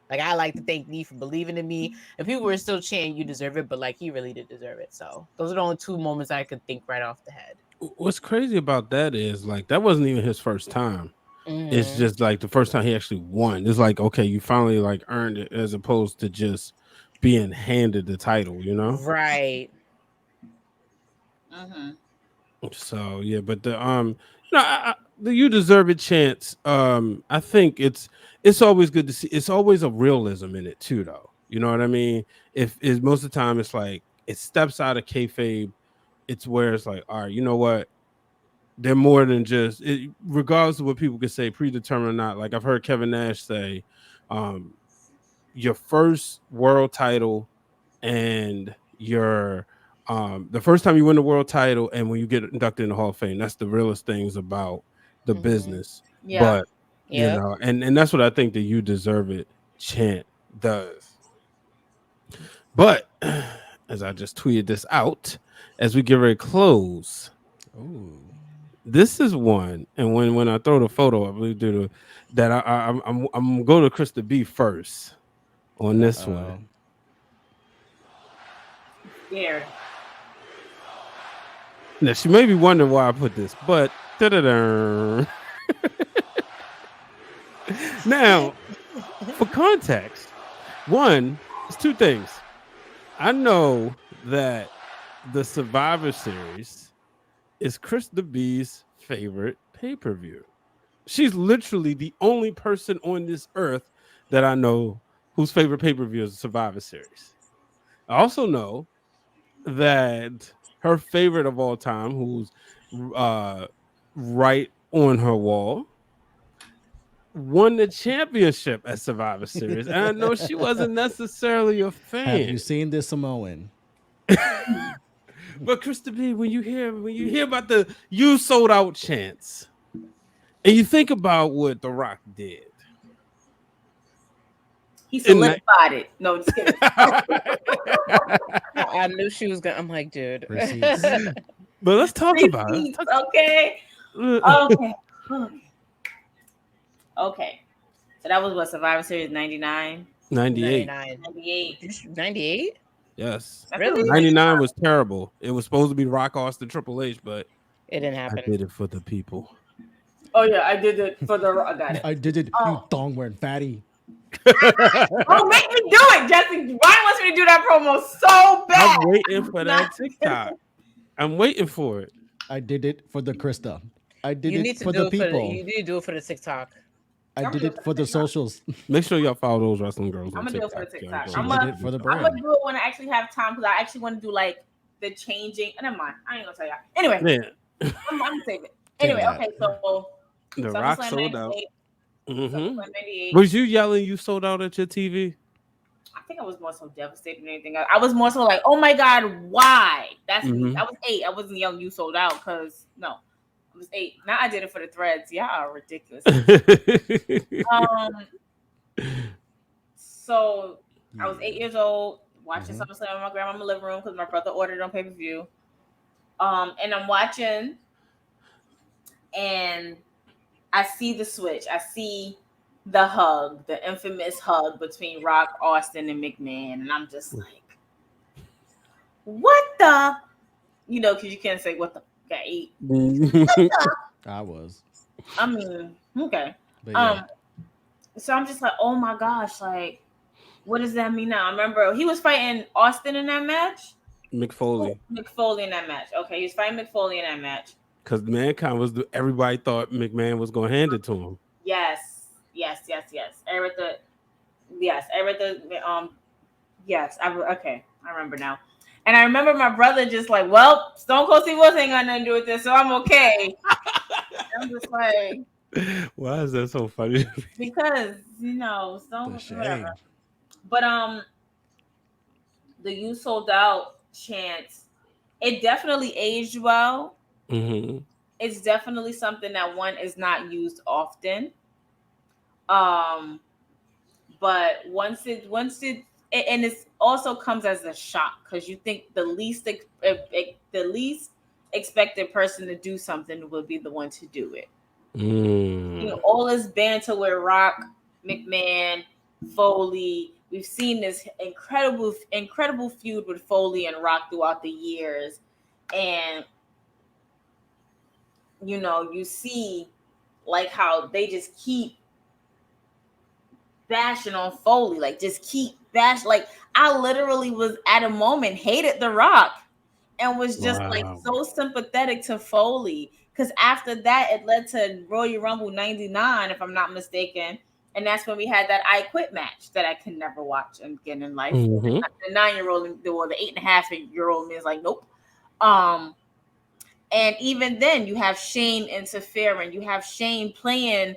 Like, I like to thank me for believing in me. And people were still chanting, you deserve it, but like, he really did deserve it. So those are the only two moments I could think right off the head. What's crazy about that is like that wasn't even his first time. It's just like the first time he actually won. It's like, okay, you finally like earned it as opposed to just being handed the title, you know? Right. So yeah, but the "You Deserve It" chance. I think it's always good to see. It's always a realism in it too, though. You know what I mean? If is most of the time it's like it steps out of kayfabe. It's where it's like, all right, you know what? They're more than just regardless of what people could say, predetermined or not. Like I've heard Kevin Nash say, your first world title and your the first time you win the world title and when you get inducted in the Hall of Fame, that's the realest things about the business. Yeah. But you know, and that's what I think the "You Deserve It" chant does. But as I just tweeted this out, as we get ready to close, this is one, and when I throw the photo, I believe that I'm going to CRISTA B first on this one. Scared. Now she may be wondering why I put this, but now for context, one, it's two things. I know that the Survivor Series is CRISTA B's favorite pay-per-view. She's literally the only person on this earth that I know whose favorite pay-per-view is Survivor Series. I also know that her favorite of all time, who's uh, right on her wall, won the championship at Survivor Series. And I know she wasn't necessarily a Have you fan. seen this Samoan? But Krista B, when you hear about the "you sold out" chants, and you think about what The Rock did, He in that- solidified it. No, just kidding. I knew she was gonna. I'm like, dude. Receipts. but let's talk about it. Receipts, okay. Let's Okay. Okay. So that was what, Survivor Series 99, 98. 98. 98. Yes. Really? 99 was terrible. It was supposed to be Rock Austin Triple H, but It didn't I happen. did it for the people. Oh yeah, I did it for the. I got it. I did it, you Oh. thong wearing fatty. Oh, make me do it, Jesse. Ryan wants me to do that promo so bad. I'm waiting for that TikTok. I'm waiting for it. I did it for the Krista. I did You it need to for do the it for the. people. You need to do it for the TikTok. I did it for the socials. Make sure y'all follow those wrestling girls I'm on gonna do it TikTok. for the TikTok. She I'm did gonna- it for the I'm brand. gonna do it when I actually have time because I actually want to do like the changing. Never mind. I ain't gonna tell y'all. Anyway, Man, I'm gonna save it. Tell Anyway, that. okay, so The Rock SummerSlam sold out. 98, Mhm. SummerSlam 98. Was you yelling you sold out at your TV? I think I was more so devastated than anything else. I was more so like, oh my god, why? That's me. Mhm. I was 8. I wasn't young. You sold out because no, I was 8. Now I did it for the threads. Y'all are ridiculous. So I was 8 years old watching Mhm. SummerSlam in my grandma's living room because my brother ordered it on pay-per-view. And I'm watching, and I see the switch. I see the hug, the infamous hug between Rock, Austin, and McMahon, and I'm just like, what the? You know, because you can't say what the got eat. I was. I mean, okay. But yeah. So I'm just like, oh my gosh, like, what does that mean now? I remember he was fighting Austin in that match. McFoley. McFoley in that match. Okay, he was fighting McFoley in that match. Because Mankind was everybody thought McMahon was gonna hand it to him. Yes. I read the. Yes, I read the. Yes, okay. I remember now. And I remember my brother just like, well, Stone Cold Steve Austin ain't got nothing to do with this, so I'm okay. I'm just like, why is that so funny? because Stone The Cold, whatever. shame. But the "you sold out" chants, it definitely aged well. Mhm. It's definitely something that one is not used often. But once it and it also comes as a shock because you think the least expected person to do something would be the one to do it. All this banter with Rock, McMahon, Foley. We've seen this incredible feud with Foley and Rock throughout the years, and you see like how they just keep bashing on Foley, like just keep bash. Like I literally was at a moment hated The Rock and was just like so sympathetic to Foley because after that it led to Royal Rumble 99, if I'm not mistaken, and that's when we had that I Quit match that I can never watch again in life. The 9-year-old or the 8.5-year-old is like, nope. And even then you have Shane interfering, you have Shane playing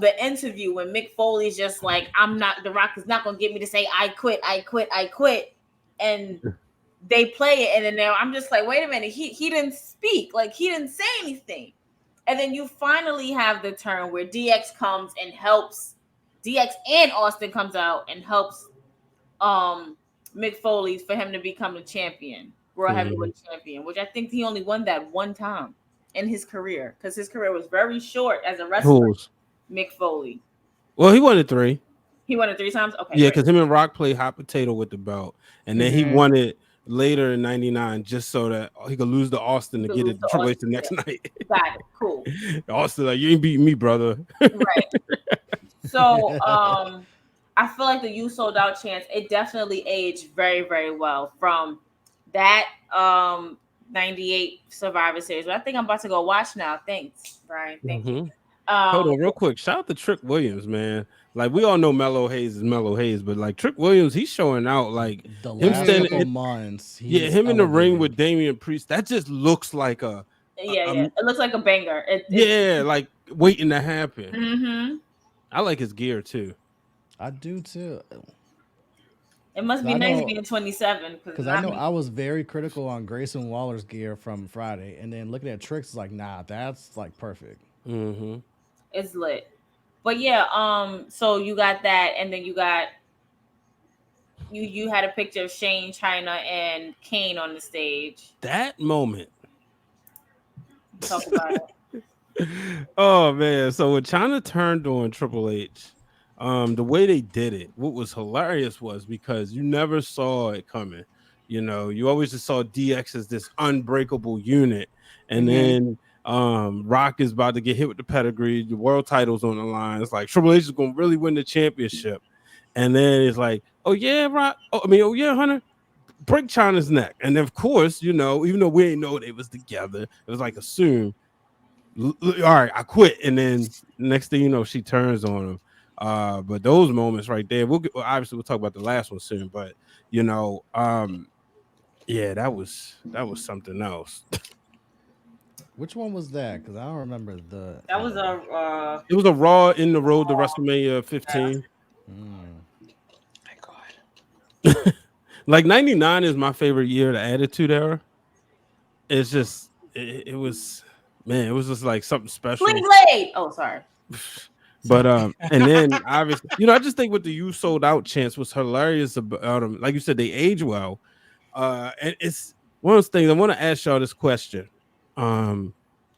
the interview when Mick Foley's just like, The Rock is not gonna get me to say I quit, and they play it, and then now I'm just like, wait a minute, he didn't speak, like he didn't say anything, and then you finally have the turn where DX comes and helps. DX and Austin comes out and helps Mick Foley for him to become a champion, World Heavyweight Champion, which I think he only won that one time in his career because his career was very short as a wrestler. Mick Foley. Well, he won it 3. He won it 3 times? Okay. Yeah, because him and Rock played hot potato with the belt. And then he won it later in 99 just so that he could lose to Austin to get it to Triple H the next night. Got it. Cool. Austin, like, you ain't beating me, brother. Right. So I feel like the "you sold out" chants, it definitely aged very, very well from that 98 Survivor Series. But I think I'm about to go watch now. Thanks, Brian. Thank you. Hold on, real quick. Shout out to Trick Williams, man. Like we all know Mellow Hayes is Mellow Hayes, but like Trick Williams, he's showing out. Like The him last standing, couple months, yeah, he's him in the ring with elevated. Damian Priest. That just looks like Yeah, a yeah. It looks like a banger. It's yeah, like waiting to happen. mm-hmm. I like his gear too. I do too. It must 'Cause be I nice know being 27 because because I know I was very critical on Grayson Waller's gear from Friday, and then looking at Tricks, is like, nah, that's like perfect. Mm-hmm. it's lit. But yeah, so you got that, and then you had a picture of Shane, China, and Kane on the stage. That moment. Talk about it. Oh man! So when China turned on Triple H, the way they did it, what was hilarious was because you never saw it coming. You know, you always just saw DX as this unbreakable unit, and then Rock is about to get hit with the pedigree. The world title's on the line. It's like Triple H is going to really win the championship, and then it's like, oh yeah, Rock. Oh yeah, Hunter. Break China's neck, and then, of course, you know, even though we didn't know they was together, it was like assumed. All right, I quit, and then next thing you know, she turns on him. But those moments right there, obviously we'll talk about the last one soon. But you know, yeah, that was something else. Which one was that? Because I don't remember the. That was a It was a Raw in the road to WrestleMania 15. Mm. My God. Like 99 is my favorite year, the Attitude Era. It's just it was, man, it was just like something special. Bling Blade. Oh, sorry. But and then obviously, you know, I just think what the "You Sold Out" chants was hilarious about them. Like you said, they age well. And it's one of those things. I want to ask y'all this question.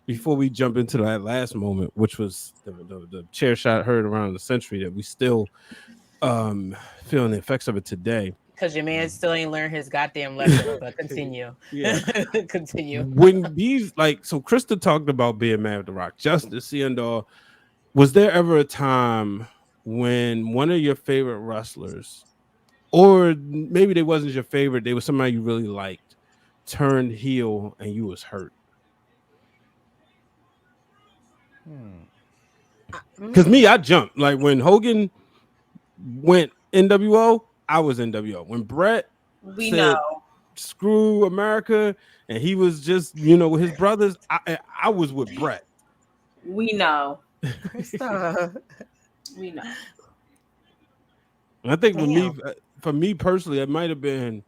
Before we jump into that last moment, which was the chair shot heard around the century that we still feeling the effects of it today. Because your man still ain't learned his goddamn lesson. But continue. Yeah. Continue. When these, like, so Krista talked about being mad at the Rock, Justice, Seindole. Was there ever a time when one of your favorite wrestlers, or maybe they wasn't your favorite, they was somebody you really liked, turned heel and you was hurt? Because me, I jumped. Like when Hogan went NWO, I was NWO. When Brett We said know. screw America and he was just, you know, with his brothers, I was with Brett. We know. KRISTA. We know. And I think Damn. for me personally, it might have been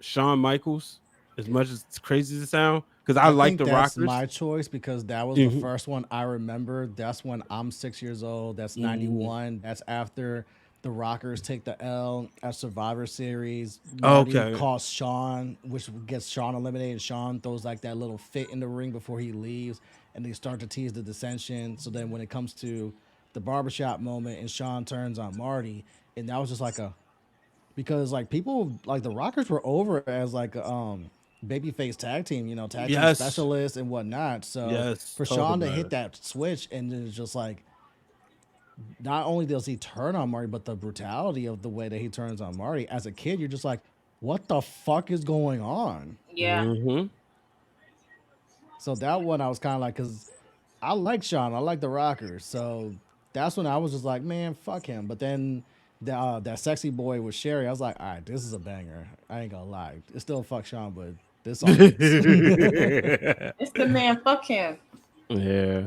Shawn Michaels, as much as it's crazy as it sounds, because I like think the that's Rockers. my choice because that was the first one I remember. That's when I'm 6 years old. That's 91. That's after the Rockers take the L at Survivor Series. Marty Okay. calls Sean, which gets Sean eliminated. Sean throws like that little fit in the ring before he leaves, and they start to tease the dissension. So then when it comes to the barbershop moment and Sean turns on Marty, and that was just like a because like people like the Rockers were over as like babyface tag team, you know, tag team Yes. specialists and whatnot. So Yes. for Talk Sean to about hit it. that switch and then it's just like not only does he turn on Marty, but the brutality of the way that he turns on Marty. As a kid, you're just like, what the fuck is going on? Yeah. Mm-hmm. So that one I was kind of like, because I like Sean, I like the Rockers, so that's when I was just like, man, fuck him. But then that sexy boy with Sherry, I was like, all right, this is a banger. I ain't gonna lie, it's still fuck Sean, but this song. It's the man. Fuck him. Yeah.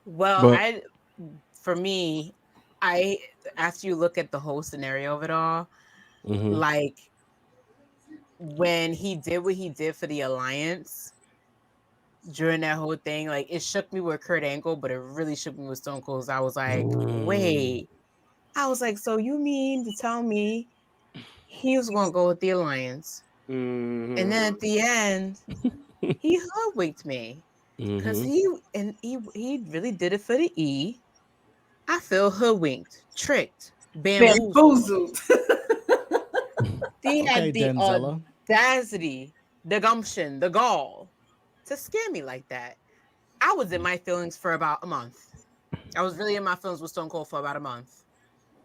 Well, But for me, I after you look at the whole scenario of it all, mhm. like when he did what he did for the Alliance during that whole thing, like it shook me with Kurt Angle, but it really shook me with Stone Cold. I was like, wait. I was like, so you mean to tell me he was gonna go with the Alliance? And then at the end, he hoodwinked me. Cause he really did it for the E. I feel hoodwinked, tricked, bamboozled. Bamboozled. He Okay, had the Denzella. audacity, the gumption, the gall to scare me like that. I was in my feelings for about a month. I was really in my feelings with Stone Cold for about a month.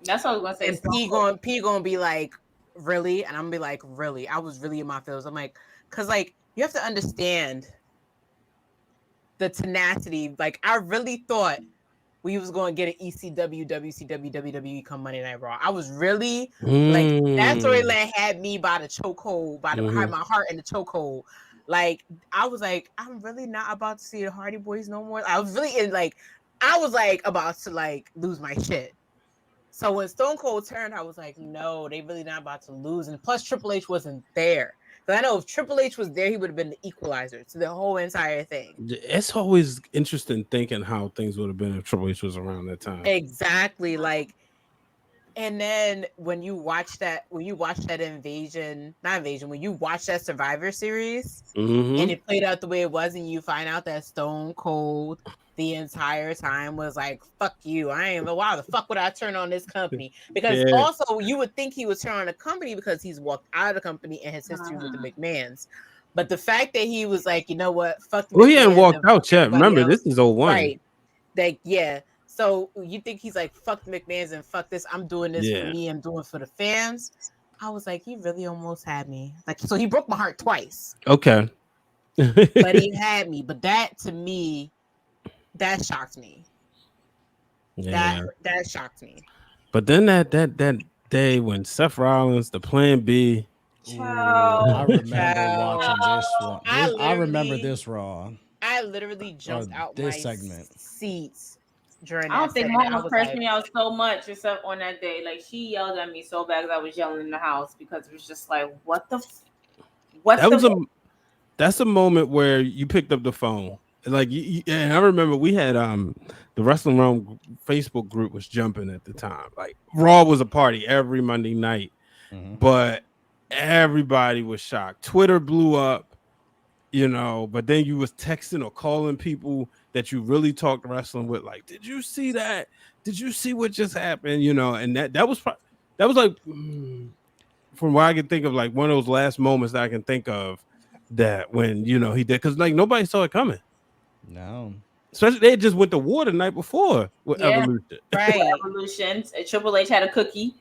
That's what I was gonna say. And P gonna be like, really? And I'm gonna be like, really? I was really in my feelings. I'm like, cause like you have to understand the tenacity. Like I really thought we was going to get an ECW, WCW, WWE come Monday Night Raw. I was really like that storyline had me by the chokehold, had my heart in the chokehold. Like I was like, I'm really not about to see the Hardy Boys no more. I was really I was like about to like lose my shit. So when Stone Cold turned, I was like, no, they really not about to lose. And plus Triple H wasn't there. Because I know if Triple H was there, he would have been the equalizer to the whole entire thing. It's always interesting thinking how things would have been if Triple H was around that time. Exactly. Like, and then when you watch that invasion, not invasion, when you watch that Survivor series and it played out the way it was, and you find out that Stone Cold the entire time was like, fuck you. I ain't, why the fuck would I turn on this company? Because also you would think he would turn on the company because he's walked out of the company and his history with the McMahons. But the fact that he was like, you know what, fuck the Well, he hadn't McMahons walked and out yet. Remember, else. this is 01. Right. Like, yeah. So you think he's like, fuck the McMahons and fuck this. I'm doing this for me. I'm doing it for the fans. I was like, he really almost had me. Like, so he broke my heart twice. Okay. But he had me. But that to me, that shocked me. Yeah. That shocked me. But then that day when Seth Rollins, the Plan B. I remember watching this one. I remember this Raw. I literally jumped out this my segment. seats during that I don't think segment. Mom cursed me out so much except on that day. Like she yelled at me so bad because I was yelling in the house because it was just like, what the that's a moment where you picked up the phone. Like and I remember we had the Wrestling Realm Facebook group was jumping at the time. Like Raw was a party every Monday night, but everybody was shocked. Twitter blew up, but then you was texting or calling people that you really talked wrestling with, like, did you see that? Did you see what just happened? And that was like from what I can think of, like one of those last moments that I can think of that when he did, because like nobody saw it coming. No. Especially they just went to war the night before with Evolution. Right. Evolution. Triple H had a cookie.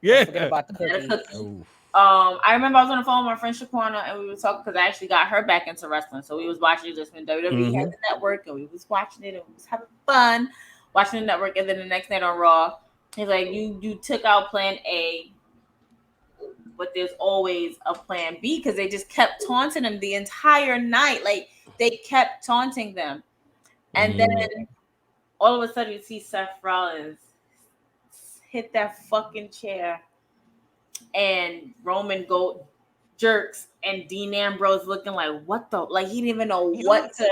Yeah. Forget about the cookie. Oof. I remember I was on the phone with my friend Shaquana and we were talking because I actually got her back into wrestling. So we was watching just when WWE had the network and we was watching it and we was having fun watching the network. And then the next night on Raw, he's like, you took out Plan A, but there's always a Plan B, because they just kept taunting them the entire night. Like they kept taunting them. And then all of a sudden you see Seth Rollins hit that fucking chair and Roman go jerks and Dean Ambrose looking like, what the, like he didn't even know what to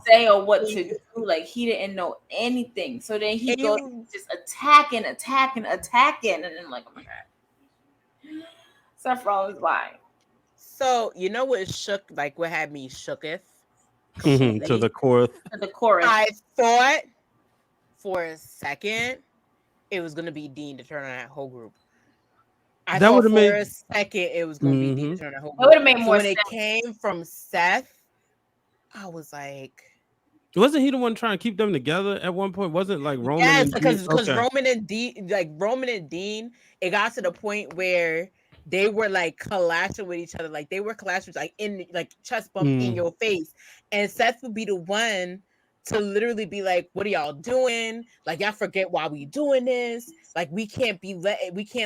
say or what to do. Like he didn't know anything. So then he goes just attacking, and then like, oh my god, Seth Rollins lying. So you know what what had me shooketh? To the chorus. I thought for a second it was gonna be Dean to turn on that whole group. I thought for a second it was gonna be Dean to turn on that whole group. It would have made more sense. When it came from Seth, I was like, wasn't he the one trying to keep them together at one point? Wasn't like Roman? Yes, because Roman and Dean, it got to the point where they were like clashing with each other, like they were clashing, like in like chest bump in your face, and Seth would be the one to literally be like, "What are y'all doing? Like y'all forget why we doing this? Like we can't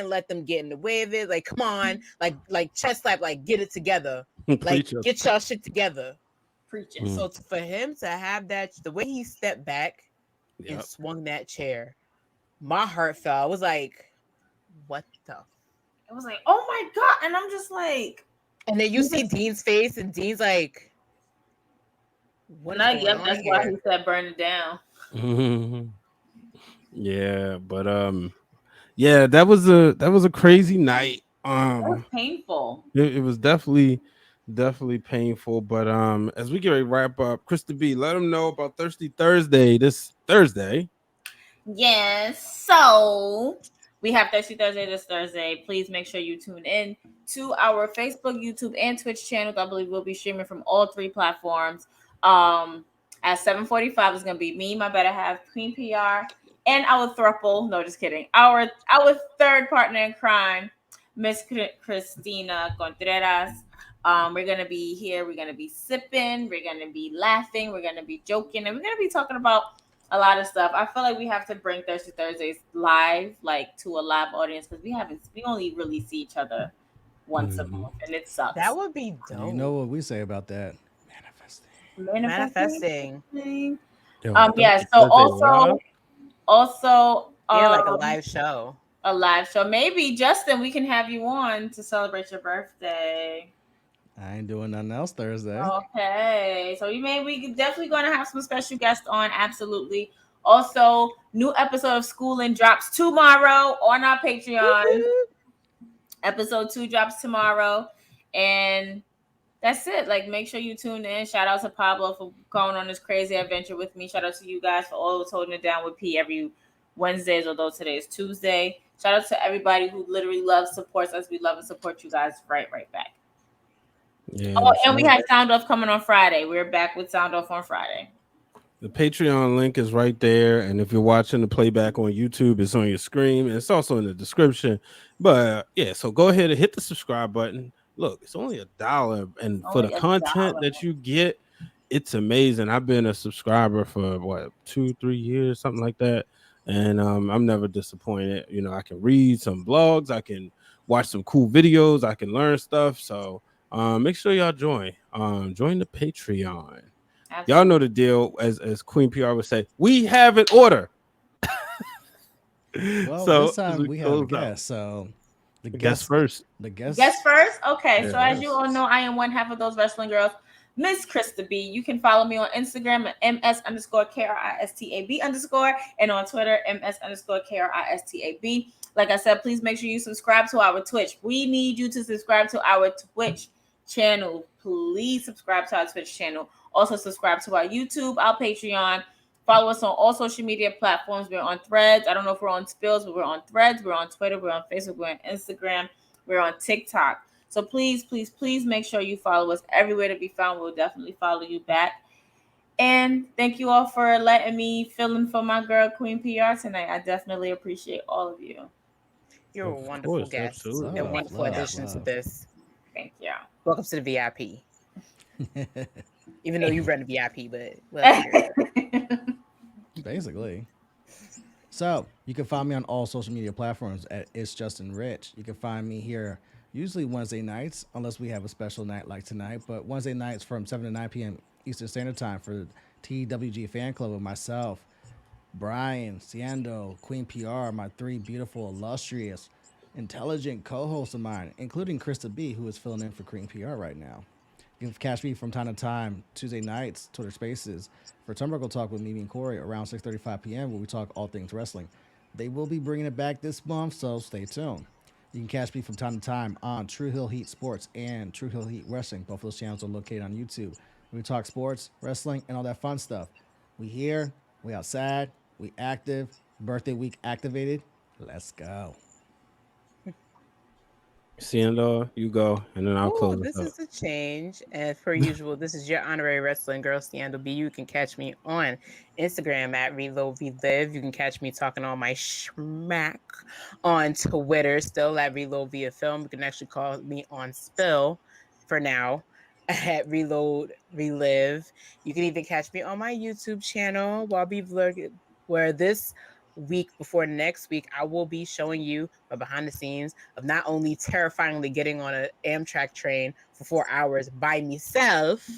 let them get in the way of it. Like come on, like chest slap, like get it together, like get y'all shit together." Preaching. So for him to have that, the way he stepped back and swung that chair, my heart fell. I was like, what the? It was like, oh my god. And I'm just like, and then you see Dean's face and Dean's like, what? That's why he said burn it down. Yeah, but that was a crazy night. It was painful. It was definitely painful, but as we get ready to wrap up, Krista B, let them know about Thirsty Thursday this Thursday. Yes, so we have Thirsty Thursday this Thursday. Please make sure you tune in to our Facebook, YouTube, and Twitch channels. I believe we'll be streaming from all three platforms. At 7:45 is gonna be me, my better half, Queen PR, and our throuple. No, just kidding. Our third partner in crime, Miss CRISTINA Contreras. We're gonna be here. We're gonna be sipping. We're gonna be laughing. We're gonna be joking, and we're gonna be talking about a lot of stuff. I feel like we have to bring Thirsty Thursdays live, like to a live audience, because we only really see each other once a month, and it sucks. That would be You dope. know what we say about that? Manifesting. Yo, Yeah. Thursday, So Thursday live. also, Yeah, like a live show. a live show. Maybe Justin, we can have you on to celebrate your birthday. I ain't doing nothing else Thursday. Okay, so we definitely going to have some special guests on. Absolutely. Also, new episode of Schooling drops tomorrow on our Patreon. Episode 2 drops tomorrow, and that's it. Like, make sure you tune in. Shout out to Pablo for going on this crazy adventure with me. Shout out to you guys for always holding it down with P every Wednesdays, although today is Tuesday. Shout out to everybody who literally loves, supports us. We love and support you guys right back. Yeah. Oh, and we had Sound Off coming on Friday. We're back with Sound Off on Friday. The Patreon link is right there, and if you're watching the playback on YouTube, it's on your screen, and it's also in the description. But yeah, so go ahead and hit the subscribe button. Look, it's only $1, and for the Only content $1. that you get, it's amazing. I've been a subscriber for what 2-3 years, something like that, and I'm never disappointed. You know, I can read some blogs, I can watch some cool videos, I can learn stuff. So make sure y'all join the Patreon. Absolutely. Y'all know the deal, as Queen PR would say, we have an order. Well, So this time we have a guest. So the guest guest first. The guest. Guess first? Okay, so as Yes. you all know, I am one half of those wrestling girls, Miss Krista B. You can follow me on Instagram at ms_KRISTAB_ and on Twitter, ms_KRISTAB. Like I said, please make sure you subscribe to our Twitch. We need you to subscribe to our Twitch channel. Please subscribe to our Twitch channel. Also subscribe to our YouTube, our Patreon. Follow us on all social media platforms. We're on Threads. I don't know if we're on Spills, but we're on Threads. We're on Twitter. We're on Facebook. We're on Instagram. We're on TikTok. So please, please, please make sure you follow us everywhere to be found. We'll definitely follow you back. And thank you all for letting me fill in for my girl Queen PR tonight. I definitely appreciate all of you. You're a wonderful guest absolutely. and wonderful addition to this. Thank you. Welcome to the VIP. Even though you run the VIP, but well, Basically. So you can find me on all social media platforms at It's Justin Rich. You can find me here usually Wednesday nights, unless we have a special night like tonight. But Wednesday nights from 7 to 9 p.m. Eastern Standard Time for TWG Fan Club with myself, Brian, Seindole, Queen PR, my 3 beautiful, illustrious, intelligent co-hosts of mine, including KRISTA B, who is filling in for Queen PR right now. You can catch me from time to time Tuesday nights, Twitter Spaces, for Turnbuckle Talk with me and Corey around 6:35 p.m. where we talk all things wrestling. They will be bringing it back this month, so stay tuned. You can catch me from time to time on True Hill Heat Sports and True Hill Heat Wrestling. Both those channels are located on YouTube. We talk sports, wrestling, and all that fun stuff. We here, we outside, we active, birthday week activated. Let's go. Seindole, you go, and then I'll oh, close this it up. is a change. As per usual, this is your honorary wrestling girl, Seindole B. You can catch me on Instagram at ReloadVLive. You can catch me talking all my schmack on Twitter, still at ReloadViaFilm. You can actually call me on Spill for now at Reload Relive. You can even catch me on my YouTube channel, Bobby Vlog, where this week before next week, I will be showing you my behind the scenes of not only terrifyingly getting on an Amtrak train for 4 hours by myself,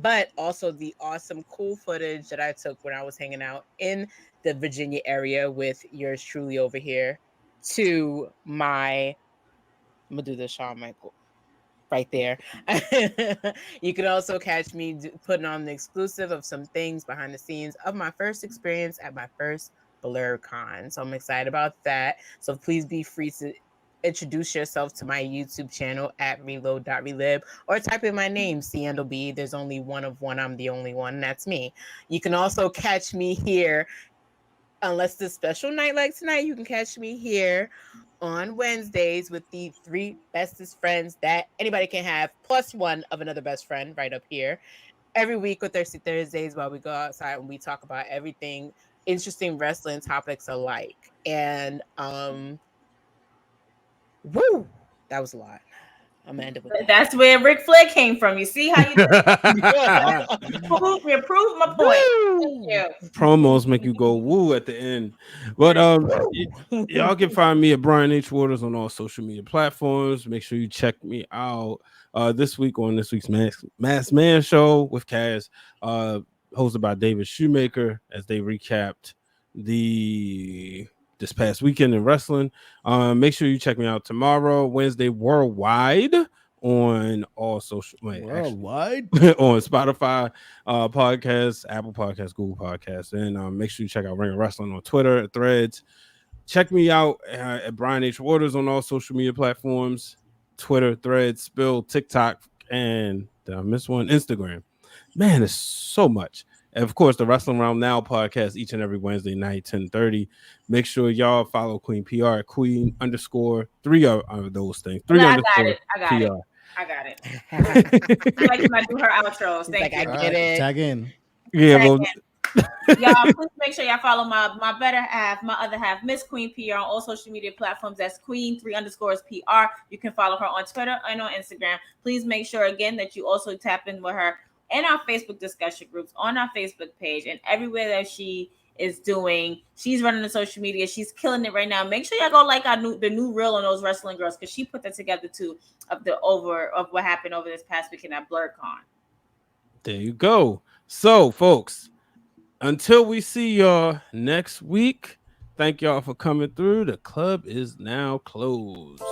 but also the awesome, cool footage that I took when I was hanging out in the Virginia area with yours truly over here to my, I'm gonna do the Shawn Michael right there. You can also catch me putting on the exclusive of some things behind the scenes of my first experience at my first BlurCon. So I'm excited about that. So please be free to introduce yourself to my YouTube channel at reload.relib or type in my name, Seindole B. There's only one of one. I'm the only one. That's me. You can also catch me here. Unless this special night like tonight, you can catch me here on Wednesdays with the 3 bestest friends that anybody can have, plus one of another best friend right up here. Every week with Thirsty Thursdays while we go outside and we talk about everything interesting wrestling topics alike. And woo, that was a lot. Amanda with that. That's where Ric Flair came from. You see how you prove my point. Thank you. Promos make you go woo at the end. But y'all can find me at Brian H. Waters on all social media platforms. Make sure you check me out this week on this week's Mass Man Show with Kaz, hosted by David Shoemaker, as they recapped this past weekend in wrestling. Make sure you check me out tomorrow, Wednesday, worldwide on all social Worldwide on Spotify, podcasts, Apple Podcasts, Google Podcasts, and make sure you check out Ring of Wrestling on Twitter, Threads. Check me out at Brian H. Waters on all social media platforms: Twitter, Threads, Spill, TikTok, and did I miss one? Instagram. Man, it's so much. And of course, the Wrestling Round Now podcast each and every Wednesday night, 10:30. Make sure y'all follow Queen PR at Queen _ three of those things. Three I underscore got it. PR. I got it. Like when I do her outros. Thank like, you. I get it. tag in. Yeah, Tag well, y'all, please make sure y'all follow my better half, my other half, Miss Queen PR, on all social media platforms. That's Queen 3_ PR. You can follow her on Twitter and on Instagram. Please make sure again that you also tap in with her in our Facebook discussion groups, on our Facebook page, and everywhere that she is doing. She's running the social media. She's killing it right now. Make sure y'all go like the new reel on those wrestling girls, because she put that together too, of what happened over this past weekend at BlurCon. there you go. So, folks, until we see y'all next week, thank y'all for coming through. The club is now closed.